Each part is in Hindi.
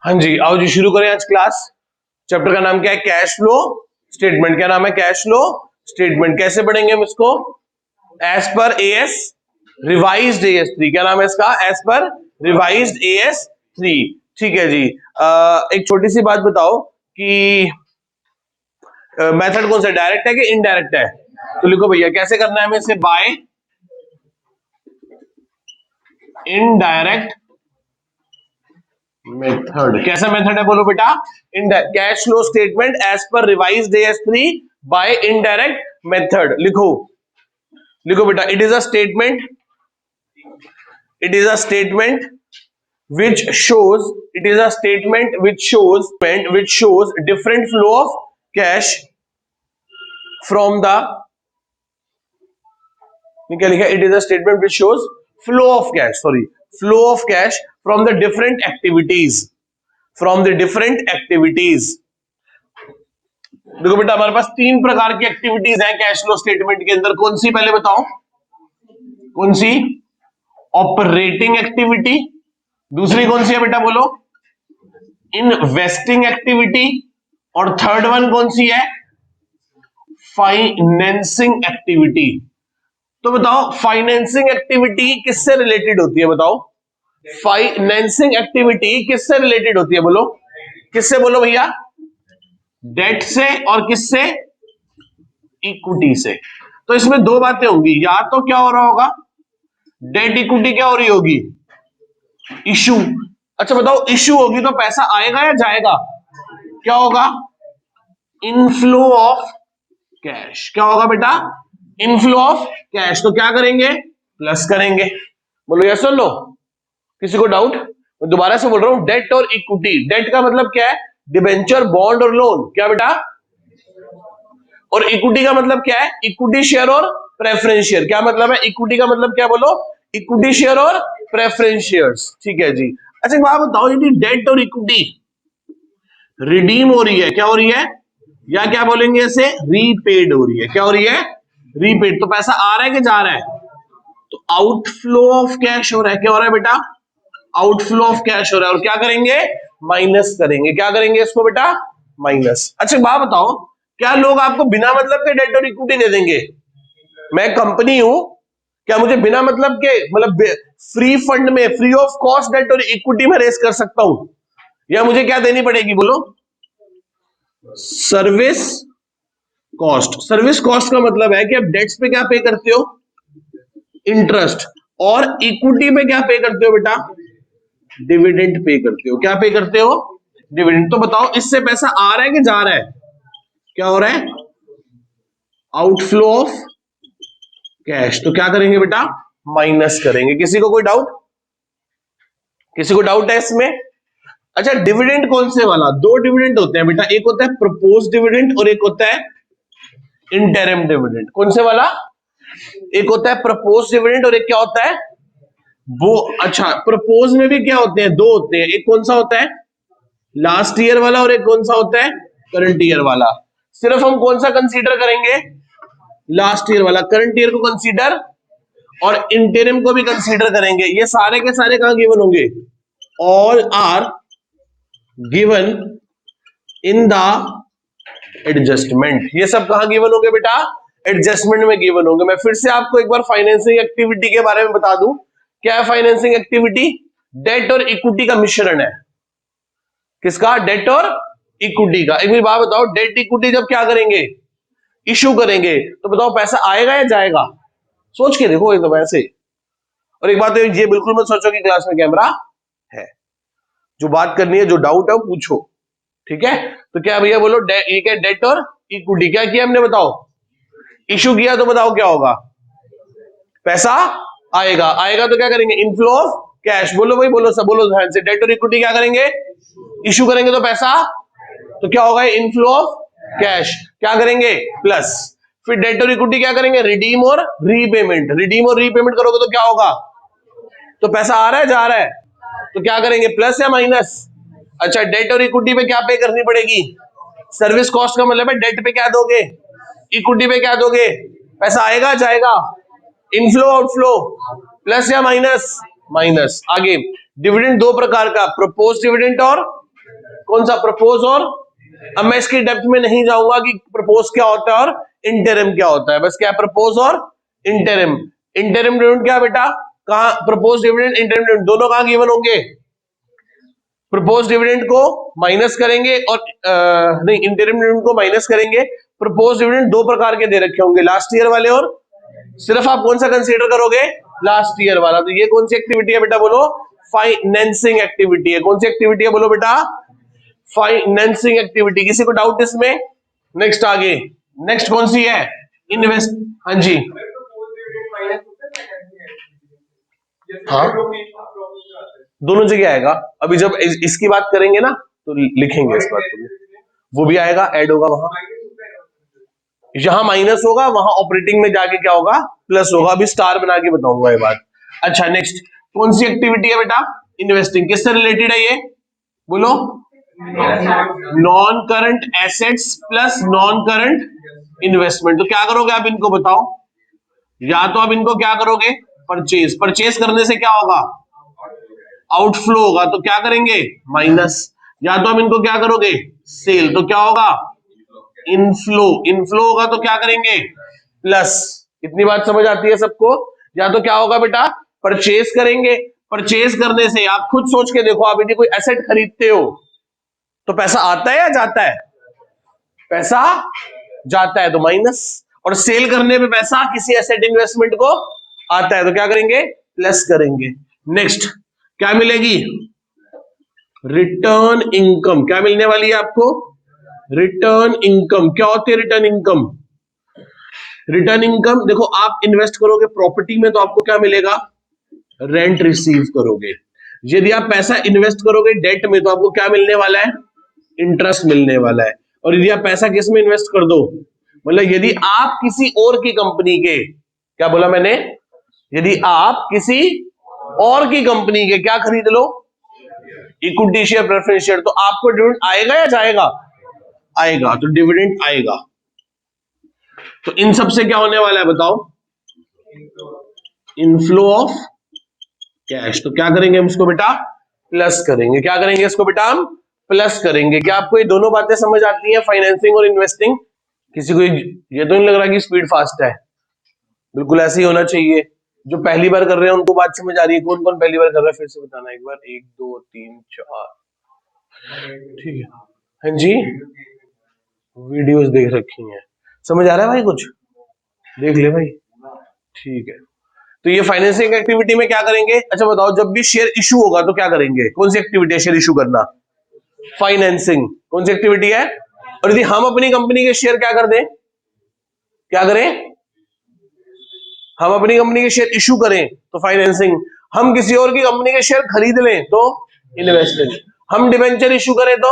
हाँ जी, आओ जी शुरू करें आज क्लास। चैप्टर का नाम क्या है? Cash flow statement. क्या नाम है? Cash flow statement. कैसे पढ़ेंगे हम इसको? एज पर एएस रिवाइज्ड AS3। क्या नाम है इसका? As per revised AS3। ठीक है जी। एक छोटी सी बात बताओ कि मेथड कौन सा, डायरेक्ट है कि इनडायरेक्ट है? तो लिखो भैया कैसे करना है हमें इसे। By indirect method. कैसा मेथड है बोलो बेटा? Cash flow statement as per revised AS3 by indirect method. लिखो लिखो बेटा। It is a statement which shows different flow of cash from the, क्या लिखा? It is a statement which shows flow of cash from the different activities। देखो बेटा हमारे पास तीन प्रकार की एक्टिविटीज हैं कैश फ्लो स्टेटमेंट के अंदर। कौन सी पहले बताओ? कौन सी? Operating activity. दूसरी कौन सी है बेटा बोलो? Investing activity. और थर्ड वन कौन सी है? Financing activity. तो बताओ फाइनेंसिंग एक्टिविटी किससे रिलेटेड होती है? बताओ फाइनेंसिंग एक्टिविटी किससे रिलेटेड होती है? बोलो किससे? बोलो भैया। डेट से और किससे? इक्विटी से। तो इसमें दो बातें होंगी, या तो क्या हो रहा होगा? डेट इक्विटी क्या हो रही होगी? इशू। अच्छा बताओ, इशू होगी तो पैसा आएगा या जाएगा? क्या होगा? Inflow of cash. क्या होगा बेटा? Inflow of cash. तो क्या करेंगे? प्लस करेंगे। बोलो यस और नो। किसी को डाउट? मैं दोबारा से बोल रहा हूं, डेट और इक्विटी। डेट का मतलब क्या है? डिबेंचर, बॉन्ड और लोन। क्या बेटा? और इक्विटी का मतलब क्या है? इक्विटी शेयर और प्रेफरेंस शेयर। क्या मतलब है? इक्विटी का मतलब क्या? बोलो इक्विटी शेयर और प्रेफरेंस शेयर्स। ठीक है जी। अच्छा एक बात बताओ, यदि डेट और इक्विटी रिडीम हो रही है, क्या हो रही है? या क्या बोलेंगे इसे? रीपेड हो रही है। क्या हो रही है? रीपेड। तो पैसा आ रहा है कि जा रहा है? तो आउटफ्लो ऑफ कैश हो रहा है। क्या हो रहा है बेटा? आउटफ्लो ऑफ कैश हो रहा है। और क्या करेंगे? माइनस करेंगे। क्या करेंगे इसको बेटा? माइनस। अच्छा बात बताओ, क्या लोग आपको बिना मतलब के डेट और इक्विटी दे देंगे? मैं कंपनी हूं, क्या मुझे बिना मतलब के, मतलब फ्री फंड में, फ्री ऑफ कॉस्ट डेट और इक्विटी में रेस कर सकता हूं? या मुझे क्या देनी पड़ेगी? बोलो सर्विस कॉस्ट। सर्विस कॉस्ट का मतलब है कि आप डेट्स पे क्या पे करते हो? इंटरेस्ट। और इक्विटी पे क्या पे करते हो बेटा? डिविडेंड पे करते हो। क्या पे करते हो? डिविडेंड। तो बताओ इससे पैसा आ रहा है कि जा रहा है? क्या हो रहा है? Outflow of cash. तो क्या करेंगे बेटा? माइनस करेंगे। किसी को कोई डाउट? किसी को डाउट है इसमें? अच्छा डिविडेंड कौन से वाला? दो डिविडेंड होते हैं बेटा, एक होता है प्रपोज डिविडेंड और एक होता है इंटरिम डिविडेंड। कौन से वाला? एक होता है प्रपोज डिविडेंड और एक क्या होता है वो? अच्छा प्रपोज में भी क्या होते हैं? दो होते हैं। एक कौन सा होता है? लास्ट ईयर वाला। और एक कौन सा होता है? करंट ईयर वाला। सिर्फ हम कौन सा कंसीडर करेंगे? लास्ट ईयर वाला। करंट ईयर को कंसीडर और इंटरिम को भी कंसीडर करेंगे। ये सारे के सारे कहां गिवन होंगे? All are given in the adjustment. ये सब कहां गिवन होंगे बेटा? एडजस्टमेंट में गिवन होंगे। मैं फिर से आपको एक बार फाइनेंसिंग एक्टिविटी के बारे में बता दूं। क्या है फाइनेंसिंग एक्टिविटी? डेट और इक्विटी का मिश्रण है। किसका? डेट और इक्विटी का। एक बात बताओ, डेट इक्विटी जब क्या करेंगे? इशू करेंगे, तो बताओ पैसा आएगा या जाएगा? सोच के देखो एकदम ऐसे। और एक बात है, ये बिल्कुल मत सोचो कि क्लास में कैमरा है। जो बात करनी है, जो डाउट है वो पूछो। ठीक है? तो क्या भैया बोलो, ये क्या? डेट और इक्विटी। क्या किया हमने? बताओ। इशू किया तो बताओ क्या होगा? पैसा आएगा। आएगा तो क्या करेंगे? Inflow of cash. बोलो भाई, बोलो सब, बोलो ध्यान से। डेट और इक्विटी क्या करेंगे? इशू करेंगे तो पैसा, तो क्या होगा? Inflow of cash. क्या करेंगे? प्लस। फिर डेट और इक्विटी क्या करेंगे? रिडीम और रीपेमेंट। रिडीम और रीपेमेंट करोगे तो क्या होगा? तो पैसा आ रहा है, जा रहा है, तो क्या करेंगे? प्लस या माइनस? अच्छा डेट और इक्विटी पे क्या पे करनी पड़ेगी? सर्विस कॉस्ट का मतलब है डेट पे क्या दोगे? इक्विटी पे क्या दोगे? पैसा आएगा, जाएगा? Inflow outflow. प्लस या माइनस? माइनस। आगे डिविडेंड दो प्रकार का, प्रपोज डिविडेंड और कौन सा? प्रपोज और, अब मैं इसकी डेप्थ में नहीं जाऊंगा कि प्रपोज क्या होता है और इंटरिम क्या होता है, बस क्या प्रपोज और इंटरिम। इंटरिम डिविडेंड क्या बेटा? कहां प्रपोज डिविडेंड, इंटरिम डिविडेंड दोनों कहां गिवन होंगे? प्रपोज डिविडेंड को माइनस करेंगे और नहीं, इंटरिम डिविडेंड को माइनस करेंगे। प्रपोज डिविडेंड दो प्रकार के दे रखे होंगे, लास्ट ईयर वाले और सिर्फ आप कौन सा कंसीडर करोगे? लास्ट ईयर वाला। तो ये कौन सी एक्टिविटी है बेटा? बोलो फाइनेंसिंग एक्टिविटी है। कौन सी एक्टिविटी है? बोलो बेटा फाइनेंसिंग एक्टिविटी। किसी को डाउट इसमें? नेक्स्ट आगे, नेक्स्ट कौन सी है? इन्वेस्ट। हाँ जी, हाँ दोनों जगह आएगा। अभी जब इसकी बात करेंगे ना तो लिखेंगे इस बात को, वो भी आएगा, ऐड होगा वहां। यहां माइनस होगा, वहां ऑपरेटिंग में जाके क्या होगा? प्लस होगा। अभी स्टार बना के बताऊंगा ये बात। अच्छा नेक्स्ट कौन सी एक्टिविटी है बेटा? इन्वेस्टिंग। किससे रिलेटेड है ये? बोलो non current assets plus non current investment. तो क्या करोगे आप इनको बताओ? या तो आप इनको क्या करोगे? परचेज। परचेज करने से क्या होगा? आउटफ्लो होगा, तो क्या करेंगे? माइनस। या तो आप इनको क्या करोगे? सेल, तो क्या होगा? इनफ्लो। इनफ्लो होगा तो क्या करेंगे? प्लस। इतनी बात समझ आती है सबको? या तो क्या होगा बेटा? परचेज करेंगे। परचेज करने से आप खुद सोच के देखो, आप यदि कोई एसेट खरीदते हो तो पैसा आता है या जाता है? पैसा जाता है तो माइनस, और सेल करने पे पैसा किसी एसेट इन्वेस्टमेंट को आता है तो क्या करेंगे? प्लस करेंगे। नेक्स्ट क्या मिलेगी? Return income. क्या मिलने वाली है आपको? Return income. क्या होती है रिटर्न इनकम? रिटर्न इनकम देखो, आप इन्वेस्ट करोगे प्रॉपर्टी में तो आपको क्या मिलेगा? रेंट रिसीव करोगे। यदि आप पैसा इन्वेस्ट करोगे डेट में तो आपको क्या मिलने वाला है? इंटरेस्ट मिलने वाला है। और यदि आप पैसा किस में इन्वेस्ट कर दो, मतलब यदि आप किसी और की कंपनी के, क्या बोला मैंने? यदि आप किसी और की कंपनी के क्या खरीद लो? इक्विटी शेयर, प्रेफरेंस शेयर, तो आपको डिविडेंड आएगा या जाएगा? आएगा। तो डिविडेंड आएगा। तो इन सब से क्या होने वाला है बताओ? Inflow of cash. तो क्या करेंगे हम इसको बेटा? प्लस करेंगे। क्या करेंगे इसको बेटा? हम प्लस करेंगे। क्या आपको ये दोनों बातें समझ आती हैं, फाइनेंसिंग और इन्वेस्टिंग? किसी को ये तो नहीं लग रहा कि स्पीड फास्ट है? बिल्कुल ऐसे ही होना चाहिए। जो पहली बार कर रहे हैं उनको बात समझ आ रही है? कौन कौन पहली बार कर रहा है फिर से बताना एक बार। 1 2 3 4, ठीक है। हाँ जी, वीडियोस देख रखी हैं, समझ आ रहा है भाई? कुछ देख ले भाई, ठीक है। तो ये फाइनेंसिंग एक्टिविटी में क्या करेंगे? अच्छा बताओ, जब भी शेयर इशू होगा तो क्या करेंगे? कौन सी एक्टिविटी है शेयर इशू करना? फाइनेंसिंग। कौन सी एक्टिविटी है? और यदि हम अपनी कंपनी के शेयर क्या कर दें? क्या करें? हम अपनी कंपनी के शेयर इशू करें तो फाइनेंसिंग। हम किसी और की कंपनी के शेयर खरीद लें तो इन्वेस्टिंग। हम डिबेंचर इशू करें तो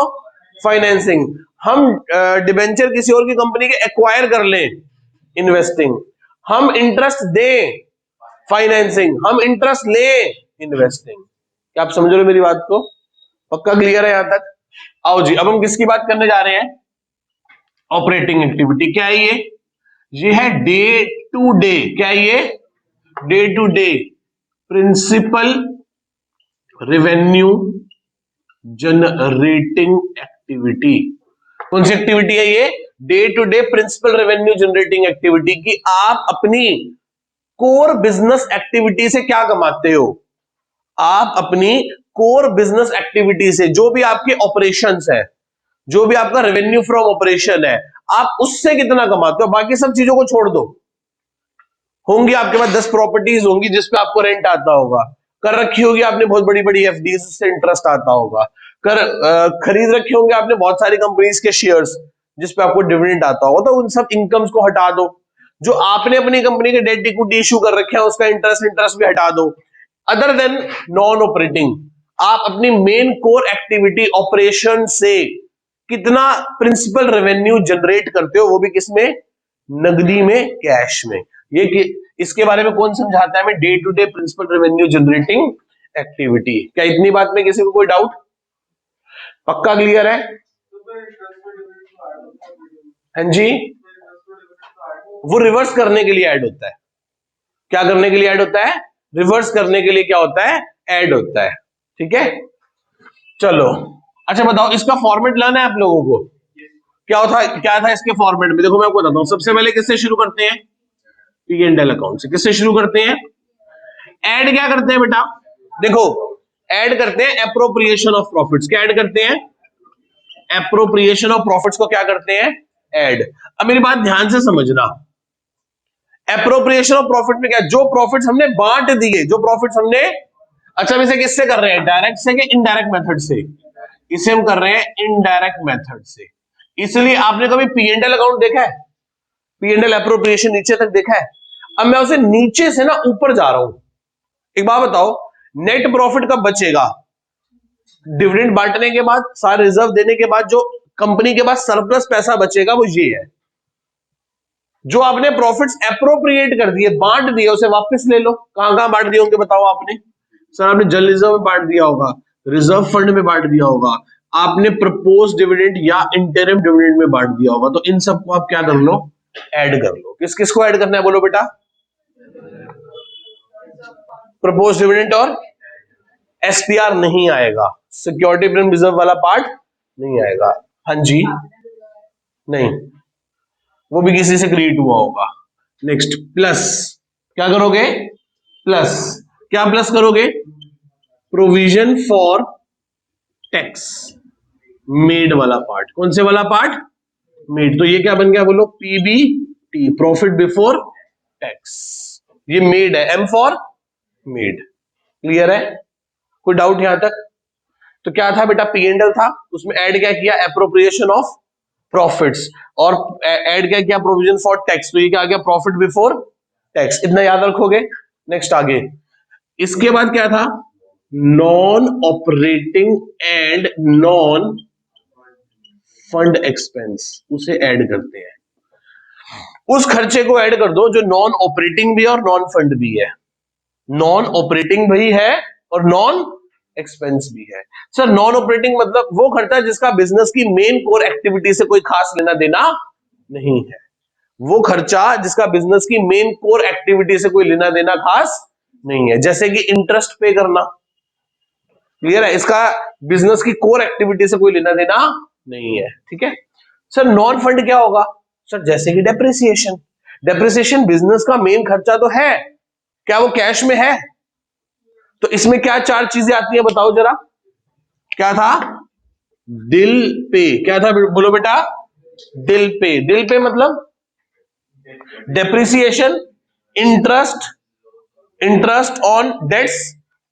फाइनेंसिंग। हम डिबेंचर किसी और की कंपनी के एक्वायर कर लें, इन्वेस्टिंग। हम इंटरेस्ट दें, फाइनेंसिंग। हम इंटरेस्ट लें, इन्वेस्टिंग। क्या आप समझ रहे हो मेरी बात को? पक्का क्लियर है यहां तक? आओ जी, अब हम किसकी बात करने जा रहे हैं? Operating activity. क्या है ये? ये है डे टू डे। क्या है ये? Day to day principle revenue generating activity. कौन सी एक्टिविटी है ये? Day to day principle revenue generating activity की आप अपनी कोर बिजनेस एक्टिविटी से क्या कमाते हो? आप अपनी कोर बिजनेस एक्टिविटी से, जो भी आपके ऑपरेशंस है, जो भी आपका रेवेन्यू फ्रॉम ऑपरेशन है, आप उससे कितना कमाते हो? बाकी सब चीजों को छोड़ दो। होंगी आपके पास 10 प्रॉपर्टीज होंगी जिसपे आपको रेंट आता होगा, कर रखी होगी आपने बहुत बड़ी बड़ी एफडी से इंटरेस्ट आता होगा, खरीद रखे होंगे आपने बहुत सारी कंपनीज के शेयर्स जिसपे आपको डिविडेंड आता होगा। तो उन सब इनकम्स को हटा दो। जो आपने अपनी कंपनी के डेट इक्विटी इशू कर रखे हैं उसका इंटरेस्ट भी हटा दो। अदर देन नॉन ऑपरेटिंग, आप अपनी मेन कोर एक्टिविटी ऑपरेशन से कितना प्रिंसिपल रेवेन्यू जनरेट करते हो, वो भी किसमें? नगदी में, कैश में। ये इसके बारे में कौन समझाता है हमें? Day to day principle revenue generating activity. क्या इतनी बात में किसी को कोई डाउट? पक्का क्लियर है? हाँ जी, वो रिवर्स करने के लिए ऐड होता है। क्या करने के लिए ऐड होता है? रिवर्स करने के लिए क्या होता है? ऐड होता है। ठीक है, चलो अच्छा बताओ, इसका फॉर्मेट लाना है आप लोगों को। क्या था इसके फॉर्मेट में? देखो मैं आपको बताता हूँ। सबसे पहले किससे शुरू करते हैं? पी एंड एल अकाउंट से। किससे शुरू करते हैं? ऐड क्या करते हैं बेटा? देखो ऐड करते हैं एप्रोप्रिएशन ऑफ प्रॉफिट्स। क्या ऐड करते हैं? एप्रोप्रिएशन ऑफ प्रॉफिट्स को क्या करते हैं? ऐड। अब मेरी बात ध्यान से समझना। एप्रोप्रिएशन ऑफ प्रॉफिट में क्या? जो प्रॉफिट्स हमने बांट दिए, जो प्रॉफिट्स हमने, अच्छा हम इसे किससे कर रहे हैं? डायरेक्ट से कि इनडायरेक्ट मेथड से? इसे हम कर रहे हैं इनडायरेक्ट मेथड से। इसलिए आपने कभी पी एंड एल अकाउंट देखा है? पी एंड एल एप्रोप्रिएशन नीचे तक देखा है? अब मैं उसे नीचे से ना ऊपर जा रहा हूं। एक बात बताओ, नेट प्रॉफिट कब बचेगा? डिविडेंड बांटने के बाद, सारे रिजर्व देने के बाद जो कंपनी के पास सरप्लस पैसा बचेगा वो ये है। जो आपने प्रॉफिट्स एप्रोप्रिएट कर दिए, बांट दिए, उसे वापस ले लो। कहां कहां बांट दिए होंगे बताओ आपने? सर आपने जल रिजर्व में बांट दिया होगा, रिजर्व फंड में बांट दिया होगा, आपने प्रपोज डिविडेंड या इंटरिम डिविडेंड में बांट दिया होगा। तो इन सबको आप क्या कर लो? ऐड कर लो। किस किस को ऐड करना है बोलो बेटा? प्रपोज डिविडेंड और एसपीआर नहीं आएगा, सिक्योरिटी प्रीमियम रिजर्व वाला पार्ट नहीं आएगा। हाँ जी, नहीं, वो भी किसी से क्रिएट हुआ होगा। नेक्स्ट, प्लस क्या करोगे? प्लस क्या प्लस करोगे? प्रोविजन फॉर टैक्स मेड वाला पार्ट। कौन से वाला पार्ट? मेड। तो ये क्या बन गया बोलो? PBT, profit before tax. ये मेड है, एम फॉर मेड। क्लियर है? कोई डाउट यहां तक? तो क्या था बेटा? पी एंड एल था, उसमें ऐड क्या किया? Appropriation of profits. और ऐड क्या किया? Provision for tax. तो ये क्या आ गया? Profit before tax. इतना याद रखोगे। नेक्स्ट आगे, इसके बाद क्या था? Non operating and non fund expense, उसे ऐड करते हैं। उस खर्चे को ऐड कर दो जो नॉन ऑपरेटिंग भी है और नॉन फंड भी है। नॉन ऑपरेटिंग भी है और नॉन एक्सपेंस भी है। सर नॉन ऑपरेटिंग मतलब वो खर्चा जिसका बिजनेस की मेन कोर एक्टिविटी से कोई खास लेना देना नहीं है। वो खर्चा जिसका बिजनेस की मेन कोर एक्टिविटी से कोई लेना देना खास नहीं है, जैसे कि इंटरेस्ट पे करना। क्लियर है? इसका बिजनेस की कोर एक्टिविटी से कोई लेना देना नहीं है। ठीक है सर। नॉन फंड क्या होगा? सर जैसे कि डेप्रिसिएशन। डेप्रिसिएशन बिजनेस का मेन खर्चा तो है, क्या वो कैश में है? तो इसमें क्या चार चीजें आती है बताओ जरा। क्या था? दिल पे। क्या था बोलो बेटा? दिल पे। दिल पे मतलब depreciation, interest, interest on debts,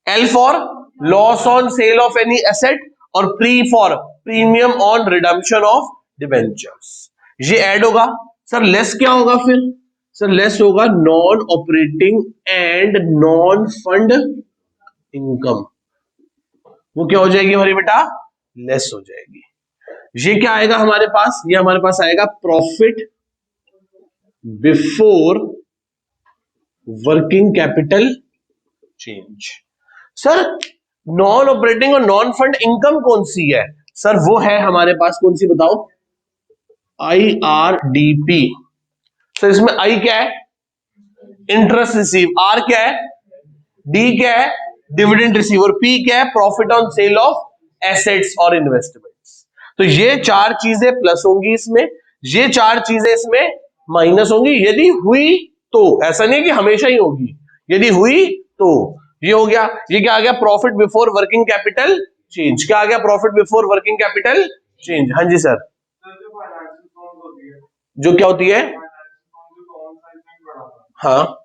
L for loss on sale of any asset, और pre for premium on redemption of debentures. ये ऐड होगा। सर लेस क्या होगा फिर? सर लेस होगा non operating and non fund income. वो क्या हो जाएगी हमारी बेटा? लेस हो जाएगी। ये क्या आएगा हमारे पास? ये हमारे पास आएगा profit before working capital change. Sir non operating और नॉन फंड इनकम कौन सी है? सर वो है हमारे पास, कौन सी बताओ? IRDP। सर इसमें आई क्या है? Interest receive. आर क्या है? डी क्या है? Dividend receive. और पी क्या है? Profit on sale of assets और इन्वेस्टमेंट्स। तो ये चार चीजें प्लस होंगी इसमें, ये चार चीजें इसमें माइनस होंगी। यदि हुई तो, ऐसा नहीं कि हमेशा ही होगी, यदि हुई तो। ये हो गया। ये क्या आ गया? Profit before working capital change. क्या आ गया? Profit before working capital change. हाँ जी सर। जो क्या होती है? हाँ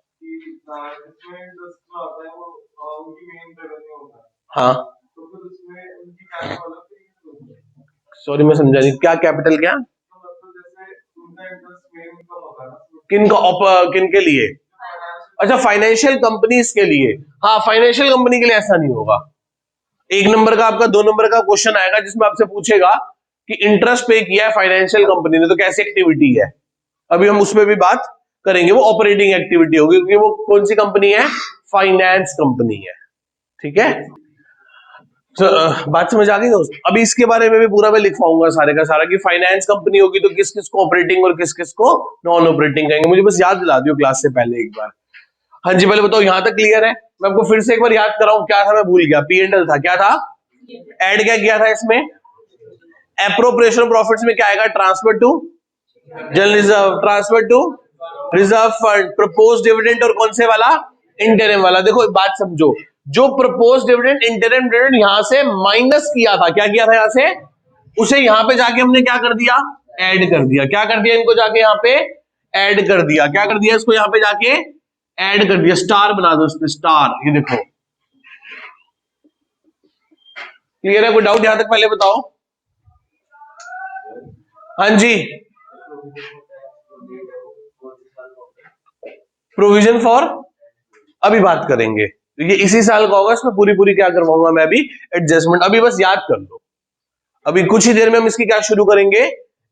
हाँ, सॉरी मैं समझा नहीं, क्या कैपिटल क्या? किन का? किन के लिए? अच्छा फाइनेंशियल कंपनीज के लिए। हाँ फाइनेंशियल कंपनी के लिए ऐसा नहीं होगा। एक नंबर का आपका, दो नंबर का क्वेश्चन आएगा जिसमें आपसे पूछेगा कि इंटरेस्ट पे किया है फाइनेंशियल कंपनी ने तो कैसी एक्टिविटी है। अभी हम उसमें भी बात करेंगे। वो ऑपरेटिंग एक्टिविटी होगी क्योंकि वो कौन सी कंपनी है? फाइनेंस कंपनी है। ठीक है तो बात समझ आ गई दोस्त? अभी इसके बारे में भी पूरा मैं लिखवाऊंगा सारे का सारा कि फाइनेंस कंपनी होगी तो किस किस को ऑपरेटिंग और किस किस को नॉन ऑपरेटिंग कहेंगे। मुझे बस याद दिला दियो क्लास से पहले एक बार। हाँ जी पहले बताओ यहां तक क्लियर है? मैं आपको फिर से एक बार याद कराऊं, क्या था मैं भूल गया। पी एंड एल था। क्या था? ऐड क्या किया था इसमें? एप्रोप्रिएशन प्रॉफिट्स में क्या आएगा? Transfer to general reserve, transfer to reserve fund, propose dividend और कौन से वाला? इंटरिम वाला। देखो एक बात समझो, जो प्रपोज डिविडेंड इंटरिम डिविडेंड यहां से माइनस किया था, क्या किया था यहां से, उसे यहां पे जाके हमने क्या कर दिया? ऐड कर दिया। क्या कर दिया? इनको जाके यहां पे ऐड कर दिया। क्या कर दिया? इसको यहां पे जाके ऐड कर दिया। स्टार बना दो इसमें, स्टार। ये देखो क्लियर है? कोई डाउट यहां तक पहले बताओ। हाँ जी, प्रोविजन फॉर अभी बात करेंगे, तो ये इसी साल का होगा, इसमें पूरी पूरी क्या करवाऊंगा मैं अभी? एडजस्टमेंट। अभी बस याद कर लो, अभी कुछ ही देर में हम इसकी क्या शुरू करेंगे?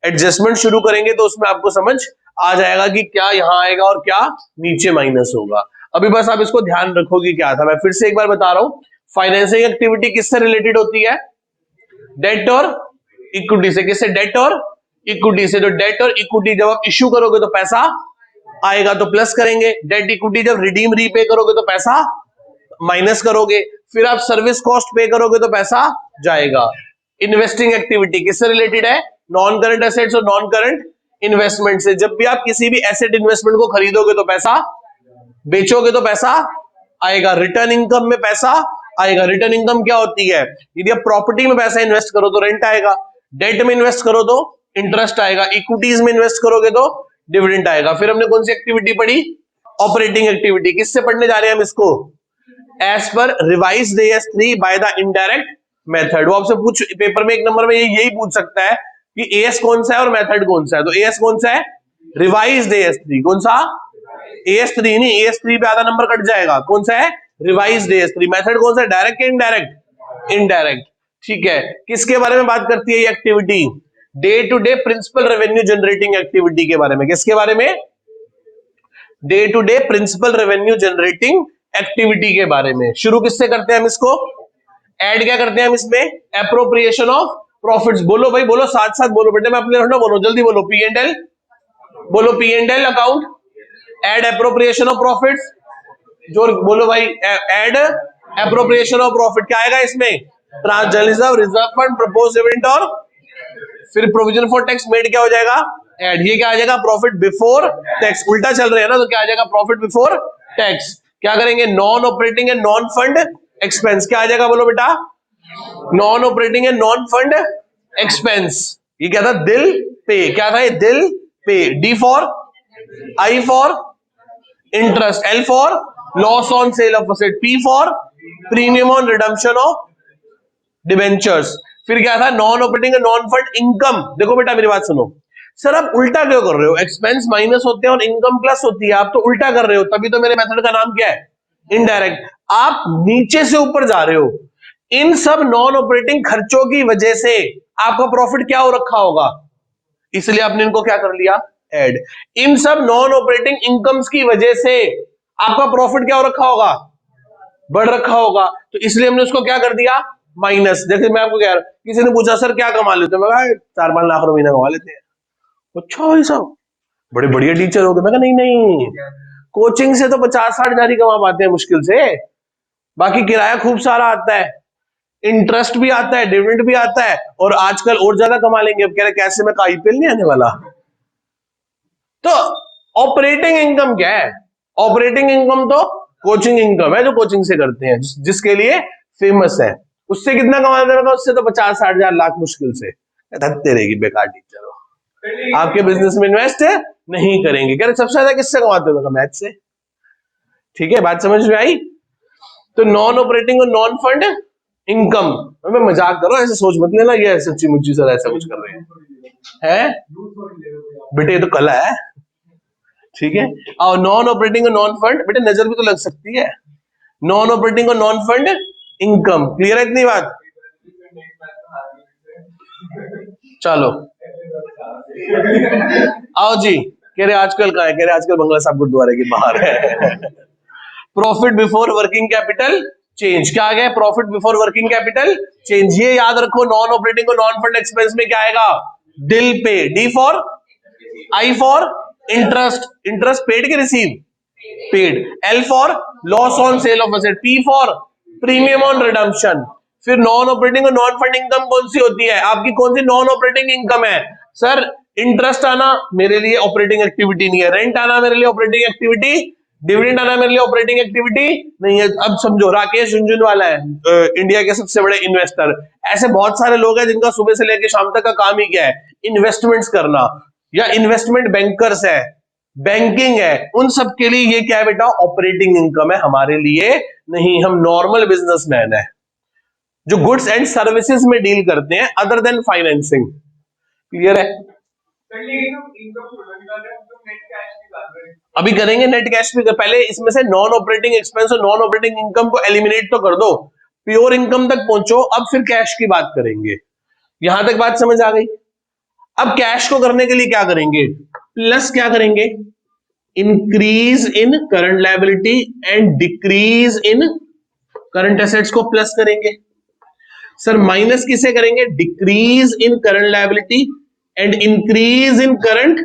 एडजस्टमेंट शुरू करेंगे, तो उसमें आपको समझ आ जाएगा कि क्या यहां आएगा और क्या नीचे माइनस होगा। अभी बस आप इसको ध्यान रखोगे क्या था। मैं फिर से एक बार बता रहा हूं, फाइनेंसिंग एक्टिविटी किससे रिलेटेड होती है? डेट और इक्विटी से। किससे? डेट और इक्विटी से। तो डेट और इक्विटी जब आप इश्यू करोगे तो पैसा आएगा, तो प्लस करेंगे। डेट इक्विटी जब रिडीम रीपे करोगे तो पैसा माइनस करोगे। फिर आप सर्विस कॉस्ट पे करोगे तो पैसा जाएगा। इन्वेस्टिंग एक्टिविटी किससे रिलेटेड है? नॉन करंट एसेट्स और नॉन करंट इन्वेस्टमेंट से। जब भी आप किसी भी एसेट इन्वेस्टमेंट को खरीदोगे तो पैसा, बेचोगे तो पैसा आएगा। रिटर्न इनकम में पैसा आएगा। रिटर्न इनकम क्या होती है? यदि आप प्रॉपर्टी में पैसा इन्वेस्ट करो तो रेंट आएगा, डेट में इन्वेस्ट करो तो इंटरेस्ट आएगा, इक्विटीज में इन्वेस्ट करोगे तो डिविडेंड आएगा। फिर हमने कौन सी एक्टिविटी पढ़ी? Operating activity. किससे पढ़ने जा रहे हैं हम इसको? As per revised AS3 by the indirect method. वो आपसे पूछ, पेपर में एक नंबर में यही पूछ सकता है कि एएस कौन सा है और मेथड कौन सा है। तो एएस कौन सा है? Revised AS3। कौन सा? AS3 नहीं, AS3 पे आधा नंबर कट जाएगा। कौन सा है? Revised AS3। मेथड कौन सा है? डायरेक्ट या इनडायरेक्ट? इनडायरेक्ट। ठीक है, किसके बारे में बात करती है ये activity? Day to day principle revenue generating activity के बारे में। किसके बारे में? Day to day principle revenue generating activity के बारे में। शुरू किससे करते हैं हम इसको? ऐड क्या करते हैं हम इसमें? Appropriation of profits. बोलो भाई, बोलो साथ साथ बोलो बेटे, मैं अपने ना बोलो, जल्दी बोलो। पी एंड एल बोलो, P and L account, add appropriation of profits. जो बोलो भाई, ऐड एप्रोप्रिएशन ऑफ प्रॉफिट। क्या आएगा इसमें? ट्रांसजर्नलिज्म, रिजर्व फंड, प्रपोज डिविडेंड और फिर प्रोविजन फॉर टैक्स मेड क्या हो जाएगा? ऐड। ये क्या आ जाएगा? Profit before tax. उल्टा चल रहे हैं ना, तो क्या आ जाएगा? Profit before tax. क्या करेंगे? Non operating and non fund expense. क्या आ जाएगा? बोलो बेटा, non operating and non fund expense. ये क्या था? दिल पे। क्या था ये? दिल पे। D for, I for interest, L for loss on sale of asset, P for premium on redemption of debentures. फिर क्या था? Non operating and non fund income. देखो बेटा मेरी बात सुनो, सर आप उल्टा क्यों कर रहे हो? एक्सपेंस माइनस होते हैं और इनकम प्लस होती है, आप तो उल्टा कर रहे हो। तभी तो मेरे मेथड का नाम क्या है? इनडायरेक्ट। आप नीचे से ऊपर जा रहे हो। इन सब नॉन ऑपरेटिंग खर्चों की वजह से आपका प्रॉफिट क्या हो रखा होगा? इसलिए आपने इनको क्या कर लिया? ऐड। इन सब नॉन ऑपरेटिंग इनकम्स की वजह से आपका प्रॉफिट क्या हो रखा होगा? बढ़ रखा होगा। तो इसलिए हमने उसको क्या कर दिया? माइनस। जैसे मैं आपको कह रहा हूं, किसी ने पूछा सर क्या कमा लेते हो? मैं कहा 4-5 लाख रुपए महीना कमा लेते हैं। अच्छा भाई साहब, बड़े बढ़िया टीचर हो गए। मैं कहा नहीं नहीं, कोचिंग से तो 50-60 हजार ही कमा पाते हैं मुश्किल से। बाकी किराया खूब सारा आता है, इंटरेस्ट भी आता है, डिविडेंड भी आता है, और आजकल और ज्यादा कमा लेंगे। अब कह रहे कैसे में आईपीएल नहीं आने वाला। तो ऑपरेटिंग इनकम क्या है? ऑपरेटिंग इनकम तो कोचिंग इनकम है जो कोचिंग से करते हैं, जिसके लिए फेमस है। उससे कितना कमाते हैं? उससे तो 50-60 हजार लाख मुश्किल से। धत्ते रहेगी, बेकार टीचर हो। आपके बिजनेस में इन्वेस्ट नहीं करेंगे। कह रहे सबसे ज्यादा किससे कमाते हो? मैथ से। ठीक है, बात समझ में आई? तो नॉन ऑपरेटिंग और नॉन फंड इनकम। मैं मजाक कर रहा हूं, ऐसे सोच मत लेना ये सच्ची मुच्ची सर ऐसा कुछ कर रहे हैं बेटे, ये तो कला है। ठीक है, और नॉन ऑपरेटिंग और नॉन फंड, बेटे नजर भी तो लग सकती है। नॉन ऑपरेटिंग और नॉन फंड इनकम। क्लियर है इतनी बात? चलो आओ जी। कह रहे आजकल कहाँ है? कह रहे आजकल बंगला साहब गुरुद्वारे के बाहर है। Profit before working capital change. क्या आ गया? Profit before working capital change. ये याद रखो, नॉन ऑपरेटिंग और नॉन फंड एक्सपेंस में क्या आएगा? दिल पे। D for, I for interest, interest paid के receive, paid. L for loss on sale of asset, P for premium on redemption. फिर नॉन ऑपरेटिंग और नॉन फंड इनकम कौन सी होती है आपकी? कौन सी नॉन ऑपरेटिंग इनकम है? सर इंटरेस्ट आना मेरे लिए ऑपरेटिंग एक्टिविटी नहीं है, रेंट आना मेरे लिए ऑपरेटिंग एक्टिविटी, डिविडेंड आना मेरे लिए ऑपरेटिंग एक्टिविटी नहीं है। अब समझो, राकेश झुनझुनवाला है इंडिया के सबसे बड़े इन्वेस्टर, ऐसे बहुत सारे लोग हैं जिनका सुबह से लेकर शाम तक का काम ही क्या है? इन्वेस्टमेंट्स करना, या इन्वेस्टमेंट बैंकर्स है, बैंकिंग है, उन सब के लिए ये क्या है बेटा? ऑपरेटिंग इनकम है, हमारे लिए नहीं। हम नॉर्मल बिजनेसमैन है जो गुड्स एंड सर्विसेज में डील करते हैं अदर देन फाइनेंसिंग। क्लियर है? अभी करेंगे नेट कैश भी, पहले इसमें से नॉन ऑपरेटिंग एक्सपेंस और नॉन ऑपरेटिंग इनकम को एलिमिनेट तो कर दो, प्योर इनकम तक पहुंचो, अब फिर कैश की बात करेंगे। यहां तक बात समझ आ गई? अब कैश को करने के लिए क्या करेंगे? प्लस क्या करेंगे? Increase in current liability and decrease in current assets को प्लस करेंगे। सर माइनस किसे करेंगे? Decrease in current liability and increase in current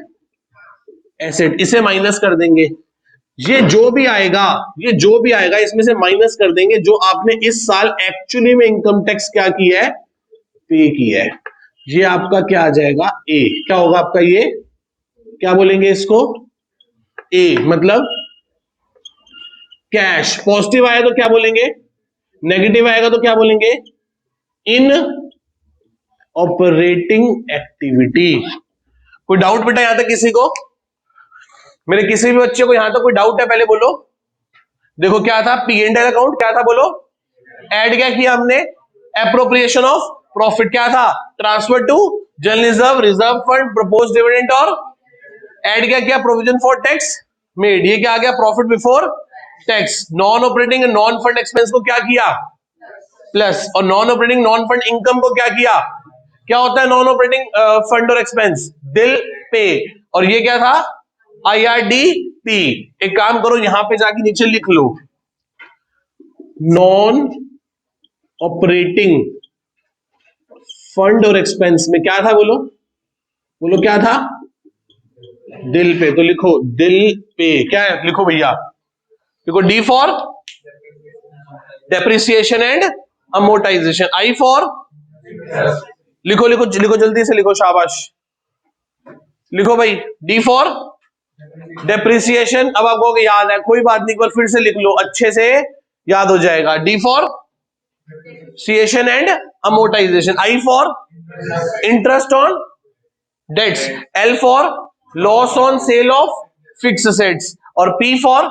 asset, इसे माइनस कर देंगे। ये जो भी आएगा इसमें से माइनस कर देंगे जो आपने इस साल एक्चुअली में इनकम टैक्स क्या किया है? पे किया है। ये आपका क्या आ जाएगा? ए। क्या होगा आपका? ये क्या बोलेंगे इसको? ए मतलब कैश। पॉजिटिव आया तो क्या बोलेंगे? नेगेटिव आएगा तो क्या बोलेंगे? इन ऑपरेटिंग एक्टिविटी। कोई डाउट बेटा यहां तक किसी को? मेरे किसी भी बच्चे को यहां तक कोई डाउट है? पहले बोलो। देखो क्या था पी एंड एल अकाउंट, क्या था बोलो? ऐड क्या किया हमने? Appropriation of profit. क्या था? Transfer to general reserve, reserve fund, propose dividend, और ऐड क्या किया? Provision for tax made. ये क्या आ गया? Profit before tax. Non operating and non fund expense को क्या किया? प्लस। और non operating non fund income को क्या किया? क्या होता है नॉन ऑपरेटिंग फंड और एक्सपेंस? Bill pay. और ये क्या था? IRDP। एक काम करो यहां पे जाके नीचे लिख लो, नॉन ऑपरेटिंग फंड और एक्सपेंस में क्या था? बोलो बोलो क्या था? दिल पे। तो लिखो दिल पे। क्या है? लिखो भैया, लिखो D for depreciation and amortisation, I for, लिखो लिखो लिखो जल्दी से लिखो, शाबाश लिखो भाई। D for depreciation. अब आपको याद है, कोई बात नहीं, एक बार फिर से लिख लो, अच्छे से याद हो जाएगा। डी फॉर सिएशन and amortisation, I for interest on debts, L for loss on sale of fixed assets, और P for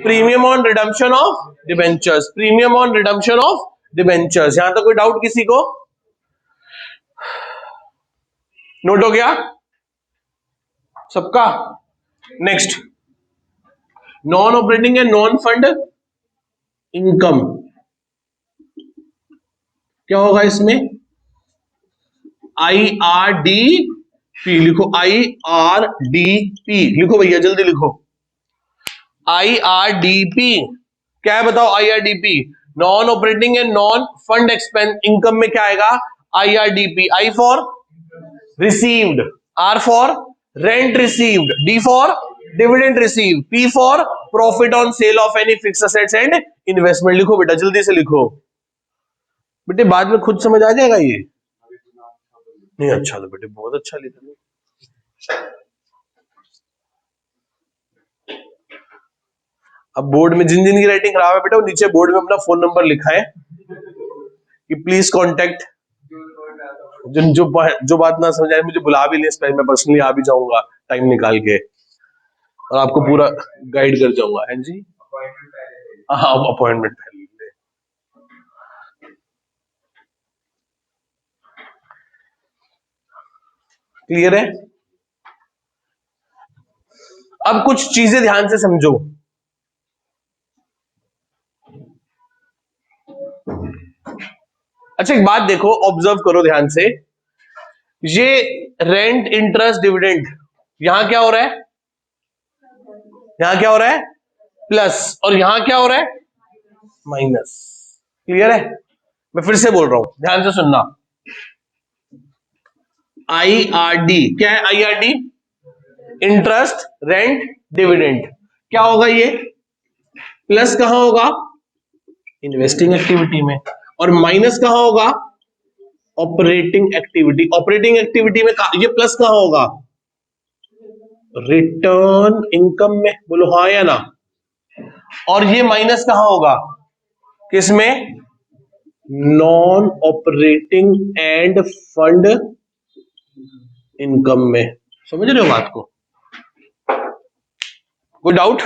premium on redemption of debentures, premium on redemption of debentures. यहां तक कोई डाउट किसी को? नोट हो गया सबका? Next, non operating and non fund income. क्या होगा इसमें? IRDP लिखो, IRDP लिखो भैया, जल्दी लिखो IRDP। क्या है बताओ? IRDP non operating and non fund expense income में क्या आएगा? IRDP। I for received, R for rent received, D for dividend received, P for profit on sale of any fixed assets and investment. लिखो बेटा, जल्दी से लिखो बेटे, बाद में खुद समझ आ जाएगा ये। नहीं अच्छा तो बेटे बहुत अच्छा लिखा। अब बोर्ड में जिन जिन की राइटिंग खराब है बेटा, वो नीचे बोर्ड में अपना फोन नंबर लिखा है कि प्लीज कांटेक्ट। जो बात ना समझ आए मुझे बुला भी ले, मैं पर्सनली आ भी जाऊंगा टाइम निकाल के और आपको पूरा गाइड कर जाऊंगा। है जी? हाँ अपॉइंटमेंट पहले ले। क्लियर है? अब कुछ चीजें ध्यान से समझो। अच्छा एक बात देखो, ऑब्जर्व करो ध्यान से, ये रेंट इंटरेस्ट डिविडेंड यहां क्या हो रहा है? यहां क्या हो रहा है? प्लस। और यहां क्या हो रहा है? माइनस। क्लियर है? मैं फिर से बोल रहा हूं, ध्यान से सुनना। IRD क्या है? IRD interest rent dividend. क्या होगा ये? प्लस कहां होगा? इन्वेस्टिंग एक्टिविटी में। और माइनस कहां होगा? Operating activity. ऑपरेटिंग एक्टिविटी में ये प्लस कहां होगा? रिटर्न इनकम में। बोलो हाँ या ना। और ये माइनस कहां होगा? किसमें? Non operating end fund income में। समझ रहे हो बात को? कोई डाउट?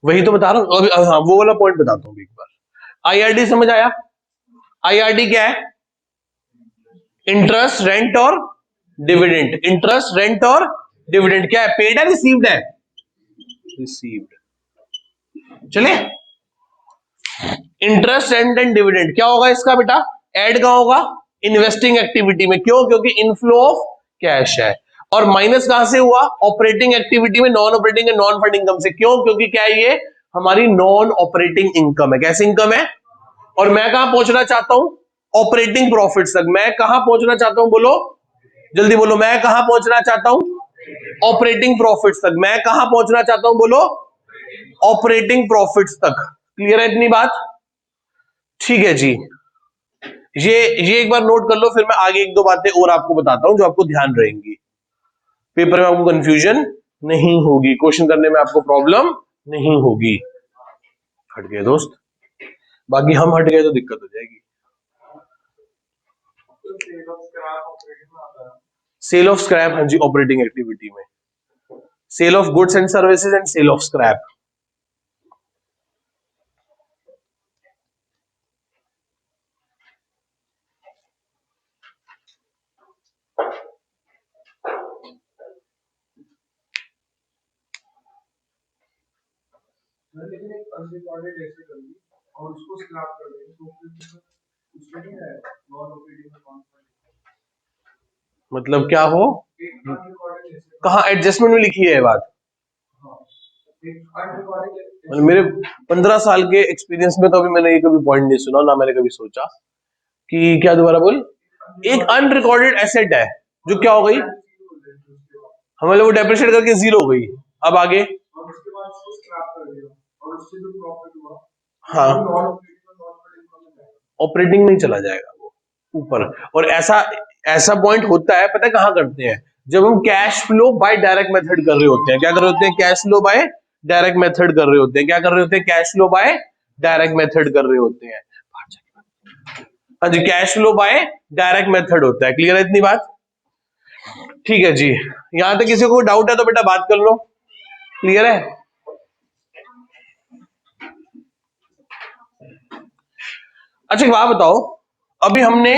वही तो बता रहा हूं अभी। हाँ, वो वाला पॉइंट बताता हूं एक बार। आईआरडी समझ आया? आईआरडी क्या है? इंटरेस्ट, रेंट और डिविडेंड। इंटरेस्ट, रेंट और डिविडेंड क्या है? पेड है, रिसीव्ड है? रिसीव्ड। चले, इंटरेस्ट, रेंट एंड डिविडेंड क्या होगा इसका बेटा? ऐड का होगा इन्वेस्टिंग एक्टिविटी में। क्यों? क्योंकि इनफ्लो ऑफ कैश है। और माइनस कहां से हुआ? ऑपरेटिंग एक्टिविटी में, non operating and non fund income से। क्यों? क्योंकि क्या है, ये हमारी नॉन ऑपरेटिंग इनकम है। कैसी इनकम है? और मैं कहां पहुंचना चाहता हूं? ऑपरेटिंग प्रॉफिट्स तक। मैं कहां पहुंचना चाहता हूं? बोलो जल्दी बोलो। मैं कहां पहुंचना चाहता हूं? ऑपरेटिंग प्रॉफिट्स तक। मैं कहां पहुंचना चाहता हूं? बोलो ऑपरेटिंग प्रॉफिट्स तक। क्लियर है इतनी बात? ठीक है जी। ये एक बार नोट कर लो, फिर मैं आगे एक दो बातें और आपको बताता हूं जो आपको ध्यान रहेंगी। पेपर में आपको कंफ्यूजन नहीं होगी, क्वेश्चन करने में आपको प्रॉब्लम नहीं होगी। हट गए दोस्त, बाकी हम हट गए तो दिक्कत हो जाएगी। सेल ऑफ स्क्रैप, हाँ जी, ऑपरेटिंग एक्टिविटी में। Sale of goods and services and sale of scrap. लेकिन एक अनरिकॉर्डेड ऐसे कर दी और उसको स्क्रैप कर देंगे तो फिर उसमें नहीं आएगा नॉन ऑपरेटिंग में। मतलब क्या हो? कहां एडजस्टमेंट में लिखी है ये बात? मतलब मेरे 15 साल के एक्सपीरियंस में तो अभी मैंने ये कभी पॉइंट नहीं सुना, ना मैंने कभी सोचा कि क्या। दोबारा बोल। एक अनरिकॉर्डेड एसेट है जो क्या हो गई, हमारे वो डेप्रिशिएट करके जीरो हो गई। अब आगे हाँ, ऑपरेटिंग में ही चला जाएगा वो ऊपर। और ऐसा ऐसा पॉइंट होता है, पता है कहां करते हैं? जब हम cash flow by direct method कर रहे होते हैं। क्या कर रहे होते हैं? Cash flow by direct method कर रहे होते हैं। क्या कर रहे होते हैं? Cash flow by direct method कर रहे होते हैं। हाँ जी, cash flow by direct method होता है। क्लियर है इतनी बात? ठीक है जी। यहां तक किसी को डाउट है तो बेटा बात कर लो। क्लियर है? अच्छा एक बात बताओ, अभी हमने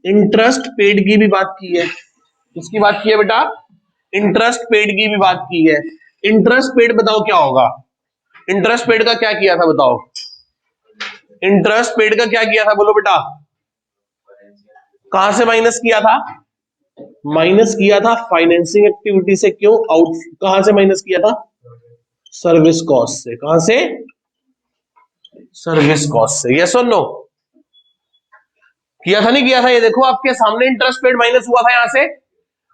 इंटरेस्ट पेड की भी बात की है। किसकी बात की है बेटा? इंटरेस्ट पेड की भी बात की है। इंटरेस्ट पेड बताओ क्या होगा? इंटरेस्ट पेड का क्या किया था बताओ? इंटरेस्ट पेड का क्या किया था बोलो बेटा? कहां से माइनस किया था? माइनस किया था फाइनेंसिंग एक्टिविटी से। क्यों? आउट कहां से माइनस किया था? सर्विस कॉस्ट से। कहां से? सर्विस कॉस्ट से। यस और नो? किया था नहीं किया था? ये देखो आपके सामने इंटरेस्ट पेड माइनस हुआ था यहां से।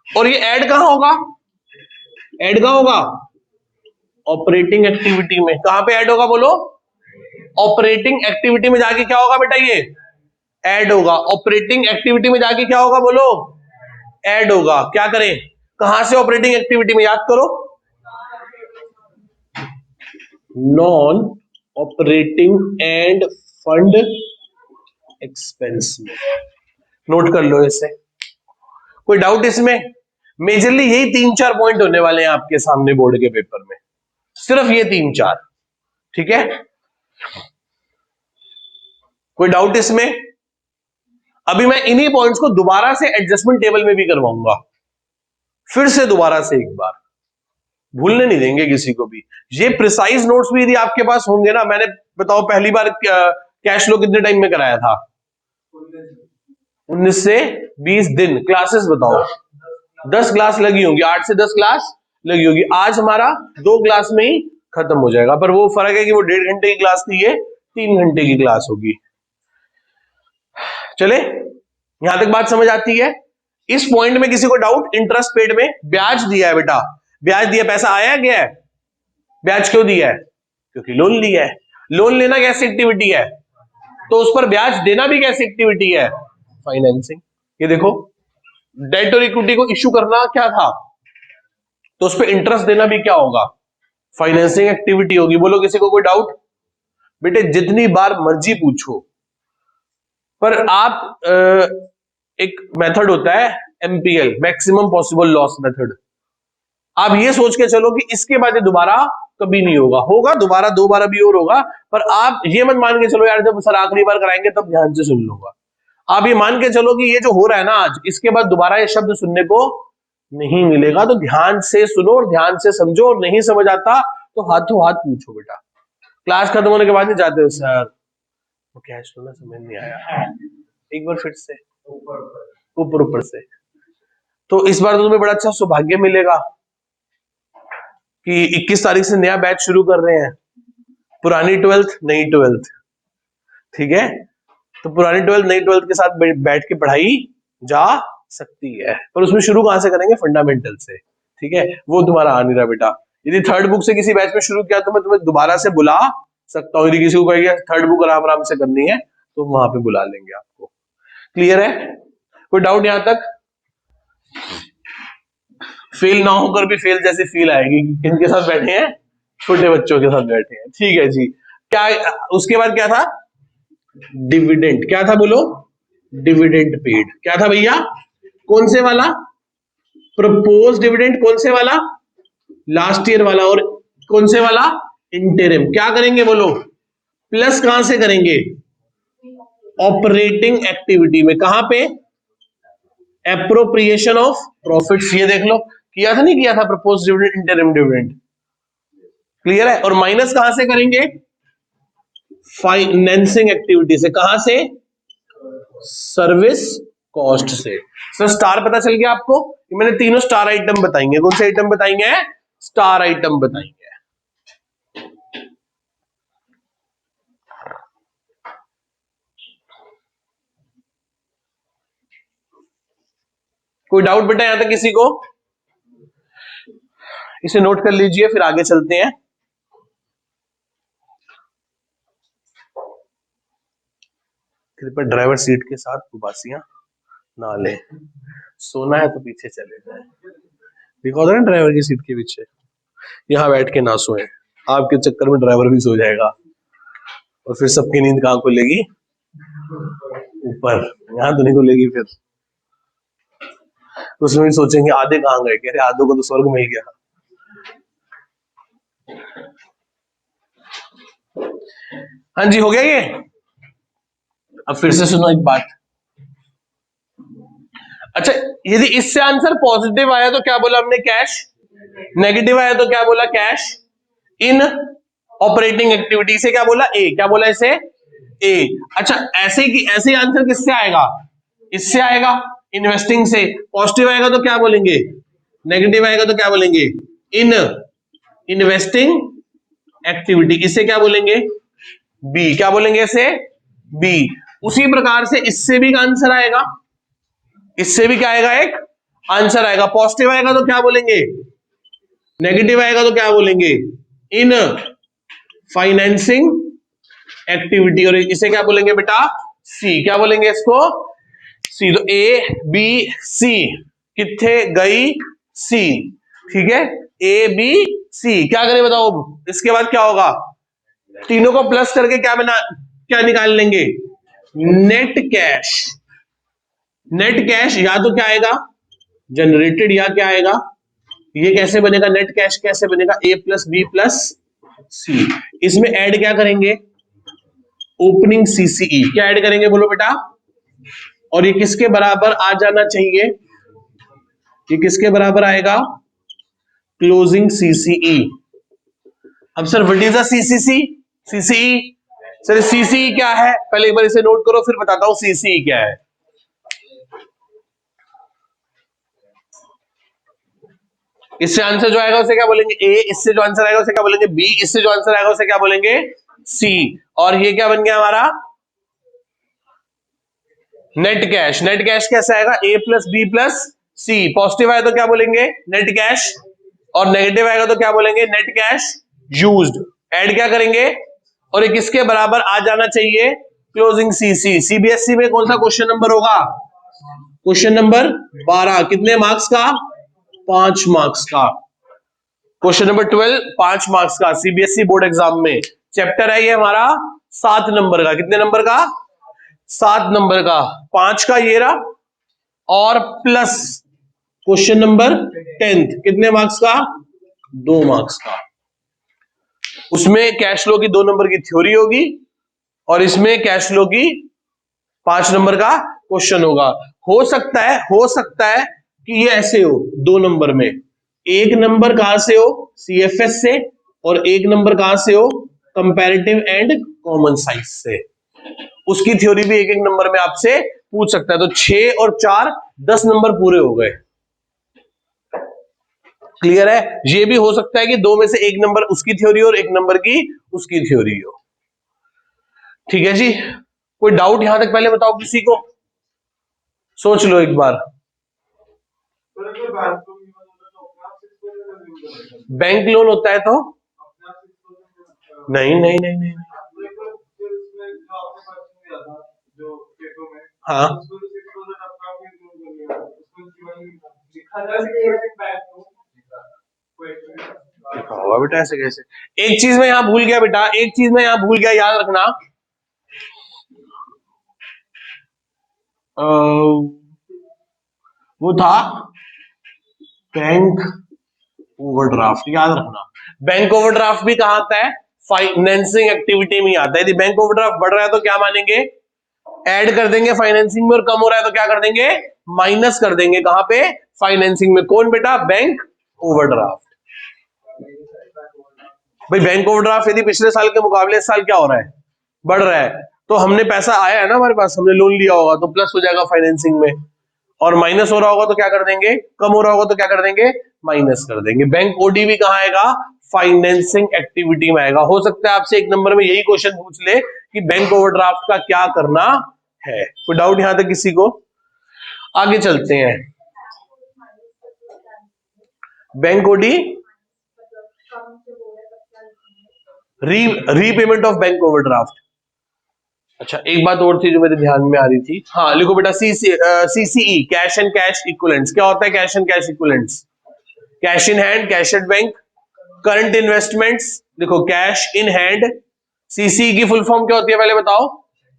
और ये ऐड कहां होगा? ऐड कहां होगा? ऑपरेटिंग एक्टिविटी में। कहां पे ऐड होगा बोलो? ऑपरेटिंग एक्टिविटी में जाके क्या होगा बेटा? ये ऐड होगा। ऑपरेटिंग एक्टिविटी में जाके क्या होगा बोलो? ऐड होगा। क्या करें? कहां से ऑपरेटिंग एक्टिविटी में? याद करो, non operating end fund expense में। नोट कर लो इसे। कोई डाउट इसमें? मेजरली यही 3-4 पॉइंट होने वाले हैं आपके सामने बोर्ड के पेपर में, सिर्फ ये 3-4। ठीक है? कोई डाउट इसमें? अभी मैं इन्हीं पॉइंट्स को दोबारा से एडजस्टमेंट टेबल में भी करवाऊंगा, फिर से दोबारा से एक बार। भूलने नहीं देंगे किसी को भी। ये प्रिसाइज नोट्स भी यदि आपके पास होंगे ना, मैंने बताओ पहली बार कैश फ्लो कितने टाइम में कराया था? 19 से 20 दिन। क्लासेस बताओ? 10 क्लास लगी होंगी, 8 से 10 क्लास लगी होगी। आज हमारा 2 क्लास में ही खत्म हो जाएगा, पर वो फर्क है कि वो 1.5 घंटे की क्लास थी, ये 3 घंटे की क्लास होगी। चले, यहां तक बात समझ आती है? इस पॉइंट में किसी को डाउट? इंटरेस्ट पेड में ब्याज दिया है बेटा, ब्याज दिया, पैसा आया गया है? ब्याज क्यों दिया है? क्योंकि लोन लिया है। लोन लेना कैसी एक्टिविटी है? तो उस पर ब्याज देना भी कैसी एक्टिविटी है? फाइनेंसिंग। ये देखो, डेट और इक्विटी को इश्यू करना क्या था, तो उस पर इंटरेस्ट देना भी क्या होगा? फाइनेंसिंग एक्टिविटी होगी। बोलो किसी को कोई डाउट? बेटे जितनी बार मर्जी पूछो, पर आप एक मेथड होता है MPL, maximum possible loss method. आप ये सोच के चलो कि इसके बाद ये दोबारा कभी नहीं होगा, होगा दोबारा, दो बार भी और होगा, पर आप ये मत मान के चलो यार जब सर आखिरी बार कराएंगे तब ध्यान से सुन लूंगा। आप ये मान के चलो कि ये जो हो रहा है ना आज, इसके बाद दोबारा ये शब्द सुनने को नहीं मिलेगा। तो ध्यान से सुनो और ध्यान से समझो, और नहीं समझ आता तो हाथों हाथ पूछो बेटा। क्लास खत्म होने के बाद नहीं जाते हो सर वो क्या सुना समझ नहीं आया, एक बार फिर से ऊपर ऊपर से। तो इस बार तो तुम्हें बड़ा अच्छा सौभाग्य मिलेगा कि 21 तारीख से नया बैच शुरू कर रहे हैं, पुरानी 12th नई 12th, ठीक है? तो पुरानी 12th नई 12th के साथ बैठ के पढ़ाई जा सकती है, पर उसमें शुरू कहां से करेंगे? फंडामेंटल से, ठीक है? वो तुम्हारा आ नहीं रहा बेटा। यदि थर्ड बुक से किसी बैच में शुरू किया तो मैं तुम्हें दोबारा से बुला सकता हूँ। यदि किसी को कहेगा थर्ड बुक आराम आराम से करनी है तो वहां पे बुला लेंगे आपको। क्लियर है? कोई डाउट यहां तक? फेल ना होकर भी फेल जैसी फील आएगी कि किनके साथ बैठे हैं? छोटे बच्चों के साथ बैठे हैं। ठीक है जी। क्या उसके बाद क्या था? डिविडेंड। क्या था बोलो? Dividend paid. क्या था भैया? कौन से वाला? Propose dividend. कौन से वाला? लास्ट ईयर वाला। और कौन से वाला? इंटरिम। क्या करेंगे बोलो? प्लस कहां से करेंगे? ऑपरेटिंग एक्टिविटी में। कहां पे? Appropriation of profits. ये देख लो, किया था नहीं किया था? Propose dividend, interim dividend. Clear है? और माइनस कहां से करेंगे? फाइनेंसिंग एक्टिविटी से। कहां से? सर्विस कॉस्ट से। सर स्टार पता चल गया आपको? मैंने तीनों स्टार आइटम बताएंगे। कौन से आइटम बताएंगे? स्टार आइटम बताएंगे। कोई डाउट बेटा यहां तक किसी को? इसे नोट कर लीजिए, फिर आगे चलते हैं। कृपया ड्राइवर सीट के साथ उबासियां ना ले। सोना है तो पीछे चले जाए। देखो ना ड्राइवर की सीट के पीछे, यहां बैठ के ना सोए। आपके चक्कर में ड्राइवर भी सो जाएगा और फिर सबकी नींद कहां खुलेगी? ऊपर। यहां तो नहीं खुलेगी। फिर उसमें भी सोचेंगे आधे कहां गए? कह रहे आधों को तो स्वर्ग मिल गया। हाँ जी, हो गया ये। अब फिर से सुनो एक बात। अच्छा, यदि इससे आंसर पॉजिटिव आया तो क्या बोला हमने? कैश। नेगेटिव आया तो क्या बोला? Cash in operating activity. से क्या बोला? ए। क्या बोला इसे? ए। अच्छा, ऐसे ही आंसर किससे आएगा? इससे आएगा, इन्वेस्टिंग से। पॉजिटिव आएगा तो क्या बोलेंगे? नेगेटिव आएगा तो क्या बोलेंगे? In investing activity. इसे क्या बोलेंगे? बी। क्या बोलेंगे इसे? बी। उसी प्रकार से इससे भी आंसर आएगा, इससे भी क्या आएगा? एक आंसर आएगा। पॉजिटिव आएगा तो क्या बोलेंगे? नेगेटिव आएगा तो क्या बोलेंगे? इन फाइनेंसिंग एक्टिविटी। और इसे क्या बोलेंगे बेटा? सी। क्या बोलेंगे इसको? सी। तो ए बी सी। कितने गई? सी। ठीक है, ए बी सी। क्या करें बताओ? इसके बाद क्या होगा? तीनों को प्लस करके क्या निकाल लेंगे? Net cash. नेट कैश या तो क्या आएगा? जनरेटेड, या क्या आएगा? ये कैसे बनेगा? नेट कैश कैसे बनेगा? ए प्लस बी प्लस सी। इसमें ऐड क्या करेंगे? Opening CCE. क्या ऐड करेंगे बोलो बेटा? और ये किसके बराबर आ जाना चाहिए? ये किसके बराबर आएगा? Closing CCE. अब sir what is the CCC? CCE sir, CCE क्या है? पहले एक बार इसे नोट करो, फिर बताता हूं सीसीई क्या है। इससे आंसर जो आएगा उसे क्या बोलेंगे? ए। इससे जो आंसर आएगा उसे क्या बोलेंगे? बी। इससे जो आंसर आएगा उसे क्या बोलेंगे? सी। और ये क्या बन गया हमारा? Net cash. नेट कैश कैसे आएगा? ए प्लस बी प्लस सी। पॉजिटिव आया तो क्या बोलेंगे? Net cash. और नेगेटिव आएगा तो क्या बोलेंगे? नेट कैश यूज्ड, ऐड क्या करेंगे, और ये किसके बराबर आ जाना चाहिए, क्लोजिंग सीसी। सीबीएसई में कौन सा क्वेश्चन नंबर होगा, क्वेश्चन नंबर 12, कितने मार्क्स का, 5 मार्क्स का। क्वेश्चन नंबर 12 5 मार्क्स का सीबीएसई बोर्ड एग्जाम में। चैप्टर है ये हमारा 7 नंबर का, कितने नंबर का, 7 नंबर का, 5 का ये रहा, और प्लस क्वेश्चन नंबर 10 कितने मार्क्स का, 2 मार्क्स का। उसमें कैश फ्लो की 2 नंबर की थ्योरी होगी, और इसमें कैश फ्लो की 5 नंबर का क्वेश्चन होगा। हो सकता है कि ये ऐसे हो, 2 नंबर में, 1 नंबर कहां से हो, सीएफएस से, और 1 नंबर कहां से हो, कंपैरेटिव एंड कॉमन साइंस से। उसकी थ्योरी भी 1-1 नंबर में आपसे पूछ सकता है। तो 6 और 4 10 नंबर पूरे हो गए। क्लियर है। ये भी हो सकता है कि 2 में से 1 नंबर उसकी थ्योरी और 1 नंबर की उसकी थ्योरी हो। ठीक है जी, कोई डाउट यहां तक पहले बताओ किसी को, सोच लो एक बार। बैंक लोन होता है तो नहीं नहीं नहीं नहीं, नहीं। हाँ होगा बेटा, ऐसे कैसे। एक चीज में यहां भूल गया बेटा, एक चीज में यहां भूल गया, याद रखना। वो था बैंक ओवरड्राफ्ट, याद रखना। बैंक ओवरड्राफ्ट भी कहां आता है, फाइनेंसिंग एक्टिविटी में आता है। यदि बैंक ओवरड्राफ्ट बढ़ रहा है तो क्या मानेंगे, ऐड कर देंगे फाइनेंसिंग में, और कम हो रहा है तो क्या कर देंगे, माइनस कर देंगे। कहां पे, फाइनेंसिंग में। कौन बेटा, बैंक ओवरड्राफ्ट। भाई बैंक ओवरड्राफ्ट यदि पिछले साल के मुकाबले इस साल क्या हो रहा है, बढ़ रहा है, तो हमने पैसा आया है ना हमारे पास, हमने लोन लिया होगा तो प्लस हो जाएगा फाइनेंसिंग में, और माइनस हो रहा होगा तो क्या कर देंगे, कम हो रहा होगा तो क्या कर देंगे, माइनस कर देंगे। बैंक ओडी भी कहां आएगा, फाइनेंसिंग एक्टिविटी में आएगा। हो सकता है आपसे 1 नंबर में यही क्वेश्चन पूछ ले कि बैंक ओवरड्राफ्ट का क्या करना है। कोई डाउट यहां तक किसी को, आगे चलते हैं। Bank OD, repayment of bank overdraft. अच्छा, एक बात और थी जो मेरे ध्यान में आ रही थी, हाँ लिखो बेटा, CCE, cash and cash equivalents. क्या होता है cash and cash equivalents, cash in hand, cash at bank, current investments. देखो कैश इन हैंड, सीसी की फुल फॉर्म क्या होती है पहले बताओ,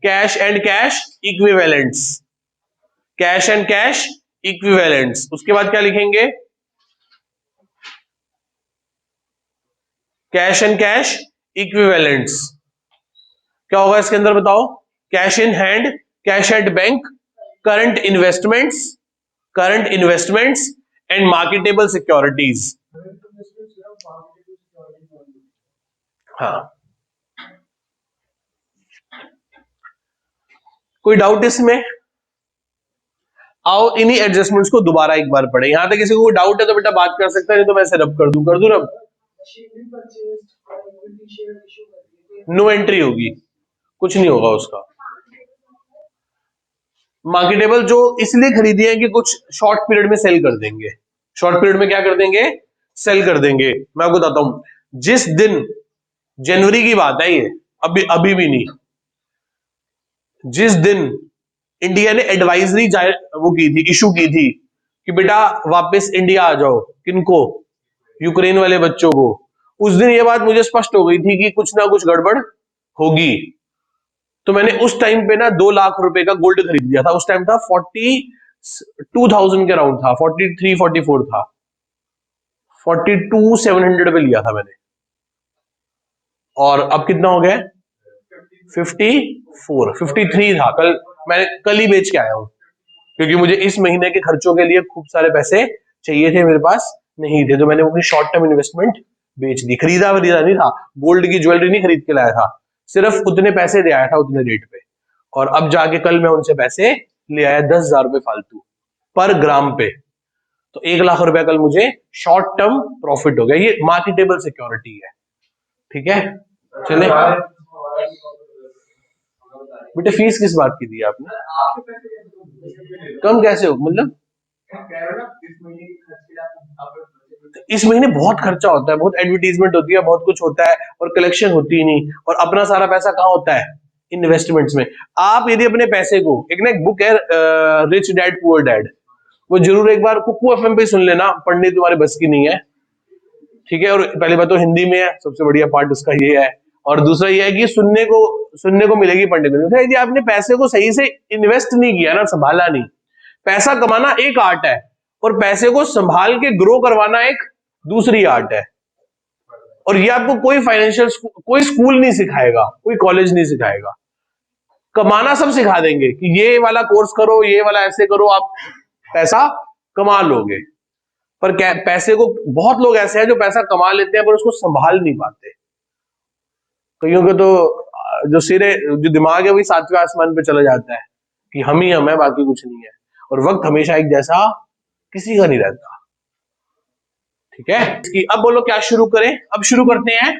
cash and cash equivalents, cash and cash equivalents. उसके बाद क्या लिखेंगे, कैश एंड कैश इक्विवेलेंट्स। क्या होगा इसके अंदर बताओ, cash in hand, cash at bank, current investments, current investments and marketable securities. हाँ, कोई डाउट इसमें, आओ इन्हीं एडजस्टमेंट्स को दोबारा एक बार पढ़े। यहां तक किसी को डाउट है तो बेटा बात कर सकता है, नहीं तो मैं रब कर दूं रब। नो एंट्री होगी, कुछ नहीं होगा उसका। मार्केटेबल जो इसलिए खरीदी है कि कुछ शॉर्ट पीरियड में सेल कर देंगे, शॉर्ट पीरियड में क्या कर देंगे, सेल कर देंगे। मैं आपको बताता हूं, जिस दिन, जनवरी की बात है ये, अभी अभी भी नहीं, जिस दिन इंडिया ने एडवाइजरी वो की थी, इशू की थी कि बेटा वापस इंडिया आ जाओ, किनको, यूक्रेन वाले बच्चों को, उस दिन ये बात मुझे स्पष्ट हो गई थी कि कुछ ना कुछ गड़बड़ होगी। तो मैंने उस टाइम पे ना 2 लाख रुपए का गोल्ड खरीद लिया था। उस टाइम था 42,000 के अराउंड था, 43-44 था, 42,700 पे लिया था मैंने, और अब कितना हो गया, 53 था। कल ही बेच के आया हूं, क्योंकि मुझे इस महीने के खर्चों के लिए खूब सारे पैसे चाहिए थे, मेरे पास नहीं थे, तो मैंने अपनी शॉर्ट टर्म इन्वेस्टमेंट बेच दी। खरीदा नहीं था, गोल्ड की ज्वेलरी नहीं खरीद के लाया था, सिर्फ उतने पैसे दे आया था उतने रेट पे, और अब जाके कल मैं उनसे पैसे ले आया 10,000 रुपए फालतू पर ग्राम पे। तो 1 लाख रुपया कल मुझे शॉर्ट टर्म प्रॉफिट हो गया। ये मार्केटेबल सिक्योरिटी है, ठीक है। चले बेटे, फीस किस बात की दी आपने, कम कैसे हो मतलब, इस महीने बहुत खर्चा होता है, बहुत एडवर्टीजमेंट होती है, बहुत कुछ होता है और कलेक्शन होती ही नहीं, और अपना सारा पैसा कहाँ होता है? इन्वेस्टमेंट्स में। आप यदि अपने पैसे को, एक बुक है रिच डैड पुअर डैड, वो जरूर एक बार कुकू एफएम पे सुन लेना, पढ़नी तुम्हारे बस की नहीं है, ठीक है। और पहली बात तो हिंदी में है, सबसे बढ़िया पार्ट उसका ये है, और दूसरा ये है कि सुनने को मिलेगी, पढ़ने को नहीं। यदि आपने पैसे को सही से इन्वेस्ट नहीं किया ना, संभाला नहीं, पैसा कमाना एक आर्ट है और पैसे को संभाल के ग्रो करवाना एक दूसरी आर्ट है। और ये आपको कोई फाइनेंशियल कोई स्कूल नहीं सिखाएगा, कोई कॉलेज नहीं सिखाएगा। कमाना सब सिखा देंगे कि ये वाला कोर्स करो, ये वाला ऐसे करो, आप पैसा कमा लोगे। पर पैसे को, बहुत लोग ऐसे हैं जो पैसा कमा लेते हैं पर उसको संभाल नहीं पाते। कईयों के तो जो दिमाग है वही सातवें आसमान पे चला जाता है कि हम ही हम है, बाकी कुछ नहीं है। और वक्त हमेशा एक जैसा किसी का नहीं रहता, ठीक है। कि अब बोलो क्या शुरू करें? अब शुरू करते हैं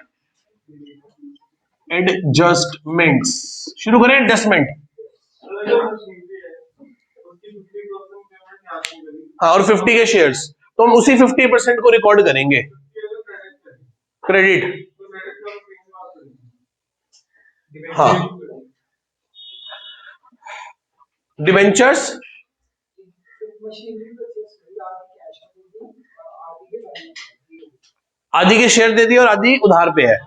एडजस्टमेंट्स। शुरू करें एडजस्टमेंट। हाँ, और 50 के शेयर्स, तो हम उसी 50% को रिकॉर्ड करेंगे, क्रेडिट। हाँ, डिवेंचर्स, आधी के शेयर दे दिए और आधी उधार पे है,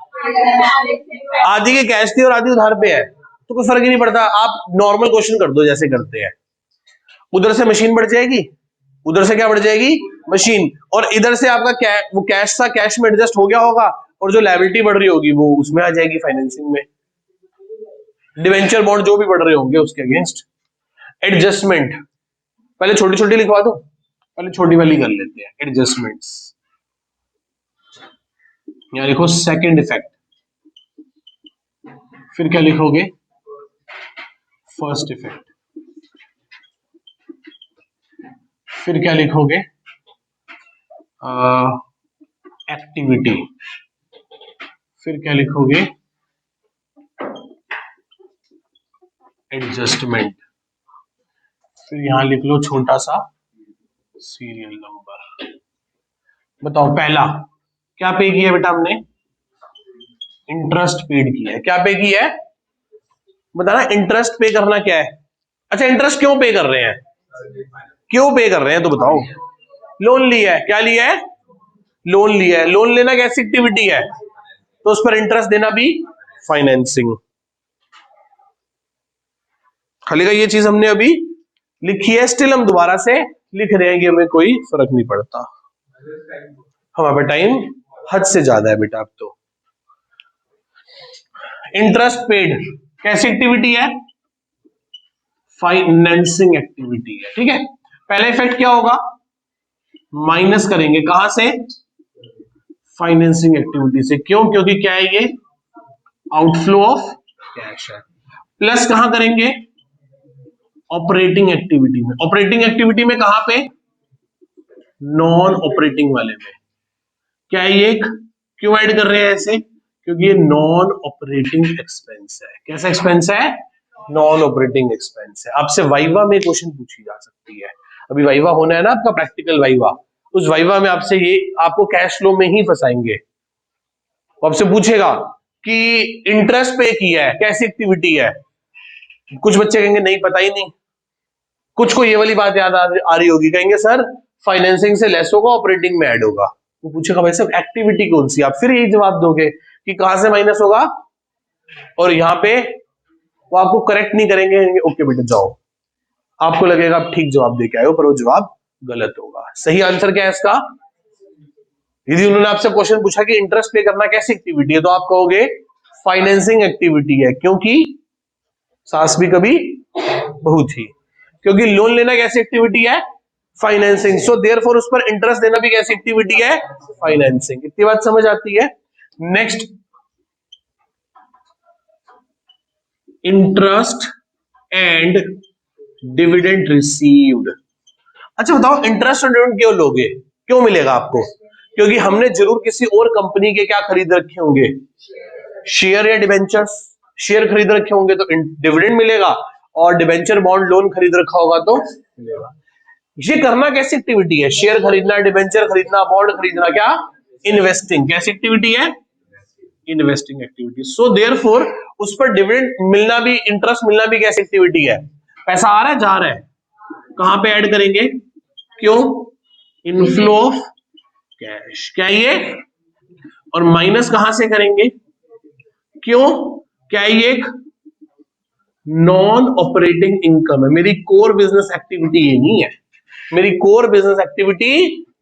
आधी के कैश दिए और आधी उधार पे है, तो कोई फर्क ही नहीं पड़ता। आप नॉर्मल क्वेश्चन कर दो जैसे करते हैं, उधर से मशीन बढ़ जाएगी, उधर से क्या बढ़ जाएगी? मशीन, और इधर से आपका वो कैश था, कैश में एडजस्ट हो गया होगा, और जो लायबिलिटी बढ़ रही होगी वो उसमें आ जाएगी फाइनेंसिंग में, डिवेंचर बॉन्ड जो भी बढ़ रहे होंगे उसके अगेंस्ट। एडजस्टमेंट पहले छोटी छोटी लिखवा दो, पहले छोटी वाली कर लेते हैं। एडजस्टमेंट्स, यहां लिखो सेकंड इफेक्ट, फिर क्या लिखोगे? फर्स्ट इफेक्ट, फिर क्या लिखोगे? एक्टिविटी, फिर क्या लिखोगे? एडजस्टमेंट, फिर यहां लिख लो छोटा सा सीरियल नंबर। बताओ पहला क्या पे किया बेटा हमने? इंटरेस्ट पेड किया है। क्या पे किया है? बताना, इंटरेस्ट पे करना क्या है? अच्छा, इंटरेस्ट क्यों पे कर रहे हैं? क्यों पे कर रहे हैं तो बताओ। लोन लिया है, क्या लिया है? लोन लिया है। लोन लेना कैसी एक्टिविटी है? तो उस पर इंटरेस्ट देना भी फाइनेंसिंग। खाली का ये चीज हमने अभी लिखी है, स्टिल हम दोबारा से लिख रहे हैं कि हमें कोई फर्क नहीं पड़ता। हमारे पे टाइम हद से ज्यादा है बेटा। अब तो इंटरेस्ट पेड कैसी एक्टिविटी है? फाइनेंसिंग एक्टिविटी है, ठीक है। पहला इफेक्ट क्या होगा? माइनस करेंगे कहां से? फाइनेंसिंग एक्टिविटी से। क्यों? क्योंकि क्या है ये? आउटफ्लो ऑफ कैश है। प्लस कहां करेंगे? ऑपरेटिंग एक्टिविटी में। ऑपरेटिंग एक्टिविटी में कहां पे? नॉन ऑपरेटिंग वाले में। क्या है ये? क्यों ऐड कर रहे हैं ऐसे? क्योंकि ये नॉन ऑपरेटिंग एक्सपेंस है। कैसा एक्सपेंस है? नॉन ऑपरेटिंग एक्सपेंस है। आपसे वाइवा में क्वेश्चन पूछी जा सकती है। अभी वाइवा होना है ना आपका, प्रैक्टिकल वाइवा। उस वाइवा में आपसे ये, आपको कैश फ्लो में ही फंसाएंगे। आपसे पूछेगा कि इंटरेस्ट पे किया है, कैसी एक्टिविटी है? कुछ बच्चे कहेंगे नहीं, पता ही नहीं। कुछ को ये वाली बात याद आ रही होगी, कहेंगे सर फाइनेंसिंग से लेस होगा, ऑपरेटिंग में ऐड होगा। वो पूछेगा भाई साहब एक्टिविटी कौन सी? आप फिर यही जवाब दोगे कि कहां से माइनस होगा, और यहां पे वो आपको करेक्ट नहीं करेंगे, ओके बेटा जाओ। आपको लगेगा आप ठीक जवाब दे के आए हो, पर वो जवाब गलत होगा। सही आंसर क्या है इसका? यदि उन्होंने आपसे क्वेश्चन पूछा कि इंटरेस्ट पे करना कैसी एक्टिविटी है, तो आप कहोगे फाइनेंसिंग एक्टिविटी है, क्योंकि सास भी कभी बहू थी। क्योंकि लोन लेना कैसी एक्टिविटी है? फाइनेंसिंग। सो देयरफॉर उस पर इंटरेस्ट देना भी कैसी एक्टिविटी है? फाइनेंसिंग। इतनी बात समझ आती है? Next, interest and dividend received. अच्छा बताओ, इंटरेस्ट और डिविडेंड क्यों लोगे? क्यों मिलेगा आपको? क्योंकि हमने जरूर किसी और कंपनी के क्या खरीद रखे होंगे? शेयर या डिवेंचर्स। शेयर खरीद रखे होंगे तो डिविडेंड मिलेगा, और डिवेंचर बॉन्ड लोन खरीद रखा होगा तो मिलेगा। ये करना कैसी एक्टिविटी है? शेयर खरीदना, डिबेंचर खरीदना, बॉन्ड खरीदना, क्या? इन्वेस्टिंग। कैसी एक्टिविटी है? Investing activity. सो देयरफॉर उस पर डिविडेंड मिलना भी, इंटरेस्ट मिलना भी कैसी एक्टिविटी है? पैसा आ रहा है, जा रहा है, कहां पे ऐड करेंगे? क्यों? Inflow of cash. क्या ये? और माइनस कहां से करेंगे? क्यों? क्या ये एक नॉन ऑपरेटिंग इनकम है? मेरी कोर बिजनेस एक्टिविटी ये नहीं है, मेरी कोर बिजनेस एक्टिविटी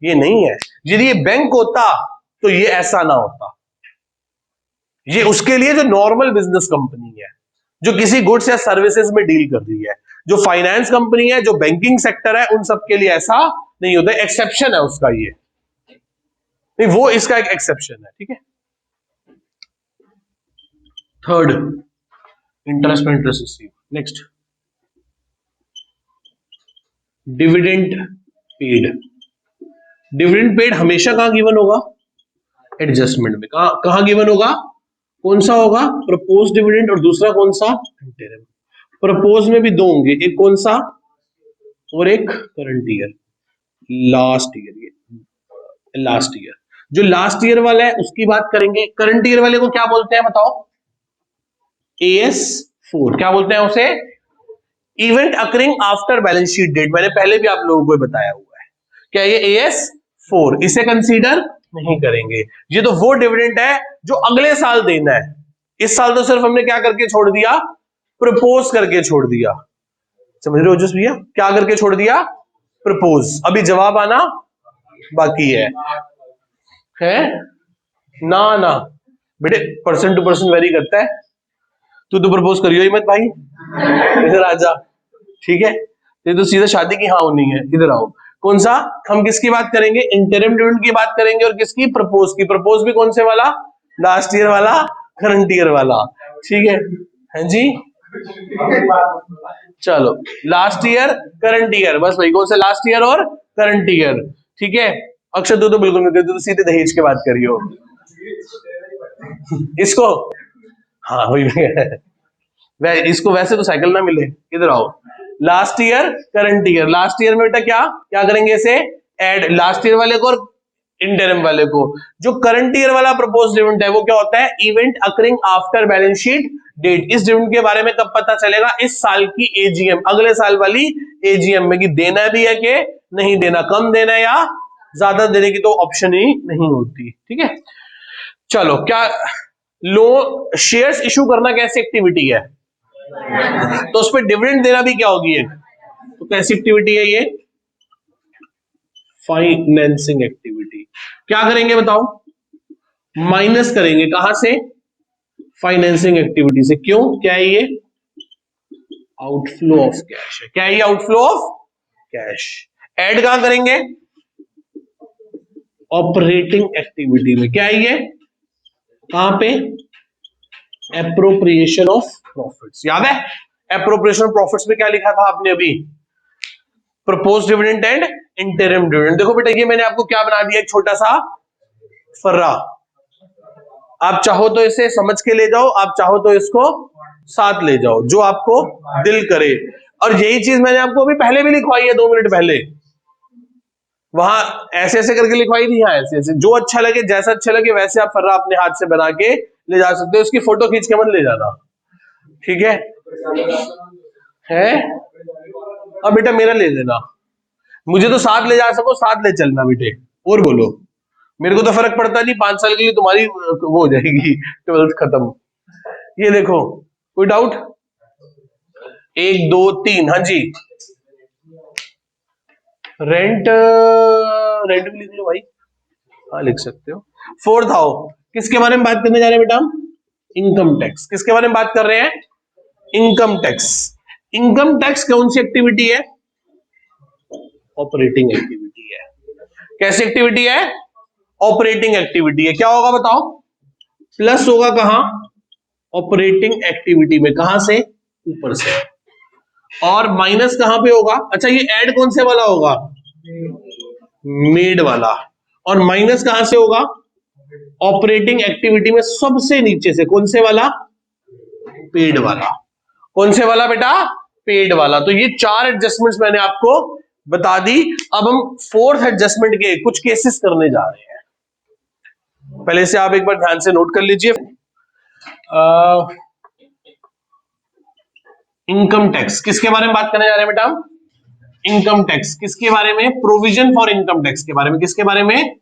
ये नहीं है। यदि ये बैंक होता तो ये ऐसा ना होता। ये उसके लिए जो नॉर्मल बिजनेस कंपनी है, जो किसी गुड्स या सर्विसेज में डील कर रही है, जो फाइनेंस कंपनी है, जो बैंकिंग सेक्टर है, उन सब के लिए ऐसा नहीं होता। एक्सेप्शन है उसका ये, नहीं वो इसका एक एक्सेप्शन है। ठीक है। थर्ड, इंटरेस्ट में interest receive. Next, dividend paid. Dividend paid हमेशा कहां गिवन होगा? एडजस्टमेंट में। कहां गिवन होगा? कौन सा होगा? प्रपोज डिविडेंड, और दूसरा कौन सा? इंटरिम। प्रपोज में भी दो होंगे, एक कौन सा और एक करंट ईयर, लास्ट ईयर। ये लास्ट ईयर, जो लास्ट ईयर वाला है उसकी बात करेंगे। करंट ईयर वाले को क्या बोलते हैं बताओ? AS4। क्या बोलते हैं उसे? Event occurring after balance sheet date. मैंने पहले भी आप लोगों को बताया हुआ है। क्या ये AS4? इसे कंसीडर नहीं करेंगे। ये तो वो डिविडेंड है जो अगले साल देना है। इस साल तो सिर्फ हमने क्या करके छोड़ दिया? प्रपोज करके छोड़ दिया। समझ रहे हो जोश भैया? क्या करके छोड़ दिया? प्रपोज। अभी जवाब आना बाकी है ना? ना बेटे, पर्सन टू पर्सन वेरी करता है। तू तो प्रपोज करियो ही मत भाई, इधर आ जा। ठीक है, ये तो सीधा शादी की हाँ होनी है। इधर आओ। कौन सा? हम किसकी बात करेंगे? इंटरिम डिविडेंड की बात करेंगे। और किसकी? प्रपोज की। प्रपोज भी कौन से वाला? लास्ट ईयर वाला, करंट ईयर वाला। ठीक है, हाँ जी। चलो, लास्ट ईयर, करंट ईयर, बस भाई। कौन से? लास्ट ईयर और करंट ईयर। ठीक है। अक्षर तू तो बिल्कुल नहीं, तू तो सीधे दहेज की बात करियो इसको। हाँ वही इसको वैसे तो साइकिल ना मिले। इधर आओ। Last year, current year. Last year में बेटा क्या क्या करेंगे? इसे ऐड, लास्ट ईयर वाले को और इंटरिम वाले को। जो करंट ईयर वाला प्रपोज डिविडेंड है वो क्या होता है? Event occurring after balance sheet date. इस डिविडेंड के बारे में कब पता चलेगा? इस साल की AGM, अगले साल वाली AGM में, कि देना भी है कि नहीं देना, कम देना है या ज्यादा देने की तो ऑप्शन ही नहीं होती। ठीक है। चलो, क्या लो शेयर्स इशू करना कैसी एक्टिविटी है? तो उस पर डिविडेंड देना भी क्या होगी? एक तो कैसी एक्टिविटी है ये? Financing activity. क्या करेंगे बताओ? माइनस करेंगे। कहां से? फाइनेंसिंग एक्टिविटी से। क्यों? क्या है ये? आउटफ्लो ऑफ कैश है। क्या है ये? Outflow of cash. ऐड कहां करेंगे? ऑपरेटिंग एक्टिविटी में। क्या है ये? कहां पे? Appropriation of profits. याद है एप्रोप्रिएशन ऑफ प्रॉफिट्स में क्या लिखा था आपने अभी? Propose dividend and interim dividend. देखो बेटा, ये मैंने आपको क्या बना दिया? एक छोटा सा फर्रा। आप चाहो तो इसे समझ के ले जाओ, आप चाहो तो इसको साथ ले जाओ, जो आपको दिल करे। और यही चीज मैंने आपको अभी पहले भी लिखवाई है, 2 मिनट पहले। वहां ऐसे ऐसे करके लिखवाई थी, यहाँ ऐसे ऐसे। जो अच्छा लगे, जैसा अच्छा लगे वैसे आप फर्रा अपने हाथ से बना के ले जा सकते हो। उसकी फोटो खींच के मत ले जाना, ठीक है? अब बेटा मेरा ले लेना, मुझे तो साथ ले जा सको, साथ ले चलना बेटे। और बोलो, मेरे को तो फर्क पड़ता नहीं, 5 साल के लिए तुम्हारी वो हो जाएगी 12th खत्म। ये देखो, कोई डाउट? 1 2 3, हाँ जी। रेंट, रेंट भी लिख लो भाई, हाँ लिख सकते हो। 4th आओ, किसके बारे में बात करने जा रहे हैं बेटा? Income tax. किसके बारे में बात कर रहे हैं? Income tax. इनकम टैक्स कौन सी एक्टिविटी है? ऑपरेटिंग एक्टिविटी है। कैसी एक्टिविटी है? ऑपरेटिंग एक्टिविटी है। क्या होगा बताओ? प्लस होगा कहां? ऑपरेटिंग एक्टिविटी में। कहां से? ऊपर से। और माइनस कहां पे होगा? अच्छा, ये ऐड कौन से वाला होगा? मेड वाला। और माइनस कहां से होगा? ऑपरेटिंग एक्टिविटी में सबसे नीचे से। कौन से वाला? पेड वाला। कौन से वाला बेटा? पेड वाला। तो ये 4 एडजस्टमेंट्स मैंने आपको बता दी। अब हम फोर्थ एडजस्टमेंट के कुछ केसेस करने जा रहे हैं, पहले से आप एक बार ध्यान से नोट कर लीजिए। इनकम टैक्स, किसके बारे में बात करने जा रहे हैं बेटा? Income tax. किसके बारे में? प्रोविजन फॉर इनकम टैक्स के बारे में। किसके बारे में?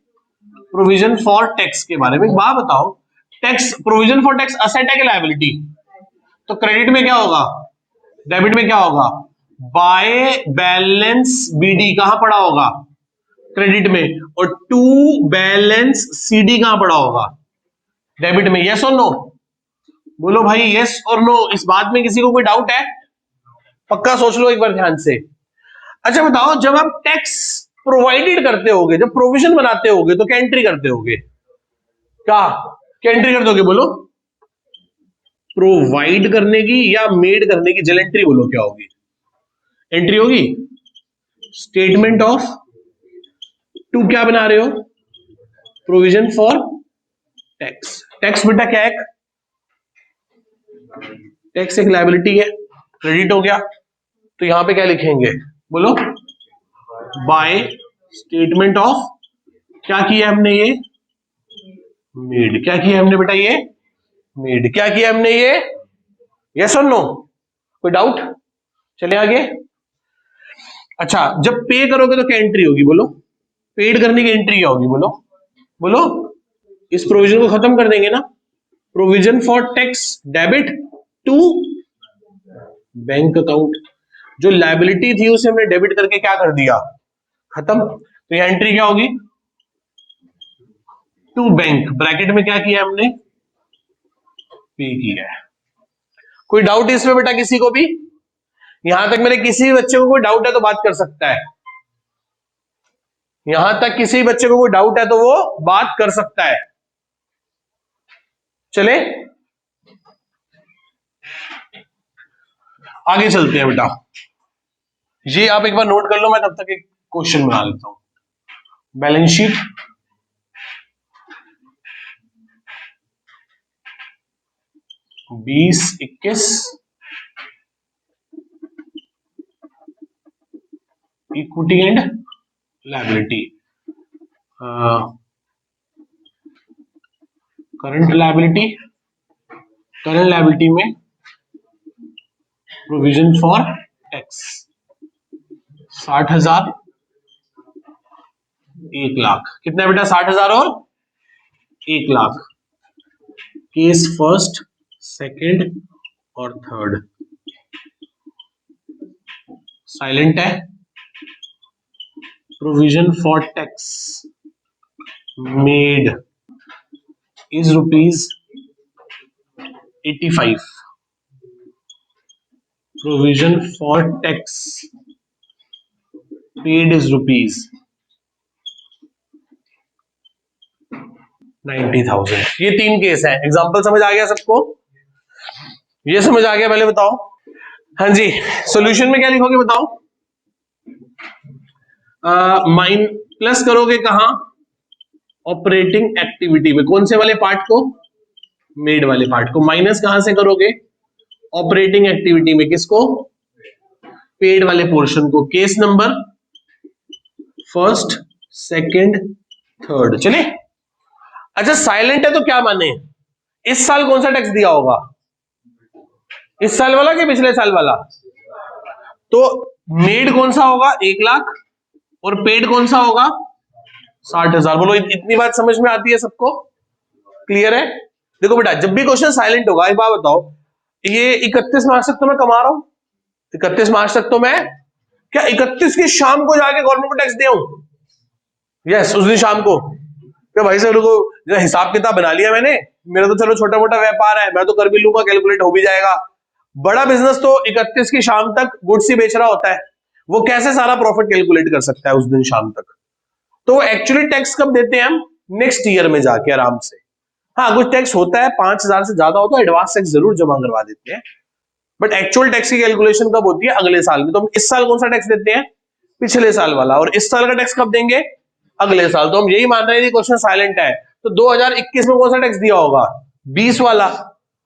प्रोविजन फॉर टैक्स के बारे में। एक बात बताओ, tax, provision for tax asset है कि लायबिलिटी? तो क्रेडिट में क्या होगा? डेबिट में क्या होगा? बाय बैलेंस बीडी कहां पड़ा होगा? क्रेडिट में। और टू बैलेंस सीडी कहां पड़ा होगा? डेबिट में। यस और नो? बोलो भाई यस और नो। इस बात में किसी को कोई डाउट है? पक्का सोच लो एक बार ध्यान से। अच्छा बताओ, जब आप टैक्स प्रोवाइडेड करते होगे, जब प्रोविजन बनाते होगे, तो क्या एंट्री करते होगे? क्या एंट्री करते होगे? बोलो। प्रोवाइड करने की या मेड करने की? जल एंट्री बोलो क्या होगी? एंट्री होगी। स्टेटमेंट ऑफ टू क्या बना रहे हो? Provision for tax. टैक्स बेटा क्या है? टैक्स एक लायबिलिटी है, क्रेडिट हो गया। तो यहां पे क्या लिखेंगे? बोलो। बाय स्टेटमेंट ऑफ, क्या किया हमने? ये मेड। क्या किया हमने बेटा? ये मेड। क्या किया हमने? ये। यस और नो? कोई डाउट? चले आगे। अच्छा, जब पे करोगे तो क्या एंट्री होगी? बोलो। पेड करने की एंट्री क्या होगी? बोलो बोलो। इस प्रोविजन को खत्म कर देंगे ना। Provision for tax debit to bank account. जो लायबिलिटी थी उसे हमने डेबिट करके क्या कर दिया? खत्म। तो यह एंट्री क्या होगी? To bank. ब्रैकेट में क्या किया हमने? पे किया है। कोई डाउट इसमें बेटा किसी को भी? यहां तक मेरे किसी बच्चे को कोई डाउट है तो बात कर सकता है। यहां तक किसी बच्चे को कोई डाउट है तो वो बात कर सकता है। चले आगे चलते हैं बेटा। ये आप एक बार नोट कर लो, मैं तब तक एक क्वेश्चन बना लेता हूं। बैलेंस शीट, बीस 21, equity and liability. Current liability, current liability में प्रोविजन फॉर टैक्स 60,000, 1,00,000। कितना बेटा? 60,000 और 1,00,000। केस फर्स्ट, सेकंड और थर्ड साइलेंट है। Provision for tax made is rupees 85. Provision for tax paid is rupees 90,000। ये तीन केस है। एग्जांपल समझ आ गया सबको? ये समझ आ गया? पहले बताओ। हाँ जी, सॉल्यूशन में क्या लिखोगे बताओ? माइन प्लस करोगे कहां? ऑपरेटिंग एक्टिविटी में। कौन से वाले पार्ट को? मेड वाले पार्ट को। माइनस कहां से करोगे? ऑपरेटिंग एक्टिविटी में। किसको? पेड वाले पोर्शन को। Case number first, second, third. चले। अच्छा, साइलेंट है तो क्या माने? इस साल कौन सा टैक्स दिया होगा? इस साल वाला कि पिछले साल वाला? तो मेड कौन सा होगा? 1,00,000। और पेड कौन सा होगा? 60,000। बोलो इतनी बात समझ में आती है सबको? क्लियर है? देखो बेटा, जब भी क्वेश्चन साइलेंट होगा, एक बात बताओ, ये 31 मार्च तक तो मैं कमा रहा हूं। 31 मार्च तक तो मैं क्या 31 की शाम को जाके गवर्नमेंट को टैक्स दे आऊं? यस, उस दिन शाम को। क्या भाई साहब को हिसाब किताब बना लिया मैंने, मेरा तो चलो छोटा मोटा व्यापार है, मैं तो कर भी लूंगा, कैलकुलेट हो भी जाएगा। बड़ा बिजनेस तो 31 की शाम तक गुड्स ही बेच रहा होता है, वो कैसे सारा प्रॉफिट कैलकुलेट कर सकता है उस दिन शाम तक? तो एक्चुअली टैक्स कब देते हैं हम? नेक्स्ट ईयर में जाके आराम से। हाँ, कुछ टैक्स होता है 5,000 से ज्यादा होता है, एडवांस टैक्स जरूर जमा करवा देते हैं, बट एक्चुअल टैक्स की कैलकुलेशन कब होती है? अगले साल में। तो हम इस साल कौन सा टैक्स देते हैं? पिछले साल वाला। और इस साल का टैक्स कब देंगे? अगले साल। तो हम यही मान रहे हैं कि क्वेश्चन साइलेंट है। तो 2021 में कौन सा टैक्स दिया होगा? 20 वाला।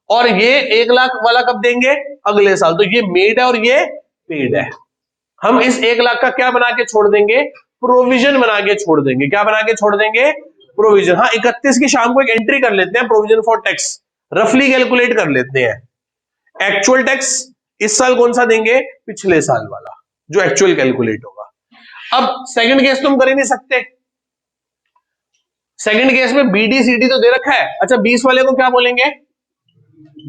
और ये 1,00,000 वाला कब देंगे? अगले साल। तो ये मेड है और ये पेड है। हम इस 1 लाख का क्या बना के छोड़ देंगे, प्रोविजन बना के छोड़ देंगे। क्या बना के छोड़ देंगे, प्रोविजन। हाँ 31 की शाम को एक एंट्री कर लेते हैं, प्रोविजन फॉर टैक्स, रफली कैलकुलेट कर लेते हैं। एक्चुअल टैक्स इस साल कौन सा देंगे, पिछले साल वाला जो एक्चुअल कैलकुलेट होगा। अब सेकंड केस तुम कर ही नहीं सकते, सेकंड केस में बीडी सीडी तो दे रखा है। अच्छा 20 वाले को क्या बोलेंगे,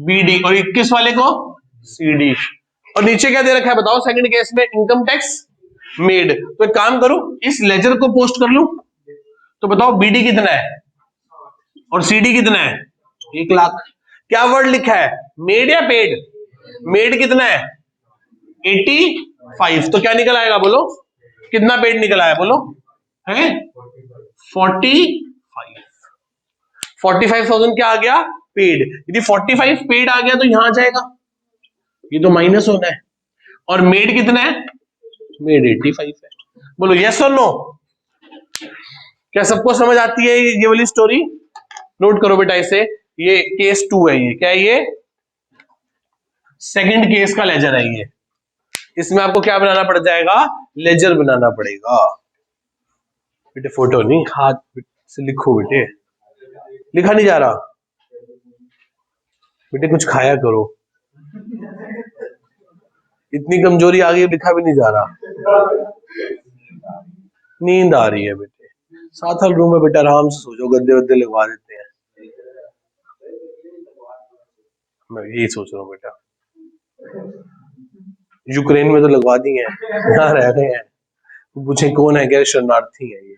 बीडी, और 21 वाले को सीडी, और नीचे क्या दे रखा है बताओ सेकंड केस में, इनकम टैक्स मेड। तो एक काम करूं, इस लेजर को पोस्ट कर लूं, तो बताओ बीडी कितना है और सीडी कितना है, 1 लाख। क्या वर्ड लिखा है, मेड या पेड, मेड कितना है 85, तो क्या निकल आएगा बोलो, कितना पेड निकल आया बोलो, है 45,000 क्या आ गया, पेड। यदि 45 पेड आ गया तो यहां आ जाएगा, ये तो माइनस होना है। और मेड कितना है, मेड 85 है। बोलो यस और नो, क्या सबको समझ आती है ये वाली स्टोरी। नोट करो बेटा इसे, ये केस 2 है, ये क्या है, ये सेकंड केस का लेजर है ये। इसमें आपको क्या बनाना पड़ जाएगा, लेजर बनाना पड़ेगा। बेटे फोटो नहीं, हाथ से लिखो बेटे, लिखा नहीं जा रहा बेटे, कुछ खाया करो, इतनी कमजोरी आ गई, लिखा भी नहीं जा रहा, नींद आ रही है बेटे। 7 साल रूम में बेटा आराम से सो जाओ, गद्दे वद्दे लगवा देते हैं, मैं यही सोच रहा हूँ बेटा। यूक्रेन में तो लगवा दी है, यहाँ रह गए हैं, पूछे कौन है, क्या शरणार्थी है ये।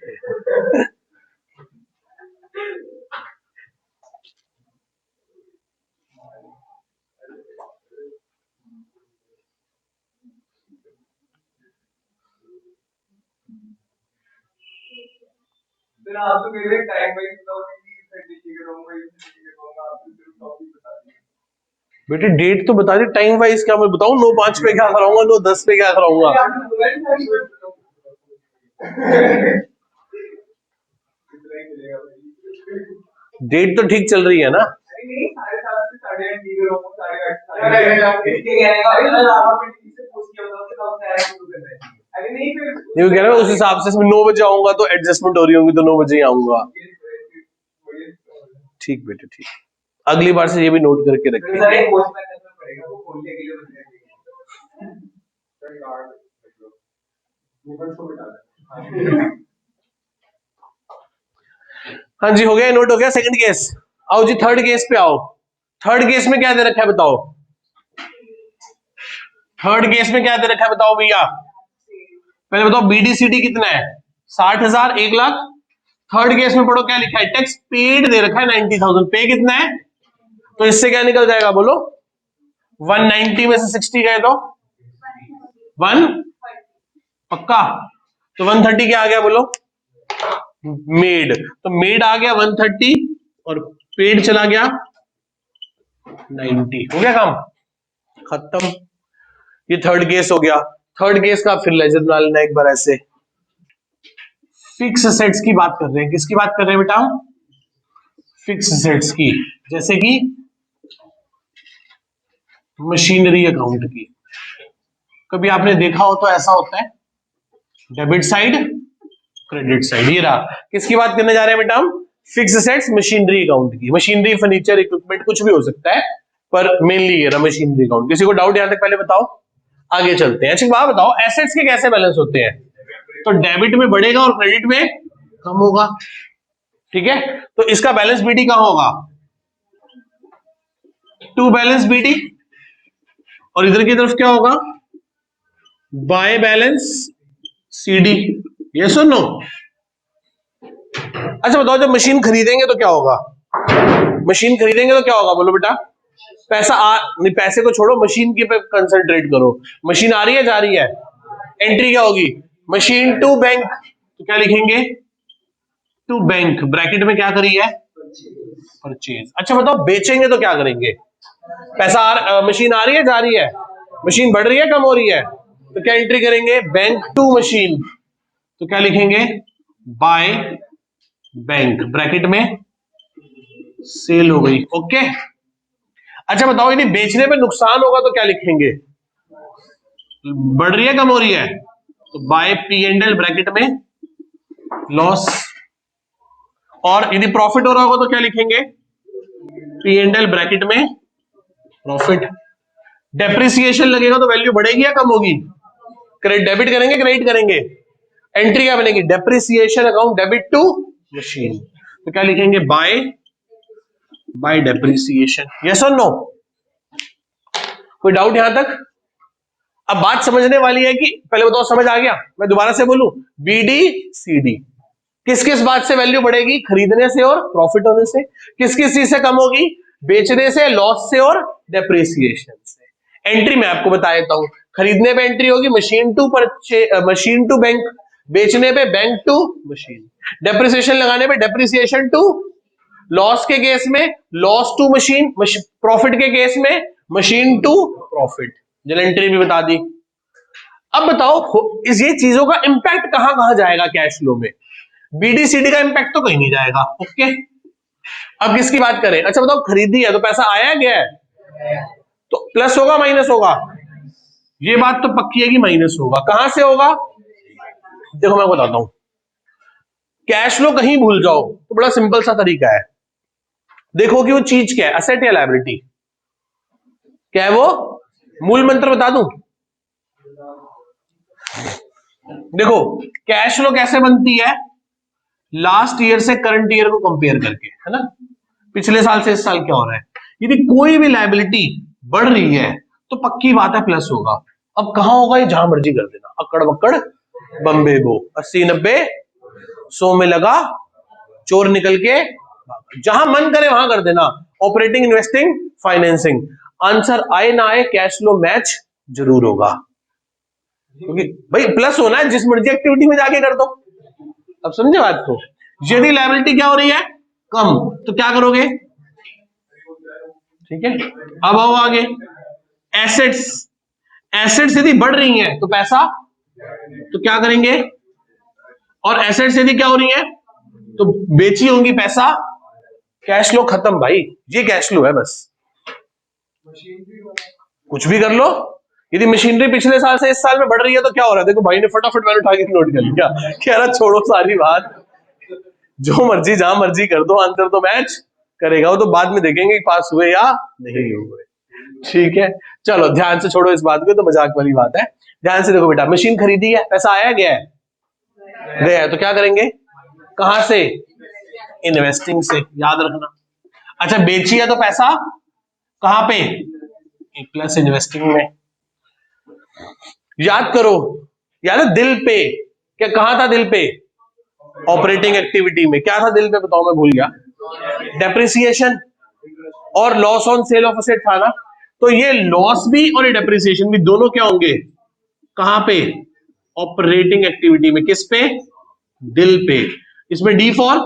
आप तो मेरे टाइम वाइज बेटे डेट तो बता दी, टाइम वाइज क्या मैं बताऊं, 9:05 पे क्या कराऊंगा, 9:10 पे क्या कराऊंगा। डेट तो ठीक चल रही है ना, नहीं कह रहा उस हिसाब से 9 बजे आऊंगा तो एडजस्टमेंट हो रही होंगी, तो 9 बजे ही आऊंगा। ठीक बेटे ठीक, अगली बार से ये भी नोट करके रखिए। हाँ जी हो गया, नोट हो गया सेकंड केस। आओ जी थर्ड केस पे आओ। थर्ड केस में क्या दे रखा है बताओ, थर्ड केस में क्या दे रखा है बताओ भैया, पहले बताओ बीडीसीडी कितना है, 60,000, 1 लाख। थर्ड केस में पढ़ो क्या लिखा है, टैक्स पेड दे रखा है 90,000, पे कितना है, तो इससे क्या निकल जाएगा बोलो, 190 में से 60 गए तो 1 पक्का, तो 130 क्या आ गया बोलो, मेड, तो मेड आ गया 130 और पेड चला गया 90, हो गया काम खत्म। ये थर्ड केस हो गया। थर्ड केस का फिर लेजर बना लेना एक बार ऐसे। फिक्स सेट्स की बात कर रहे हैं, किसकी बात कर रहे हैं बेटा, फिक्स सेट्स की, जैसे कि मशीनरी अकाउंट की। कभी आपने देखा हो तो ऐसा होता है, डेबिट साइड क्रेडिट साइड, ये रहा। किसकी बात करने जा रहे हैं बेटा हम, फिक्स सेट्स मशीनरी अकाउंट की। मशीनरी फर्नीचर इक्विपमेंट कुछ भी हो सकता है, पर मेनली ये रहा मशीनरी अकाउंट। किसी को डाउट यहां तक पहले बताओ, आगे चलते हैं। अच्छा बात बताओ, एसेट्स के कैसे बैलेंस होते हैं, तो डेबिट में बढ़ेगा और क्रेडिट में कम होगा, ठीक है। तो इसका बैलेंस बीडी कहां होगा, टू बैलेंस बीडी, और इधर की तरफ क्या होगा, बाय बैलेंस सीडी, यस और नो। अच्छा बताओ जब मशीन खरीदेंगे तो क्या होगा, मशीन खरीदेंगे तो क्या होगा बोलो बेटा, पैसा नहीं, पैसे को छोड़ो, मशीन के पे कंसंट्रेट करो। मशीन आ रही है जा रही है, एंट्री क्या होगी, मशीन टू बैंक, तो क्या लिखेंगे, टू बैंक, ब्रैकेट में क्या करी है, परचेज। अच्छा बताओ बेचेंगे तो क्या करेंगे, पैसा मशीन आ रही है जा रही है, मशीन बढ़ रही है कम हो रही है, तो क्या एंट्री करेंगे, बैंक टू मशीन, तो क्या लिखेंगे, बाय बैंक, ब्रैकेट में सेल हो गई, ओके। अच्छा बताओ यदि बेचने में नुकसान होगा तो क्या लिखेंगे, बढ़ रही है कम हो रही है, तो by P and L bracket में लॉस, और यदि प्रॉफिट हो रहा होगा तो क्या लिखेंगे, पी एंड एल ब्रैकेट में प्रॉफिट। डेप्रिसिएशन लगेगा तो वैल्यू बढ़ेगी या कम होगी, क्रेडिट डेबिट करेंगे क्रेडिट करेंगे, एंट्री क्या बनेगी, depreciation account debit to machine, तो क्या लिखेंगे, बाय डेप्रिसिएशन। यस और नो, कोई डाउट यहां तक? अब बात समझने वाली है कि पहले बताओ समझ आ गया, मैं दोबारा से बोलूं, बीडी सीडी किस किस बात से वैल्यू बढ़ेगी, खरीदने से और प्रॉफिट होने से, किस किस चीज से कम होगी, बेचने से, लॉस से और डेप्रिसिएशन से। एंट्री मैं आपको बता देता हूं, खरीदने पे एंट्री होगी मशीन टू बैंक, बेचने पे बैंक टू मशीन, डेप्रिसिएशन लगाने पे डेप्रिसिएशन टू, लॉस के केस में लॉस टू मशीन, प्रॉफिट के केस में मशीन टू प्रॉफिट। जल एंट्री भी बता दी। अब बताओ इस ये चीजों का इंपैक्ट कहां कहां जाएगा कैश फ्लो में, बीडीसीडी का इंपैक्ट तो कहीं नहीं जाएगा। ओके, अब किसकी बात करें, अच्छा बताओ खरीदी है तो पैसा आया गया है, तो प्लस होगा माइनस होगा, ये बात तो पक्की है कि माइनस होगा। कहां से होगा, देखो मैं बताता हूं, कैश फ्लो कहीं भूल जाओ तो बड़ा सिंपल सा तरीका है, देखो कि वो चीज क्या है, असेट या लायबिलिटी, क्या है वो, मूल मंत्र बता दूं, देखो कैश फ्लो कैसे बनती है, लास्ट ईयर से करंट ईयर को कंपेयर करके, है ना, पिछले साल से इस साल क्या हो रहा है। यदि कोई भी लायबिलिटी बढ़ रही है तो पक्की बात है प्लस होगा। अब कहां होगा, ये जहां मर्जी कर देना, अकड़ बक्कड़ बम्बे बो, 80-90 100 में लगा, चोर निकल के, जहां मन करे वहां कर देना, ऑपरेटिंग इन्वेस्टिंग फाइनेंसिंग, आंसर आए ना आए कैश फ्लो मैच जरूर होगा, क्योंकि भाई प्लस होना है, जिस मर्जी एक्टिविटी में जाके कर दो। अब समझे बात को, यदि लायबिलिटी क्या हो रही है, कम, तो क्या करोगे, ठीक है। अब आओ आगे, एसेट्स, एसेट्स यदि बढ़ रही हैं तो पैसा, तो क्या करेंगे, और एसेट्स यदि क्या हो रही है तो बेची होंगी पैसा, कैश फ्लो खत्म भाई, ये कैश फ्लो है बस, कुछ भी कर लो। यदि मशीनरी पिछले साल से इस साल में बढ़ रही है तो क्या हो रहा है, देखो भाई ने फटाफट मैंने उठा के नोट कर लिया, कह रहा छोड़ो सारी बात, जो मर्जी जहां मर्जी कर दो, आंसर तो मैच करेगा, वो तो बाद में देखेंगे पास हुए या नहीं हुए, ठीक है। चलो ध्यान से छोड़ो इस बात को, तो मजाक वाली बात है, ध्यान से देखो बेटा, मशीन खरीदी है, पैसा आया गया है, गया है, तो क्या करेंगे, कहां से, इन्वेस्टिंग से, याद रखना। अच्छा बेची है तो पैसा कहां पे, प्लस इन्वेस्टिंग में, याद करो, याद है दिल पे, क्या कहां था दिल पे, ऑपरेटिंग एक्टिविटी में, क्या था दिल पे बताओ, मैं भूल गया, डेप्रिसिएशन और loss on sale of asset था ना, तो ये लॉस भी और ये डेप्रिसिएशन भी दोनों क्या होंगे, कहां पे, ऑपरेटिंग एक्टिविटी में, किस पे, दिल पे, इसमें डी फॉर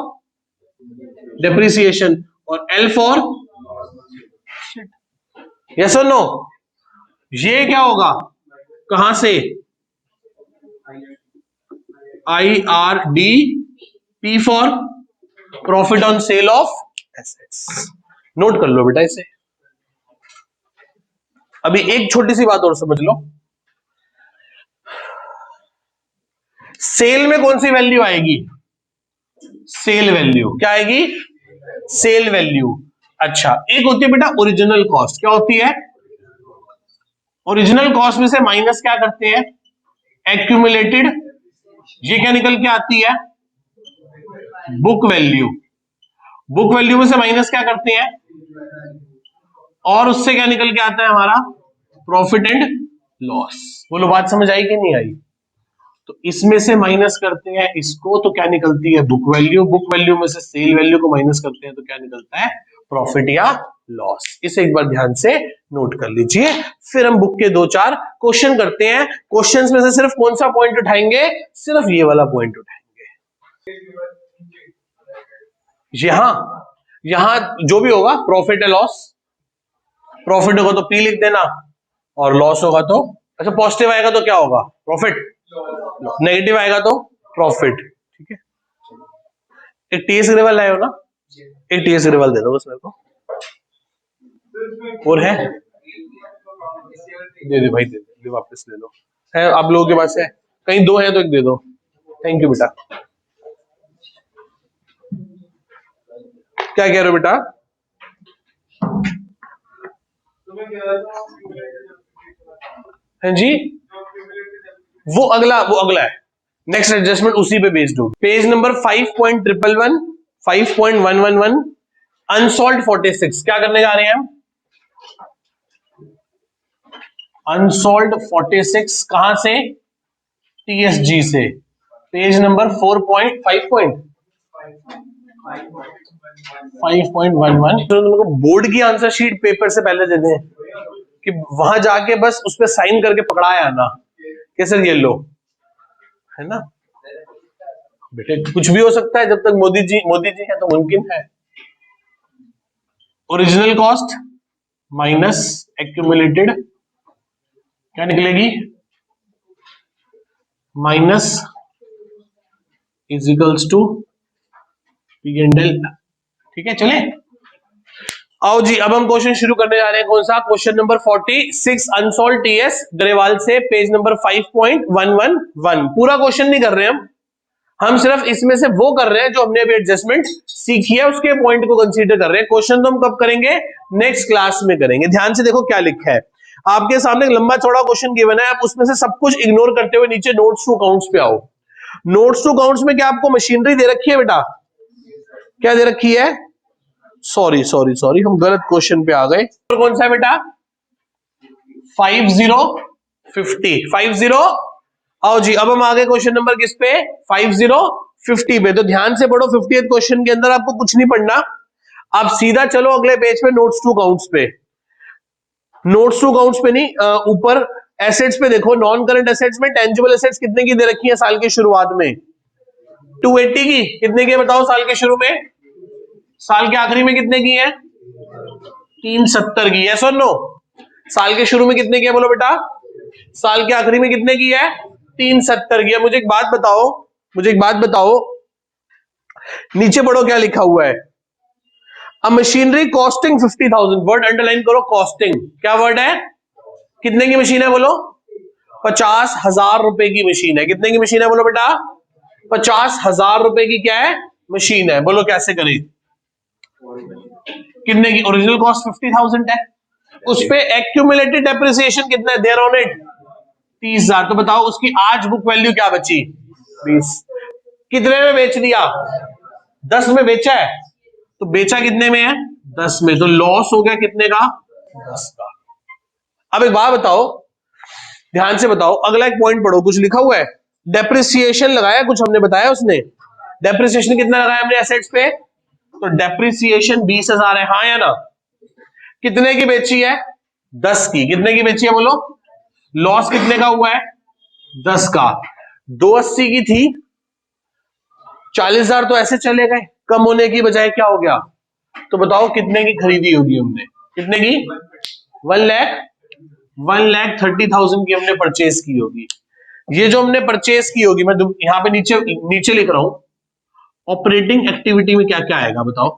डेप्रिसिएशन और एल फॉर, यस और नो, ये क्या होगा, कहां से, I R D, P for profit on sale of assets, note कर लो बेटा इसे। अभी एक छोटी सी बात और समझ लो, सेल में कौन सी वैल्यू आएगी, सेल वैल्यू, क्या आएगी, सेल वैल्यू। अच्छा एक होती है बेटा ओरिजिनल कॉस्ट, क्या होती है, ओरिजिनल कॉस्ट में से माइनस क्या करते हैं, एक्यूमुलेटेड, ये क्या निकल के आती है, बुक वैल्यू, बुक वैल्यू में से माइनस क्या करते हैं, और उससे क्या निकल के आता है हमारा, प्रॉफिट एंड लॉस। बोलो बात समझ आई कि नहीं आई, तो इसमें से माइनस करते हैं इसको तो क्या निकलती है, बुक वैल्यू, बुक वैल्यू में से सेल वैल्यू को माइनस करते हैं तो क्या निकलता है, प्रॉफिट या लॉस। इसे एक बार ध्यान से नोट कर लीजिए, फिर हम बुक के 2-4 क्वेश्चन करते हैं, क्वेश्चंस में से सिर्फ कौन सा पॉइंट उठाएंगे, सिर्फ ये वाला पॉइंट उठाएंगे। यहां यहां जो भी होगा प्रॉफिट या लॉस, प्रॉफिट होगा तो पी लिख देना, और लॉस होगा तो, अच्छा पॉजिटिव आएगा तो क्या होगा, प्रॉफिट, नेगेटिव आएगा तो प्रॉफिट, ठीक है। एक टीएस ग्रेवल लाए हो ना, एक टीएस ग्रेवल दे दो बस मेरे को, और है, दे दे भाई, दे वापस ले लो। है आप लोगों के पास है? कहीं दो है तो एक दे दो। थैंक यू बेटा। क्या कह रहे हो बेटा? तुम्हें क्या था हाँ जी, वो अगला है। नेक्स्ट एडजस्टमेंट उसी पे बेस्ड होगी। पेज नंबर 5.111 5.111 अनसॉल्व 46 क्या करने जा रहे हैं हम? अनसॉल्व 46 कहां से? टीएसजी से। पेज नंबर 5.11 तो बोर्ड की आंसर शीट पेपर से पहले दे दें कि वहां जाके बस उस पर साइन करके पकड़ाया आना कि सर ये लो, है ना बेटे। कुछ भी हो सकता है जब तक मोदी जी है तो मुमकिन है। ओरिजिनल कॉस्ट माइनस एक्यूमुलेटेड क्या निकलेगी? Minus equals to P and L. ठीक है, चले आओ जी। अब हम क्वेश्चन शुरू करने जा रहे हैं। कौन सा? Question number 46 unsolved TS Grewal से, पेज नंबर 5.111। पूरा क्वेश्चन नहीं कर रहे हम सिर्फ इसमें से वो कर रहे हैं जो हमने अभी एडजस्टमेंट सीखी है उसके पॉइंट को कंसीडर कर रहे हैं। क्वेश्चन तो हम कब करेंगे? नेक्स्ट क्लास में करेंगे। ध्यान से देखो क्या लिखा है आपके सामने। एक लंबा चौड़ा क्वेश्चन गिवन है, आप उसमें से सब कुछ इग्नोर करते हुए नीचे नोट्स टू अकाउंट्स पे आओ। नोट्स टू अकाउंट्स में क्या आपको मशीनरी दे रखी है बेटा? क्या दे रखी है? सॉरी हम गलत क्वेश्चन पे आ गए। तो कौन सा है बेटा? 50 आओ जी। अब हम आ गए क्वेश्चन नंबर किस पे? 50 पे। तो ध्यान से पढ़ो। 50th क्वेश्चन के अंदर आपको कुछ नहीं पढ़ना, आप सीधा चलो अगले पेज पे, नोट्स टू अकाउंट्स पे। नोट्स टू अकाउंट्स पे नहीं, ऊपर एसेट्स पे देखो। नॉन करंट एसेट्स में टेंजिबल एसेट्स कितने की दे रखी है साल की शुरुआत में? 280 की। कितने की बताओ साल के शुरू में? साल के आखिरी में कितने की है? 370 की। यस और नो? साल के शुरू में कितने की है बोलो बेटा? साल के आखिरी में कितने की है? 370 की है। मुझे एक बात बताओ, नीचे पढ़ो क्या लिखा हुआ है। अ मशीनरी कॉस्टिंग 50,000, वर्ड अंडरलाइन करो, कॉस्टिंग। क्या वर्ड है? कितने की मशीन है बोलो? 50,000 रुपए की मशीन है। कितने की मशीन है बोलो बेटा? 50,000 रुपए की क्या है? मशीन है। बोलो कैसे करें? कितने की? ओरिजिनल कॉस्ट 50,000 है, उस पे एक्यूमुलेटेड डेप्रिसिएशन कितना है? There on it 30,000। तो बताओ उसकी आज बुक वैल्यू क्या बची? 20। कितने में बेच दिया? 10 में बेचा है। तो बेचा कितने में है? 10 में। तो लॉस हो गया कितने का? 10 का। अब एक बात बताओ, ध्यान से बताओ, अगला एक पॉइंट पढ़ो। कुछ लिखा हुआ है, डेप्रिसिएशन लगाया, कुछ हमने बताया उसने। डेप्रिसिएशन कितना लगाया हमने एसेट्स पे? तो डेप्रिसिएशन 20,000 है, हाँ या ना? कितने की बेची है? 10 की। कितने की बेची है बोलो? लॉस कितने का हुआ है? 10 का। 280 की थी, 40,000 तो ऐसे चले गए, कम होने की बजाय क्या हो गया? तो बताओ कितने की खरीदी होगी हमने? कितने की? 1,30,000 की हमने परचेज की होगी। ये जो हमने परचेज की होगी, मैं यहां पे नीचे लिख रहा हूं, ऑपरेटिंग एक्टिविटी में क्या क्या आएगा बताओ?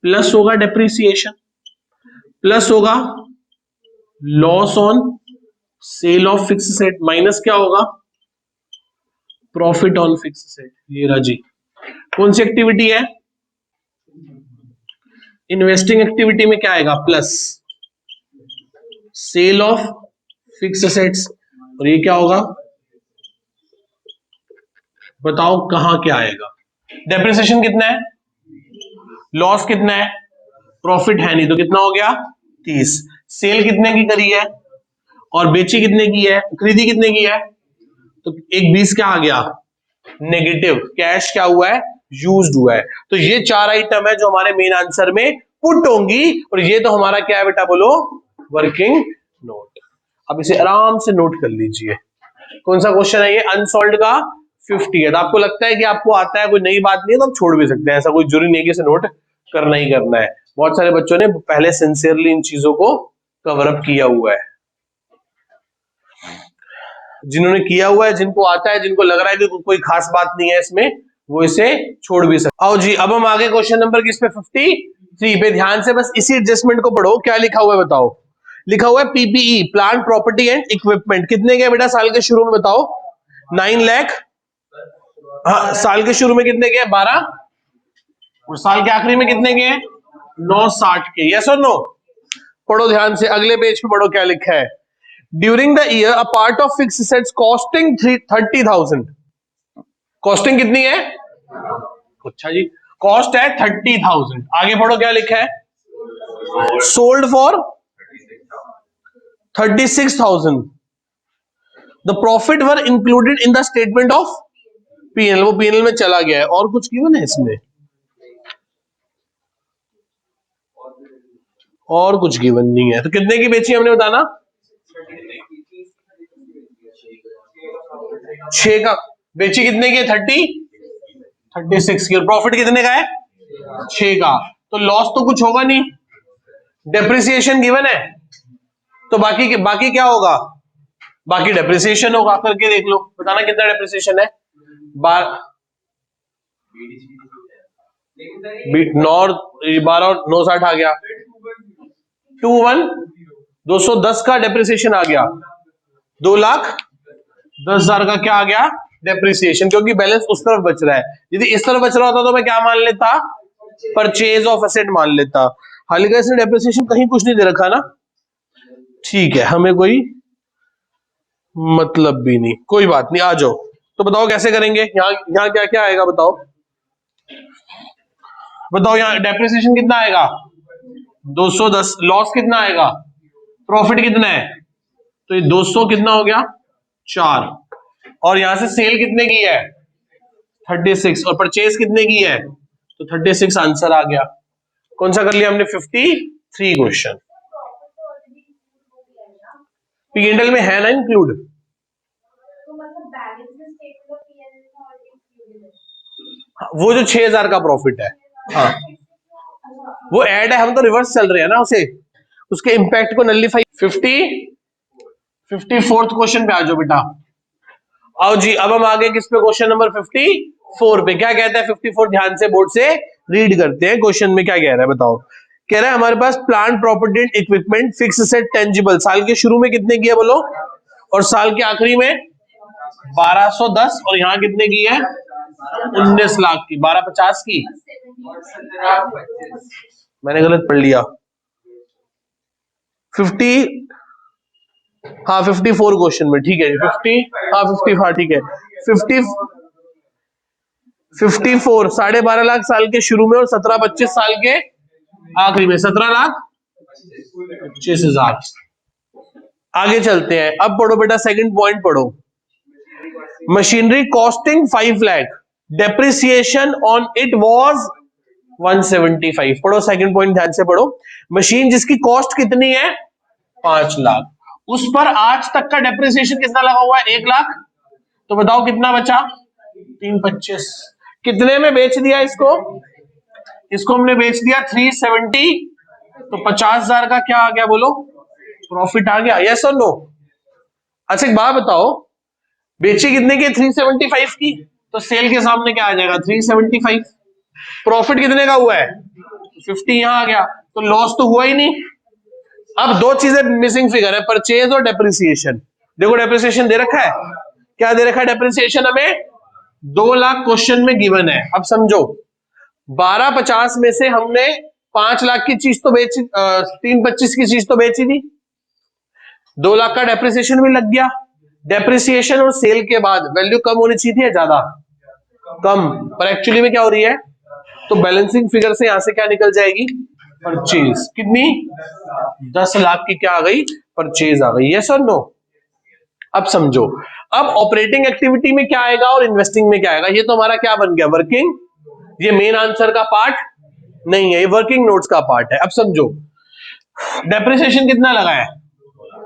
प्लस होगा डेप्रिसिएशन, प्लस होगा loss on sale of fixed asset, minus क्या होगा? Profit on fixed asset. ये राजी कौन सी एक्टिविटी है? इन्वेस्टिंग एक्टिविटी में क्या आएगा? Plus sale of fixed assets. और ये क्या होगा बताओ? कहां क्या आएगा? डेप्रिसिएशन कितना है? लॉस कितना है? प्रॉफिट है नहीं, तो कितना हो गया? 30। सेल कितने की करी है और बेची कितने की है? खरीदी कितने की है? तो एक 20 क्या आ गया? नेगेटिव। कैश क्या हुआ है? यूज्ड हुआ है। तो ये 4 आइटम है जो हमारे मेन आंसर में पुट होंगी, और ये तो हमारा क्या है बेटा बोलो? Working note. अब इसे आराम से नोट कर लीजिए। कौन सा क्वेश्चन है ये? अनसॉल्व्ड का 50 है। तो आपको लगता है कि आपको आता है, कोई नई बात नहीं है, तो आप छोड़ भी सकते हैं, ऐसा कोई जरूरी नहीं कि इसे नोट करना ही करना है। बहुत सारे बच्चों ने पहले सिंसियरली इन चीजों को कवर अप किया हुआ है। जिन्होंने किया हुआ है, जिनको आता है, जिनको लग रहा है कि कोई खास बात नहीं है इसमें, वो इसे छोड़ भी सकते। आओ जी, अब हम आगे क्वेश्चन नंबर किस पे? 53 पे। ध्यान से बस इसी एडजस्टमेंट को पढ़ो, क्या लिखा हुआ है बताओ? लिखा हुआ है PPE, plant property and equipment, कितने के बेटा साल के शुरू में बताओ? 9 लाख। हाँ, साल के शुरू में कितने के? 12, और साल के आखिरी में कितने के? 960 के। यस और नो? पढ़ो ध्यान से, अगले पेज पे पढ़ो क्या लिखा है। During the year a part of fixed assets costing 30,000, costing कितनी है? अच्छा जी, कॉस्ट है 30,000। आगे पढ़ो क्या लिखा है। Sold for 36,000, the profit were included in the statement of PNL, वो पीएनएल में चला गया है। और कुछ गिवन है इसमें? और कुछ गिवन नहीं है। तो कितने की बेची हमने बताना? 6 का। बेची कितने की? 36 की। और प्रॉफिट कितने का है? 6 का। तो लॉस तो कुछ होगा नहीं, डेप्रिसिएशन गिवन है, तो बाकी क्या होगा? बाकी डेप्रिसिएशन होगा। करके देख लो, बताना कितना डेप्रिसिएशन है। 12 और 960 आ गया, 210 का डेप्रिसिएशन आ गया, 2,10,000 का क्या आ गया? डेप्रिसिएशन, क्योंकि बैलेंस उस तरफ बच रहा है। यदि इस तरफ बच रहा होता तो मैं क्या मान लेता? परचेज ऑफ एसेट मान लेता। हालांकि इसने डेप्रिसिएशन कहीं कुछ नहीं दे रखा ना, ठीक है, हमें कोई मतलब भी नहीं, कोई बात नहीं। आ जाओ, तो बताओ कैसे करेंगे। यहाँ क्या क्या आएगा बताओ? बताओ यहाँ डेप्रिसिएशन कितना आएगा? 210। लॉस कितना आएगा? प्रॉफिट कितना है? तो ये 200 कितना हो गया? 4। और यहां से सेल कितने की है? 36। और परचेज कितने की है? तो 36 आंसर आ गया। कौन सा कर लिया हमने? 53 क्वेश्चन। पीएनएल में है ना इंक्लूड? वो जो 6,000 का प्रॉफिट है, हाँ वो ऐड है, हम तो रिवर्स चल रहे हैं ना उसे, उसके इंपैक्ट को नलिफाई। 54th क्वेश्चन पे आ जाओ बेटा। आओ जी, अब हम आगे किस पे? क्वेश्चन नंबर 54 पे। क्या कहता है 54? ध्यान से बोर्ड से रीड करते हैं, क्वेश्चन में क्या कह रहा है बताओ। कह रहा है हमारे पास plant property and equipment fixed asset tangible साल के शुरू में कितने की है बोलो, और साल के आखिरी में 1210, और यहाँ कितने की है? 19 लाख की। 1250 की, मैंने गलत पढ़ लिया। 50, हाँ 54 क्वेश्चन में, ठीक है 50, हाँ 50, हाँ ठीक है 54, 12.5 लाख साल के शुरू में और 17-25 साल के आखिरी में, 17,25,000। आगे चलते हैं, अब पढ़ो बेटा सेकंड पॉइंट पढ़ो। Machinery costing 5 lakh, depreciation on it was 175। पढ़ो सेकंड पॉइंट ध्यान से पढ़ो। मशीन जिसकी कॉस्ट कितनी है? 5 लाख, उस पर आज तक का डेप्रिसिएशन कितना लगा हुआ है? 1 लाख। तो बताओ कितना बचा? 325। कितने में बेच दिया इसको? इसको हमने बेच दिया 370, तो 50,000 का क्या आ गया बोलो? प्रॉफिट आ गया। यस और नो? अच्छा एक बात बताओ, बेची कितने की? 375 की, तो सेल के सामने क्या आ जाएगा? 375। प्रॉफिट कितने का हुआ है? 50 यहां आ गया, तो लॉस तो हुआ ही नहीं। अब दो चीजें मिसिंग फिगर है, परचेज और डेप्रिसिएशन। देखो डेप्रिसिएशन दे रखा है, क्या दे रखा है डेप्रिसिएशन हमें? 2 लाख क्वेश्चन में गिवन है। अब समझो 1250 में से हमने 5 लाख की चीज तो बेची, 325 की चीज तो बेची थी, 2 लाख का डेप्रिसिएशन भी लग गया। डेप्रिसिएशन और सेल के बाद वैल्यू कम होनी चाहिए थी या ज्यादा? कम, पर एक्चुअली में क्या हो रही है? तो बैलेंसिंग फिगर से यहां से क्या निकल जाएगी? परचेज। कितनी? 10 लाख की क्या आ गई? परचेज आ गई। यस और नो? अब समझो, अब ऑपरेटिंग एक्टिविटी में क्या आएगा और इन्वेस्टिंग में क्या आएगा? ये तो हमारा क्या बन गया? वर्किंग। ये मेन आंसर का पार्ट नहीं है, ये वर्किंग नोट्स का पार्ट है। अब समझो डेप्रिसिएशन कितना लगा है?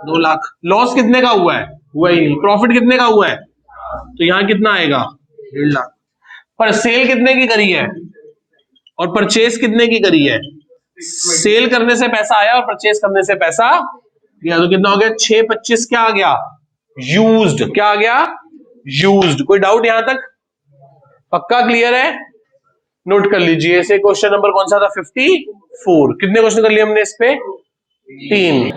2 लाख। लॉस कितने का हुआ है? हुआ ही नहीं। प्रॉफिट कितने का हुआ है? तो यहां कितना आएगा? 1.5 लाख। पर सेल कितने की करी है और परचेज कितने की करी है? सेल करने से पैसा आया और परचेज करने से पैसा गया, तो कितना हो गया? 625 क्या आ गया? यूज्ड। क्या आ गया? यूज्ड। कोई डाउट यहां तक? पक्का क्लियर है? नोट कर लीजिए इसे। क्वेश्चन नंबर कौन सा था? 54। कितने क्वेश्चन कर लिए हमने इस पे? 3।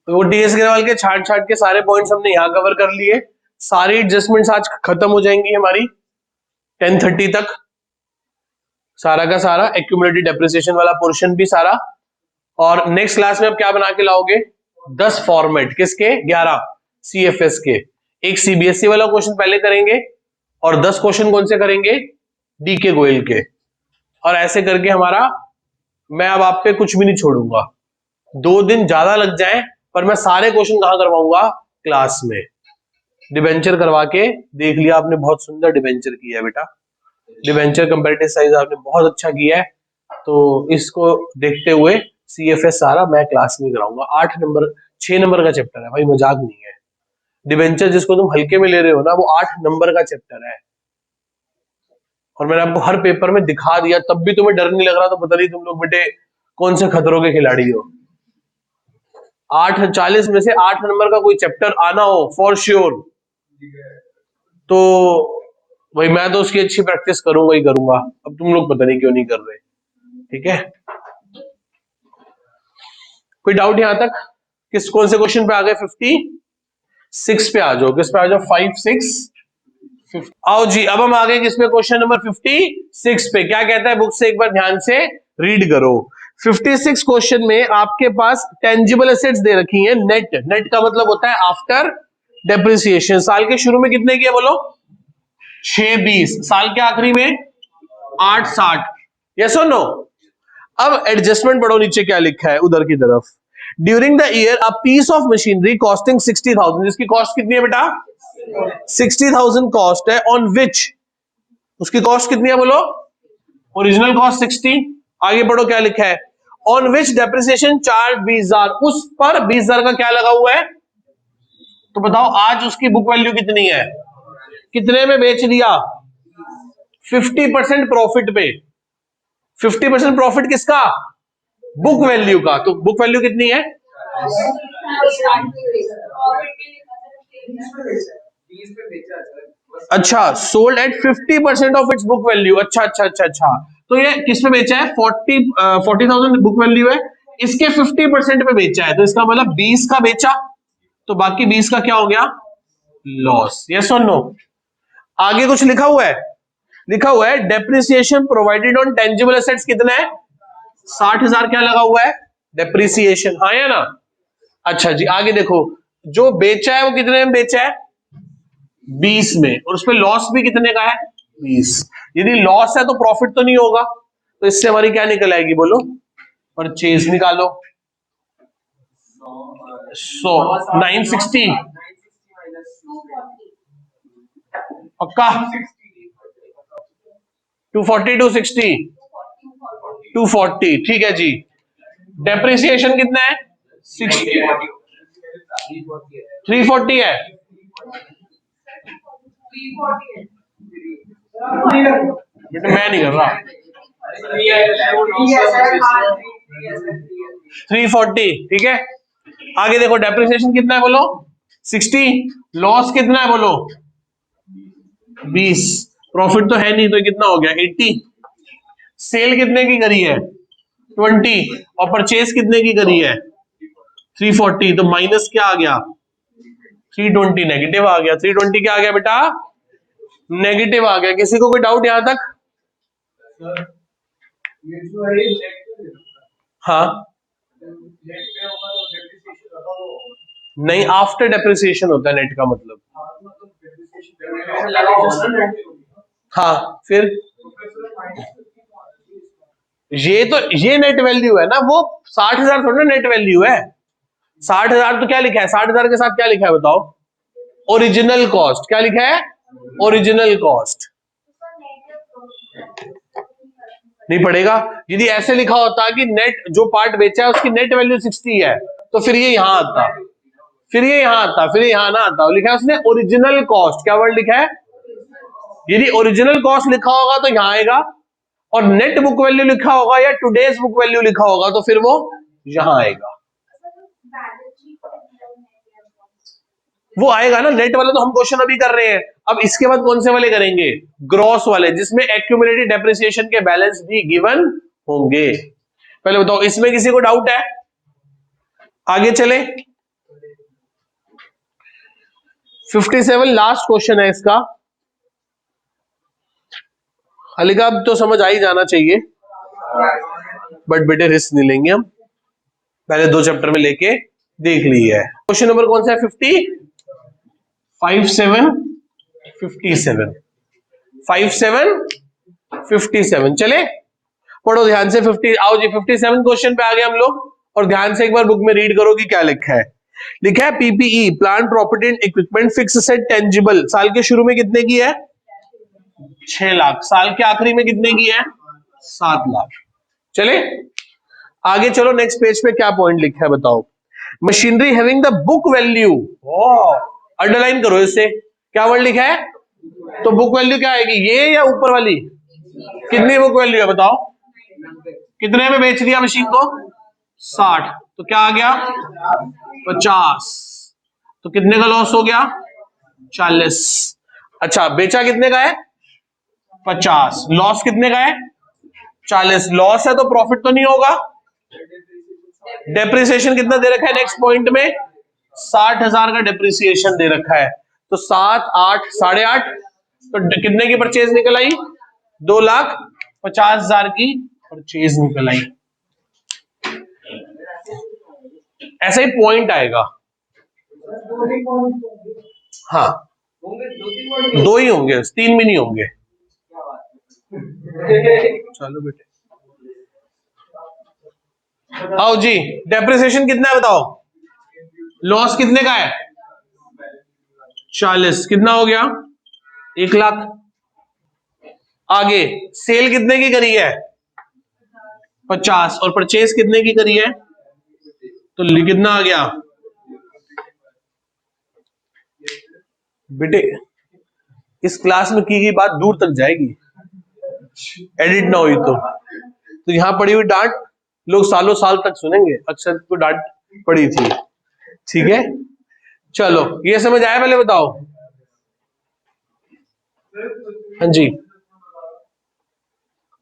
वो टीएस अग्रवाल के छाट छाट के सारे पॉइंट्स हमने यहाँ कवर कर लिए। सारी एडजस्टमेंट्स आज खत्म हो जाएंगी हमारी 10:30 तक, सारा का सारा एक्यूमुलेटेड डेप्रिसिएशन वाला पोर्शन भी सारा। और नेक्स्ट क्लास में आप क्या बना के लाओगे? 10 फॉर्मेट, किसके? 11 सीएफएस के। एक सीबीएसई वाला क्वेश्चन पहले करेंगे और 10 क्वेश्चन कौन से करेंगे? डीके गोयल के। और ऐसे करके हमारा, मैं अब आप पे कुछ भी नहीं छोड़ूंगा। 2 दिन ज्यादा लग जाए पर मैं सारे क्वेश्चन कहां करवाऊंगा? क्लास में। डिबेंचर करवा के देख लिया आपने, बहुत सुंदर डिबेंचर किया है बेटा। डिबेंचर कंपैरेटिव साइज आपने बहुत अच्छा किया है, तो इसको देखते हुए सीएफएस सारा मैं क्लास में कराऊंगा। 8 नंबर 6 नंबर का चैप्टर है भाई, मजाक नहीं है। डिबेंचर जिसको तुम हल्के में ले रहे हो ना, वो 8 नंबर का चैप्टर है। और मैंने आपको हर पेपर में दिखा दिया, तब भी तुम्हें डर नहीं लग रहा, तो पता नहीं तुम लोग बेटे कौन से खतरों के खिलाड़ी हो। 8:40 में से 8 नंबर का कोई चैप्टर आना हो फॉर श्योर, तो भाई मैं तो उसकी अच्छी प्रैक्टिस करूंगा ही करूंगा। अब तुम लोग पता नहीं क्यों नहीं कर रहे। ठीक है, कोई डाउट यहां तक? किस कौन से क्वेश्चन पे आ गए? 56 पे आ जाओ। किस पे आ जाओ? 5, 6, 50। आओ जी, अब हम आ गए किस पे? क्वेश्चन नंबर 56 पे। क्या कहता है बुक से, एक बार ध्यान से रीड करो। 56 क्वेश्चन में आपके पास टेंजिबल एसेट्स दे रखी हैं। नेट, नेट का मतलब होता है आफ्टर डेप्रिसिएशन। साल के शुरू में कितने किया बोलो? 620। साल के आखिरी में 860। यस और नो? अब एडजस्टमेंट पढ़ो, नीचे क्या लिखा है उधर की तरफ। During the year a piece of machinery costing 60,000, जिसकी कॉस्ट कितनी है बेटा? 60,000 कॉस्ट है। ऑन विच, उसकी कॉस्ट कितनी है बोलो? Original cost 60। आगे पढ़ो क्या लिखा है? ऑन विच डेप्रिसिएशन चार्ज 20,000, उस पर 20,000 का क्या लगा हुआ है? तो बताओ आज उसकी बुक वैल्यू कितनी है? कितने में बेच दिया? 50% प्रॉफिट पे। 50% प्रॉफिट किसका? बुक वैल्यू का। तो बुक वैल्यू कितनी है? अच्छा, sold at 50% of its book value. अच्छा अच्छा अच्छा अच्छा, तो ये किस पे बेचा है? 40,000 बुक वैल्यू है, इसके 50% पे बेचा है, तो इसका मतलब 20 का बेचा, तो बाकी 20 का क्या हो गया? लॉस। यस और नो? आगे कुछ लिखा हुआ है? लिखा हुआ है depreciation provided on tangible assets कितना है? 60,000 क्या लगा हुआ है? डेप्रिसिएशन। हाँ या ना? अच्छा जी, आगे देखो, जो बेचा है वो कितने में बेचा है? 20 में। और उसमें लॉस भी कितने का है? 20। यदि लॉस है तो प्रॉफिट तो नहीं होगा, तो इससे हमारी क्या निकल आएगी बोलो? परचेज निकालो। 960 पक्का? 240, 260, 240। ठीक है जी। डेप्रिसिएशन कितना है? 60, 340 है। बेटा मैं नहीं कर रहा। 340। ठीक है, आगे देखो डेप्रिसिएशन कितना है बोलो? 60। लॉस कितना है बोलो? 20। प्रॉफिट तो है नहीं, तो कितना हो गया? 80। सेल कितने की करी है? 20। और परचेज कितने की करी है? 340। तो माइनस क्या आ गया? 320 नेगेटिव आ गया। 320 क्या आ गया बेटा? नेगेटिव आ गया। किसी को कोई डाउट यहां तक? हाँ, नहीं, आफ्टर डेप्रिसिएशन होता है नेट का मतलब। हाँ, फिर ये नेट वैल्यू है ना, वो 60,000 थोड़ा नेट वैल्यू है। 60,000 तो क्या लिखा है? 60,000 के साथ क्या लिखा है बताओ? Original cost. क्या लिखा है? Original cost. नहीं पड़ेगा। यदि ऐसे लिखा होता कि नेट जो पार्ट बेचा है उसकी नेट वैल्यू 60 है, तो फिर ये यहां आता, फिर ये यहां आता, फिर ये यहां ना आता। लिखा है उसने ओरिजिनल कॉस्ट। क्या वर्ड लिखा है? यदि ओरिजिनल कॉस्ट लिखा होगा तो यहां आएगा, और नेट बुक वैल्यू लिखा होगा या टुडेज बुक वैल्यू लिखा होगा तो फिर वो यहां आएगा। वो आएगा ना, नेट वाले तो हम क्वेश्चन अभी कर रहे हैं। अब इसके बाद कौन से वाले करेंगे? ग्रॉस वाले, जिसमें एक्यूमुलेटेड डेप्रिसिएशन के बैलेंस भी गिवन होंगे। पहले बताओ, इसमें किसी को डाउट है? आगे चले। 57 लास्ट क्वेश्चन है इसका। हल्का अब तो समझ आ ही जाना चाहिए, बट बेटे रिस्क नहीं लेंगे हम, पहले 2 चैप्टर में लेके देख लिए है। क्वेश्चन नंबर कौन सा है? 57 चले पढ़ो ध्यान से। 50 आओ जी, 57 क्वेश्चन पे आ गए हम लोग, और ध्यान से एक बार बुक में रीड करो कि क्या लिखा है। लिखा है PPE, plant property and equipment, fixed asset tangible, साल के शुरू में कितने की है? 6 लाख। साल के आखिरी में कितने की है? 7 लाख। चले आगे चलो, नेक्स्ट पेज पे क्या पॉइंट लिखा है बताओ। Machinery having the book value, underline करो इससे, क्या वर्ड लिखा है? तो बुक वैल्यू क्या आएगी, ये या ऊपर वाली? कितनी बुक वैल्यू है बताओ? कितने में बेच दिया मशीन को? 60, तो क्या आ गया? 50, तो कितने का लॉस हो गया? 40। अच्छा, बेचा कितने का है? 50, लॉस कितने का है? 40। लॉस है तो प्रॉफिट तो नहीं होगा। डेप्रिसिएशन कितना दे रखा है नेक्स्ट पॉइंट में? 60,000 का डेप्रिसिएशन दे रखा है, तो 7, 8, 8.5, तो कितने की परचेज निकल आई? 2,50,000 की परचेज निकल आई। ऐसा ही पॉइंट आएगा। हाँ, 2 ही होंगे, 3 भी नहीं होंगे। चलो बेटे आओ जी, डेप्रिसिएशन कितना है बताओ? लॉस कितने का है? 40, कितना हो गया? 1 लाख। आगे सेल कितने की करी है? 50, और परचेज कितने की करी है? तो कितना आ गया बेटे? इस क्लास में की गई बात दूर तक जाएगी, एडिट ना हुई तो यहां पड़ी हुई डांट लोग सालों साल तक सुनेंगे। अक्षर को डांट पड़ी थी, ठीक है? चलो, ये समझ आया? पहले बताओ। हाँ जी,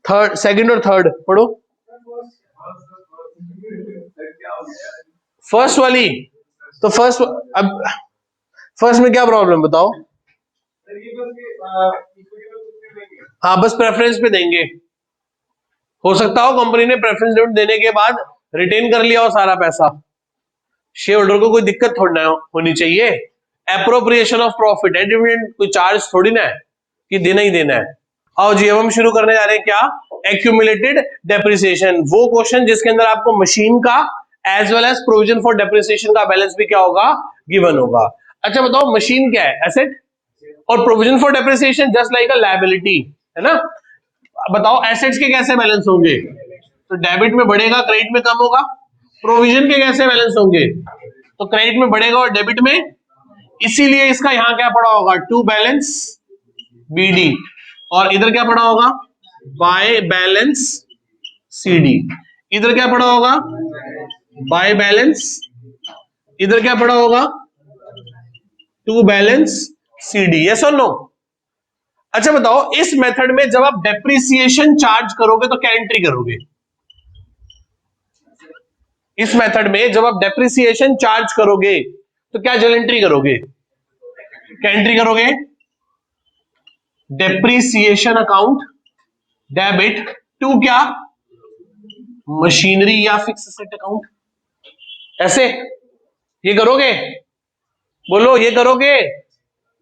थर्ड, सेकंड और थर्ड पढ़ो। फर्स्ट वाली, तो फर्स्ट, अब फर्स्ट में क्या प्रॉब्लम बताओ? हाँ, बस प्रेफरेंस पे देंगे। हो सकता हो कंपनी ने प्रेफरेंस देने के बाद रिटेन कर लिया हो सारा पैसा, शेयर होल्डर को कोई दिक्कत थोड़ी ना होनी चाहिए। एप्रोप्रिएशन ऑफ प्रॉफिट है, डिविडेंड कोई चार्ज थोड़ी ना है कि देना ही देना है। आओ जी, अब हम शुरू करने जा रहे हैं क्या? एक्यूमुलेटेड डेप्रिसिएशन, वो क्वेश्चन जिसके अंदर आपको मशीन का as well as provision for depreciation का बैलेंस भी क्या होगा? गिवन होगा। अच्छा बताओ, मशीन क्या है? एसेट, और provision for depreciation just like a liability, है ना? बताओ एसेट्स के कैसे बैलेंस होंगे? तो डेबिट में बढ़ेगा, क्रेडिट में कम होगा। प्रोविजन के कैसे बैलेंस होंगे? तो क्रेडिट में बढ़ेगा और डेबिट में, इसीलिए इसका यहां क्या पड़ा होगा? टू बैलेंस बीडी, और इधर क्या पड़ा होगा? By balance CD. इधर क्या पड़ा होगा? बाय बैलेंस, इधर क्या पड़ा होगा? To balance CD. यस और नो? अच्छा बताओ, इस मेथड में जब आप डेप्रिसिएशन चार्ज करोगे तो क्या एंट्री करोगे? इस मेथड में जब आप डेप्रिसिएशन चार्ज करोगे तो क्या जल एंट्री करोगे? क्या एंट्री करोगे? डेप्रिसिएशन अकाउंट डेबिट टू क्या? मशीनरी या फिक्स एसेट अकाउंट। ऐसे ये करोगे? बोलो, ये करोगे?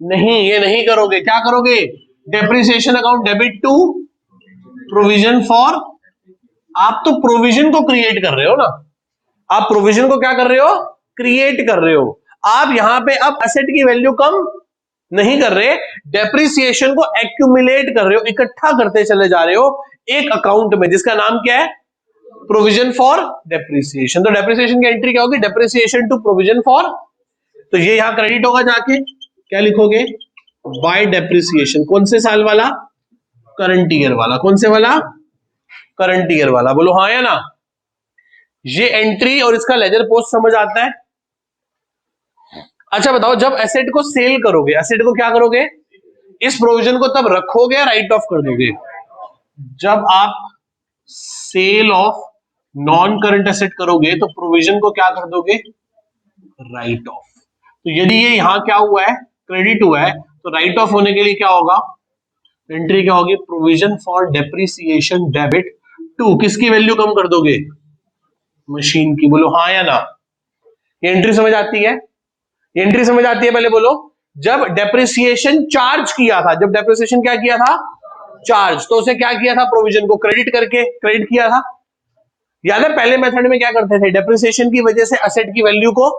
नहीं, ये नहीं करोगे। क्या करोगे? Depreciation account debit to provision for, आप तो प्रोविजन को क्रिएट कर रहे हो ना, आप प्रोविजन को क्या कर रहे हो? क्रिएट कर रहे हो। आप यहां पे अब एसेट की वैल्यू कम नहीं कर रहे, डेप्रिसिएशन को एक्यूमुलेट कर रहे हो, इकट्ठा करते चले जा रहे हो एक अकाउंट में जिसका नाम क्या है? Provision for depreciation. तो डेप्रिसिएशन की एंट्री क्या होगी? डेप्रिसिएशन टू प्रोविजन फॉर, तो ये यहां क्रेडिट होगा, जाके क्या लिखोगे? Bye depreciation. कौन से साल वाला? करंट ईयर वाला। कौन से वाला? करंट ईयर वाला। बोलो हाँ या ना? ये एंट्री और इसका लेजर पोस्ट समझ आता है? अच्छा बताओ, जब एसेट को सेल करोगे, एसेट को क्या करोगे? इस प्रोविजन को तब रखोगे या राइट ऑफ कर दोगे? जब आप sale of non current asset करोगे तो प्रोविजन को क्या कर दोगे? Write off. तो यदि ये यहां क्या हुआ है? क्रेडिट हुआ है तो राइट ऑफ होने के लिए क्या होगा, एंट्री क्या होगी, provision for depreciation debit to, किसकी वैल्यू कम कर दोगे, मशीन की। बोलो हाँ या ना, ये एंट्री समझ आती है, ये एंट्री समझ आती है। पहले बोलो, जब डेप्रिसिएशन चार्ज किया था, जब डेप्रिसिएशन क्या किया था, चार्ज, तो उसे क्या किया था, प्रोविजन को क्रेडिट करके क्रेडिट किया था। याद है पहले मेथड में क्या करते थे, डेप्रिसिएशन की वजह से असेट की वैल्यू को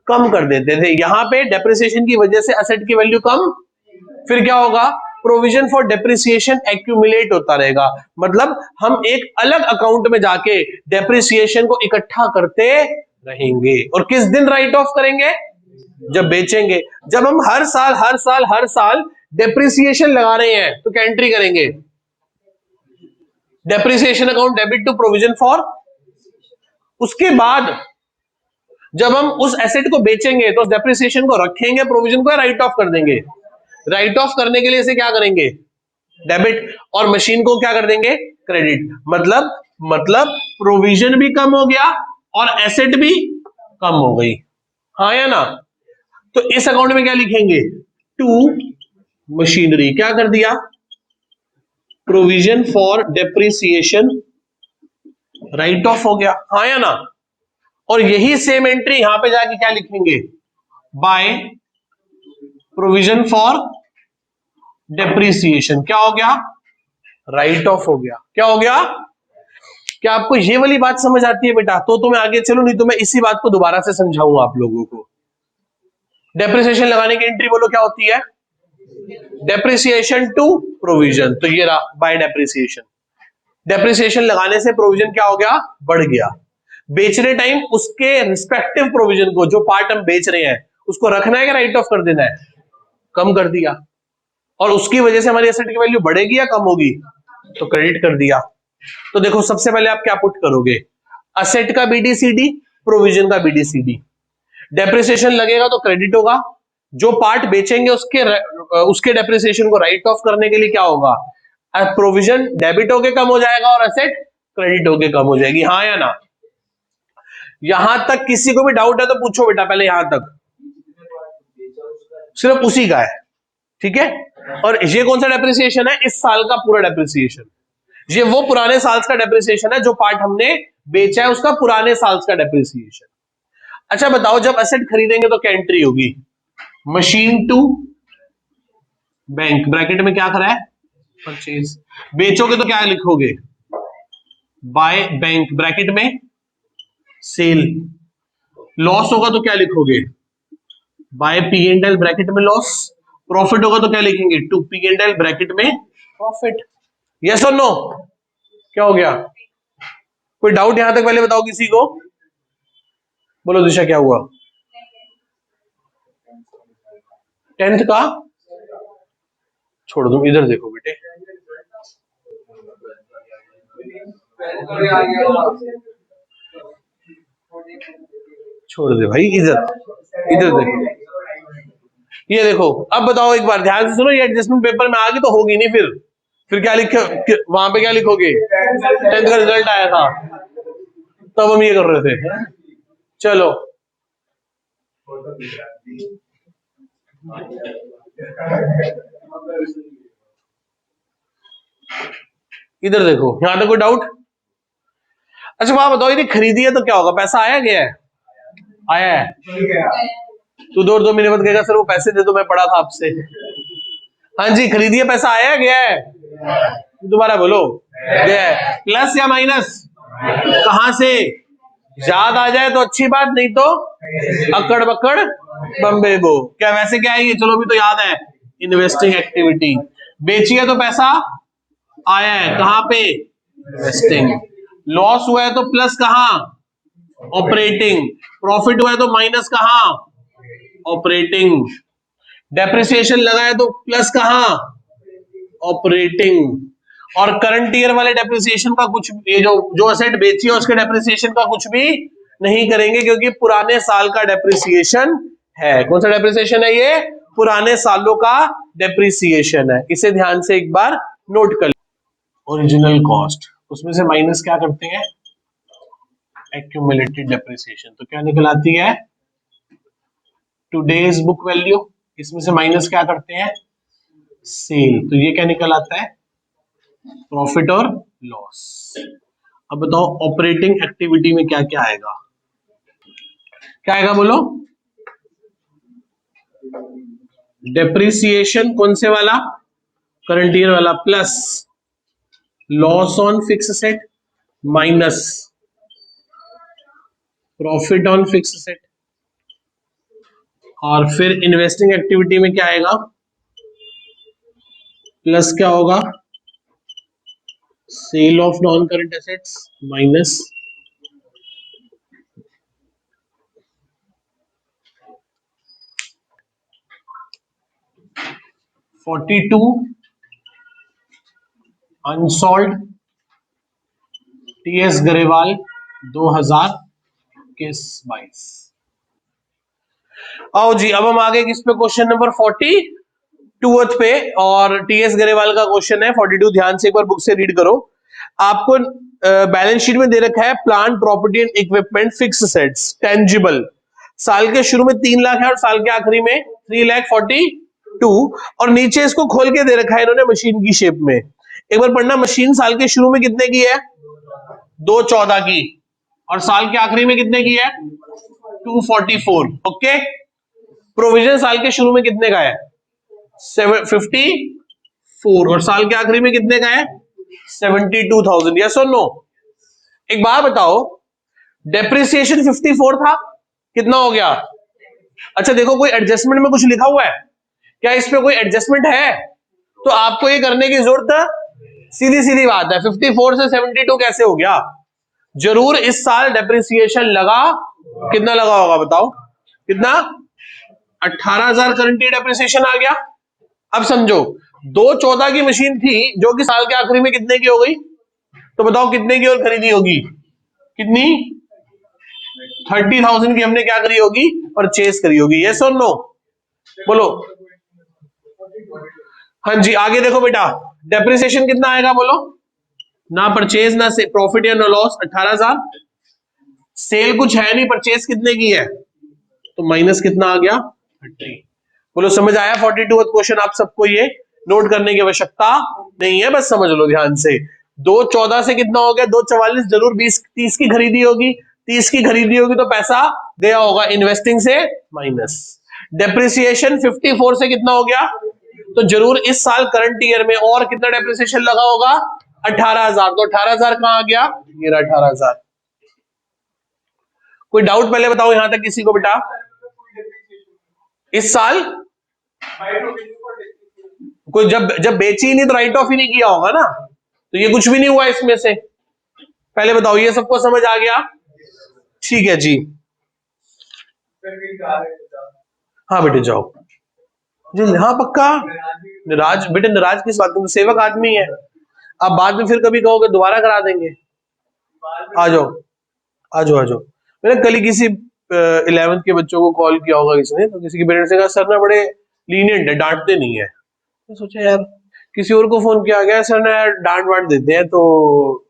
कम कर देते थे। यहां पे डेप्रिसिएशन की वजह से असेट की वैल्यू कम, फिर क्या होगा, प्रोविजन फॉर डेप्रिसिएशन एक्यूमुलेट होता रहेगा। मतलब हम एक अलग अकाउंट में जाके डेप्रिसिएशन को इकट्ठा करते रहेंगे। और किस दिन राइट ऑफ करेंगे, जब बेचेंगे। जब हम हर साल डेप्रिसिएशन लगा रहे हैं तो क्या एंट्री करेंगे, depreciation account debit to provision for. उसके बाद जब हम उस एसेट को बेचेंगे तो उस डेप्रिसिएशन को रखेंगे, प्रोविजन को राइट ऑफ कर देंगे। राइट ऑफ करने के लिए इसे क्या करेंगे, डेबिट, और मशीन को क्या कर देंगे, क्रेडिट। मतलब प्रोविजन भी कम हो गया और एसेट भी कम हो गई, हाँ या ना। तो इस अकाउंट में क्या लिखेंगे, टू मशीनरी, क्या कर दिया, provision for depreciation right of हो गया, हाँ या ना। और यही सेम एंट्री यहां पे जाके क्या लिखेंगे, बाय प्रोविजन फॉर डेप्रिसिएशन, क्या हो गया, राइट ऑफ हो गया। क्या हो गया, क्या आपको ये वाली बात समझ आती है बेटा, तो मैं आगे चलूं, नहीं तो मैं इसी बात को दोबारा से समझाऊंगा आप लोगों को। डेप्रिसिएशन लगाने की एंट्री बोलो क्या होती है, डेप्रिसिएशन टू प्रोविजन, तो ये रहा बाय डेप्रिसिएशन। डेप्रिसिएशन लगाने से प्रोविजन क्या हो गया, बढ़ गया। बेचने टाइम उसके रिस्पेक्टिव प्रोविजन को, जो पार्ट हम बेच रहे हैं उसको रखना है कि राइट ऑफ कर देना है, कम कर दिया। और उसकी वजह से हमारी एसेट की वैल्यू बढ़ेगी या कम होगी, तो क्रेडिट कर दिया। तो देखो सबसे पहले आप क्या पुट करोगे, असेट का बीडीसीडी, प्रोविजन का बीडीसीडी। डेप्रिसिएशन लगेगा तो क्रेडिट होगा, जो पार्ट बेचेंगे उसके डेप्रिसिएशन को राइट ऑफ करने के लिए क्या होगा, प्रोविजन डेबिट होके कम हो जाएगा और एसेट क्रेडिट होके कम हो जाएगी, हाँ या ना। यहां तक किसी को भी डाउट है तो पूछो बेटा, पहले यहां तक सिर्फ उसी का है, ठीक है। और ये कौन सा डेप्रिसिएशन है, इस साल का पूरा डेप्रिसिएशन। ये वो पुराने साल का डेप्रिसिएशन है, जो पार्ट हमने बेचा है उसका पुराने साल का डेप्रिसिएशन। अच्छा बताओ, जब एसेट खरीदेंगे तो क्या एंट्री होगी, मशीन टू बैंक, ब्रैकेट में क्या करा है, परचेज। बेचोगे तो क्या लिखोगे, बाय बैंक, ब्रैकेट में सेल। लॉस होगा तो क्या लिखोगे, by P and L, bracket में लॉस। प्रॉफिट होगा तो क्या लिखेंगे, to P and L, bracket में प्रॉफिट। यस और नो, क्या हो गया, कोई डाउट यहां तक पहले बताओ किसी को। बोलो दिशा क्या हुआ, 10th का छोड़ दो, इधर देखो बेटे, छोड़ दे भाई, इधर इधर देखो, ये देखो। अब बताओ एक बार ध्यान से सुनो, ये एडजस्टमेंट पेपर में आ गई तो होगी नहीं, फिर क्या लिखो, वहां पे क्या लिखोगे, 10th का रिजल्ट आया था तब हम ये कर रहे थे। चलो इधर देखो, यहां तक कोई डाउट। अच्छा वहां बताओ, यदि खरीदी है तो क्या होगा, पैसा आया गया है, आया है। तू 2 महीने बाद कहेगा सर वो पैसे दे दो, मैं पढ़ा था आपसे। हाँ जी, खरीदिए, पैसा आया गया है, दोबारा बोलो, गया है। प्लस या माइनस, कहां से, याद आ जाए तो अच्छी बात, नहीं तो अकड़ बकड़ बम्बे बो। क्या वैसे क्या है ये, चलो भी तो याद है, इन्वेस्टिंग एक्टिविटी। बेची है तो पैसा आया है, कहां पे, इन्वेस्टिंग। लॉस हुआ है तो प्लस कहां, ऑपरेटिंग। प्रॉफिट हुआ है तो माइनस कहां, ऑपरेटिंग। डेप्रिसिएशन लगा है तो प्लस कहां, ऑपरेटिंग। और करंट ईयर वाले डेप्रिसिएशन का कुछ, ये जो असेट बेची है उसके डेप्रिसिएशन का कुछ भी नहीं करेंगे, क्योंकि पुराने साल का डेप्रिसिएशन है। कौन सा डेप्रिसिएशन है ये, पुराने सालों का डेप्रिसिएशन है। इसे ध्यान से एक बार नोट कर। ओरिजिनल कॉस्ट, उसमें से माइनस क्या करते हैं, एक्यूमुलेटेड डेप्रिसिएशन, तो क्या निकल आती है, टुडेज बुक वैल्यू इसमें से माइनस क्या करते हैं, सेल, तो ये क्या निकल आता है, प्रॉफिट और लॉस। अब बताओ ऑपरेटिंग एक्टिविटी में क्या क्या आएगा, क्या आएगा बोलो, डेप्रिसिएशन कौन से वाला, करंट ईयर वाला, plus loss on fix set minus profit on fix set, और फिर इन्वेस्टिंग एक्टिविटी में क्या आएगा, प्लस क्या होगा, sale of non current assets minus $42 unsold TS Garewal 2022। आओ जी, अब हम आगे किस पे, क्वेश्चन नंबर 42 पे, और टीएस गरेवाल का क्वेश्चन है 42। ध्यान से एक बार बुक से रीड करो। आपको बैलेंस शीट में दे रखा है plant property and equipment fix sets tangible, साल के शुरू में 3 लाख है और साल के आखिरी में 3,42,000, और नीचे इसको खोल के दे रखा है इन्होंने मशीन की शेप में। एक बार पढ़ना, मशीन साल के शुरू में कितने की है, 214 की, और साल के आखिरी में कितने की है, 244। ओके, प्रोविजन साल के शुरू में कितने का है, 54, और साल के आखिरी में कितने का है, 72,000। यस और नो? एक बात बताओ, डेप्रिसिएशन 54 था, कितना हो गया, अच्छा देखो कोई एडजस्टमेंट में कुछ लिखा हुआ है क्या, इस पे कोई एडजस्टमेंट है, तो आपको ये करने की जरूरत, सीधी सीधी बात है, 54 से 72 कैसे हो गया, जरूर इस साल डेप्रिसिएशन लगा, कितना लगा होगा बताओ, कितना, 18,000 करंट डेप्रिसिएशन आ गया। अब समझो 214 की मशीन थी जो कि साल के आखिरी में कितने की हो गई, तो बताओ कितने की और खरीदी होगी, कितनी, 30,000 की हमने क्या करी होगी, परचेज करी होगी। यस और नो, बोलो। हाँ जी, आगे देखो बेटा, डेप्रिसिएशन कितना आएगा बोलो, ना परचेज ना से प्रॉफिट या ना लॉस, 18,000, सेल कुछ है नहीं, परचेज कितने की है, तो माइनस कितना आ गया, 30। बोलो समझ आया 42वां क्वेश्चन, आप सबको ये नोट करने की आवश्यकता नहीं है, बस समझ लो ध्यान से। 214 से कितना हो गया, 244, जरूर 20-30 की खरीदी होगी, 30 की खरीदी होगी तो पैसा गया होगा इन्वेस्टिंग से माइनस। डेप्रिसिएशन 54 से कितना हो गया, तो जरूर इस साल करंट ईयर में और कितना डेप्रिसिएशन लगा होगा, 18,000, तो 18,000 कहां आ गया, ये 18,000। कोई डाउट पहले बताओ यहां तक किसी को बेटा, इस साल कोई जब बेची ही नहीं तो राइट ऑफ ही नहीं किया होगा ना, तो ये कुछ भी नहीं हुआ इसमें से, पहले बताओ ये सबको समझ आ गया, ठीक है जी, हाँ बेटे जाओ जी, हाँ पक्का, निराज बेटे, निराज किस बात में, सेवक आदमी है, आप बाद में फिर कभी कहोगे दोबारा करा देंगे, आ जाओ आ जाओ आ जाओ। मैंने कल ही किसी 11th के बच्चों को कॉल किया होगा किसने, तो किसी के पेरेंट्स ने कहा सर ना बड़े लीनियंट है, डांटते नहीं है, तो सोचा यार किसी और को फोन किया गया, सर ना यार डांट वांट देते हैं, तो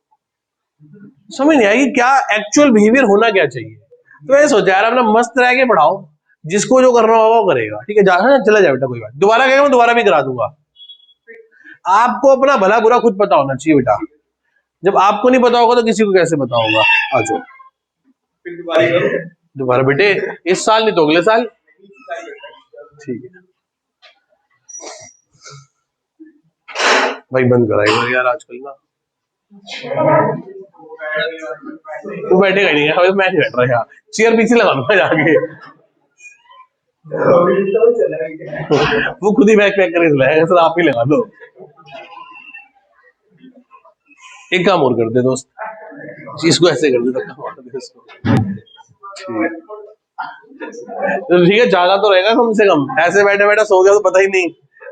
समझ नहीं आया कि क्या एक्चुअल बिहेवियर होना क्या चाहिए, तो मैंने सोचा यार अपना मस्त रह के पढ़ाओ, जिसको जो करना होगा वो करेगा, ठीक है, जा चला जाए बेटा, कोई बात, दोबारा कहेगा मैं दोबारा भी करा दूंगा। आपको अपना भला बुरा खुद पता होना चाहिए बेटा, जब आपको नहीं पता होगा तो किसी को कैसे पता होगा। आ जाओ दोबारा बेटे, इस साल नहीं तो अगले साल, ठीक है भाई, बंद कराएगा यार आजकल ना, तू बैठेगा नहीं यार, मैं नहीं बैठ रहा यार, चेयर पीछे लगा दूंगा जाके, वो खुद ही बैक पैक करके लाएगा, सर आप ही लगा दो। एक काम और कर दे दोस्त, इसको ऐसे कर दे, तो ठीक है, ज्यादा तो रहेगा कम से कम, ऐसे बैठे बैठे सो गया तो पता ही नहीं,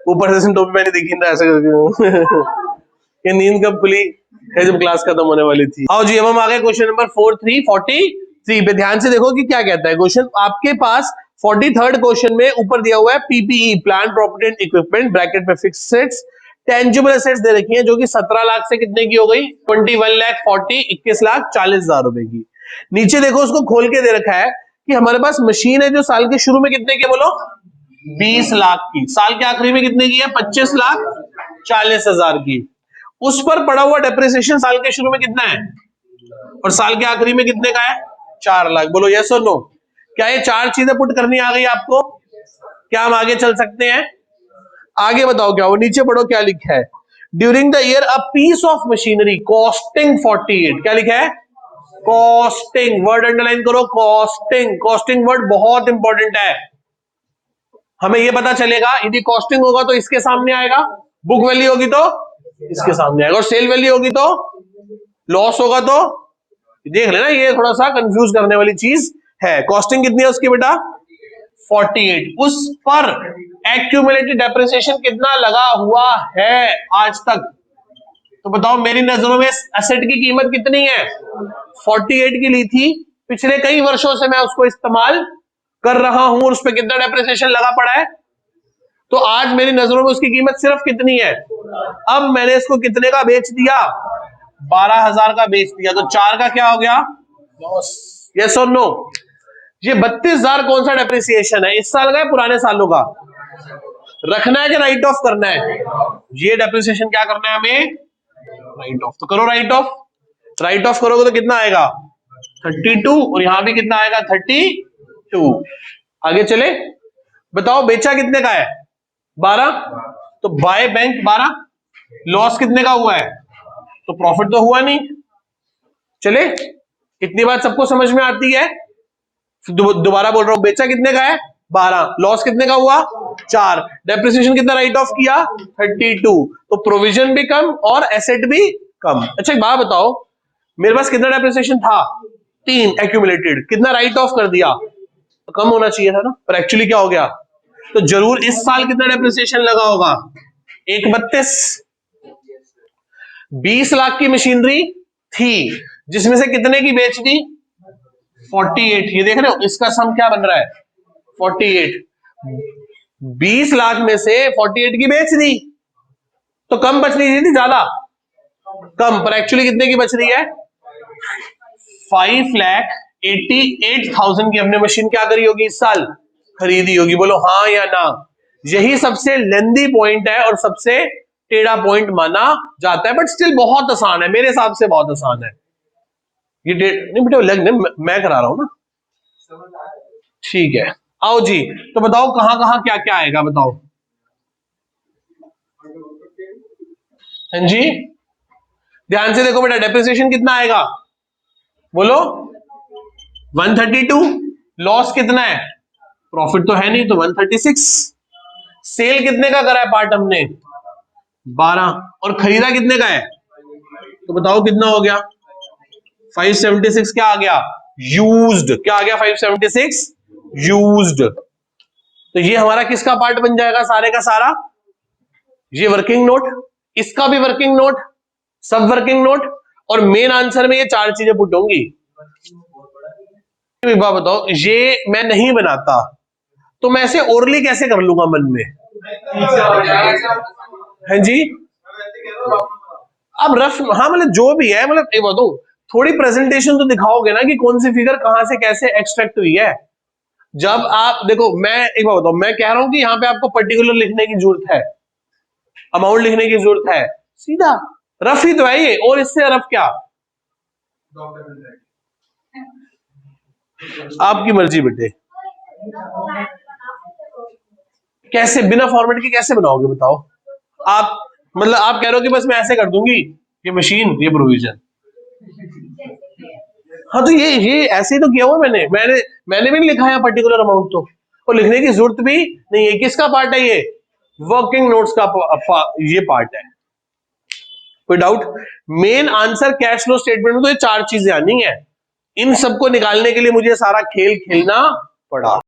ऊपर से टोपी मैंने दिखी ना ऐसे करके ये नींद कब खुली है जब क्लास खत्म होने वाली थी। आओ जी, अब हम आ गए क्वेश्चन नंबर 43 पे, ध्यान से देखो कि क्या कहता है क्वेश्चन आपके पास। 43rd क्वेश्चन में ऊपर दिया हुआ है PPE, plant property and equipment, bracket में फिक्स्ड एसेट्स, टेंजिबल एसेट्स दे रखी हैं जो कि 17 लाख से कितने की हो गई, 21,40,21,40,000 रुपए की। नीचे देखो उसको खोल के दे रखा है कि हमारे पास मशीन है जो साल के शुरू में कितने की, बोलो 20 लाख की, साल के आखिरी में कितने की है? 25,40,000 की। उस पर पड़ा हुआ डेप्रिसिएशन साल के शुरू में कितना है और साल के आखिरी में कितने का है? 4 लाख। बोलो यस और नो। क्या ये चार चीजें पुट करनी आ गई आपको? क्या हम आगे चल सकते हैं? आगे बताओ क्या वो, नीचे पढ़ो क्या लिखा है। During the year a piece of machinery costing 48, क्या लिखा है? कॉस्टिंग। वर्ड अंडरलाइन करो, कॉस्टिंग। कॉस्टिंग वर्ड बहुत इंपॉर्टेंट है। हमें यह पता चलेगा यदि कॉस्टिंग होगा तो इसके सामने आएगा, बुक वैल्यू होगी तो इसके सामने आएगा, और सेल वैल्यू होगी तो लॉस होगा तो, देख लेना ये थोड़ा सा कंफ्यूज करने वाली चीज है। कॉस्टिंग कितनी है उसकी बेटा? 48। उस पर एक्यूमुलेटेड डेप्रिसिएशन कितना लगा हुआ है आज तक? तो बताओ मेरी नजरों में एसेट की कीमत कितनी है? 48 की ली थी, पिछले कई वर्षों से मैं उसको इस्तेमाल कर रहा हूं और उस पर कितना डेप्रिसिएशन लगा पड़ा है। तो आज मेरी नजरों में उसकी कीमत सिर्फ कितनी है? अब मैंने इसको कितने का बेच दिया? 12,000 का बेच दिया, तो 4 का क्या हो गया? लॉस। यस और नो? ये 32,000 कौन सा डेप्रिसिएशन है? इस साल का है पुराने सालों का? रखना है कि राइट ऑफ करना है? ये डेप्रिसिएशन क्या करना है हमें? Right off. तो करो राइट ऑफ। राइट ऑफ करोगे तो कितना आएगा? 32, और यहां भी कितना आएगा? 32। आगे चले, बताओ बेचा कितने का है? 12। तो बाय बैंक 12। लॉस कितने का हुआ है? तो प्रॉफिट तो हुआ नहीं। चले, इतनी बात सबको समझ में आती है? दोबारा बोल रहा हूं, बेचा कितने का है? 12। लॉस कितने का हुआ? 4। डेप्रिसिएशन कितना राइट ऑफ किया? 32। तो प्रोविजन भी कम और एसेट भी कम। अच्छा एक बात बताओ, मेरे पास कितना डेप्रिसिएशन था? 3 एक्यूमुलेटेड। कितना राइट ऑफ कर दिया? तो कम होना चाहिए था ना, पर एक्चुअली क्या हो गया? तो जरूर इस साल कितना डेप्रिसिएशन लगा होगा? 132। 20 लाख की मशीनरी थी, जिसमें से कितने की बेच दी? 48। ये देख रहे हो, इसका सम क्या बन रहा है? 48। 20 लाख में से 48 की बेच दी, तो कम बच रही थी ज्यादा? कम, पर एक्चुअली कितने की बच रही है? 5,88,000 की हमने मशीन क्या करी होगी इस साल? खरीदी होगी। बोलो हाँ या ना? यही सबसे लेंदी पॉइंट है और सबसे टेढ़ा पॉइंट माना जाता है, बट स्टिल बहुत आसान है, मेरे हिसाब से बहुत आसान है ये। नहीं बेटा लग नहीं, मैं करा रहा हूं ना। ठीक है, आओ जी। तो बताओ कहां क्या क्या आएगा, बताओ। हाँ जी, ध्यान से देखो बेटा, डेप्रिसिएशन कितना आएगा? बोलो 132। लॉस कितना है? प्रॉफिट तो है नहीं, तो 136। सेल कितने का करा है पार्ट हमने? 12। और खरीदा कितने का है? तो बताओ कितना हो गया? 576। क्या आ गया? यूज्ड। क्या आ गया? 576 यूज्ड। तो ये हमारा किसका पार्ट बन जाएगा सारे का सारा? ये वर्किंग नोट, इसका भी वर्किंग नोट, सब वर्किंग नोट, और मेन आंसर में ये चार चीजें पुट होंगी। बात बताओ, ये मैं नहीं बनाता तो मैं ऐसे ओरली कैसे कर लूंगा मन में? हाँ जी, अब रफ, हाँ मतलब जो भी है, मतलब ये बताओ थोड़ी प्रेजेंटेशन तो दिखाओगे ना कि कौन सी फिगर कहां से कैसे एक्सट्रैक्ट हुई है। जब आप देखो, मैं एक बात बताऊं, मैं कह रहा हूं कि यहां पे आपको पर्टिकुलर लिखने की जरूरत है, अमाउंट लिखने की जरूरत है, सीधा रफ ही तो है ये, और इससे रफ क्या? आपकी मर्जी बेटे। कैसे बिना फॉर्मेट के कैसे बनाओगे बताओ? आप मतलब आप कह रहे हो कि बस मैं ऐसे कर दूंगी, ये मशीन ये प्रोविजन। हाँ तो ये ऐसे ही तो किया हुआ मैंने भी नहीं लिखा है पर्टिकुलर अमाउंट, तो और लिखने की जरूरत भी नहीं है। किसका पार्ट है ये? वर्किंग नोट्स का ये पार्ट है। कोई doubt? Main answer cash flow statement में तो ये चार चीजें आनी है, इन सबको निकालने के लिए मुझे सारा खेल खेलना पड़ा।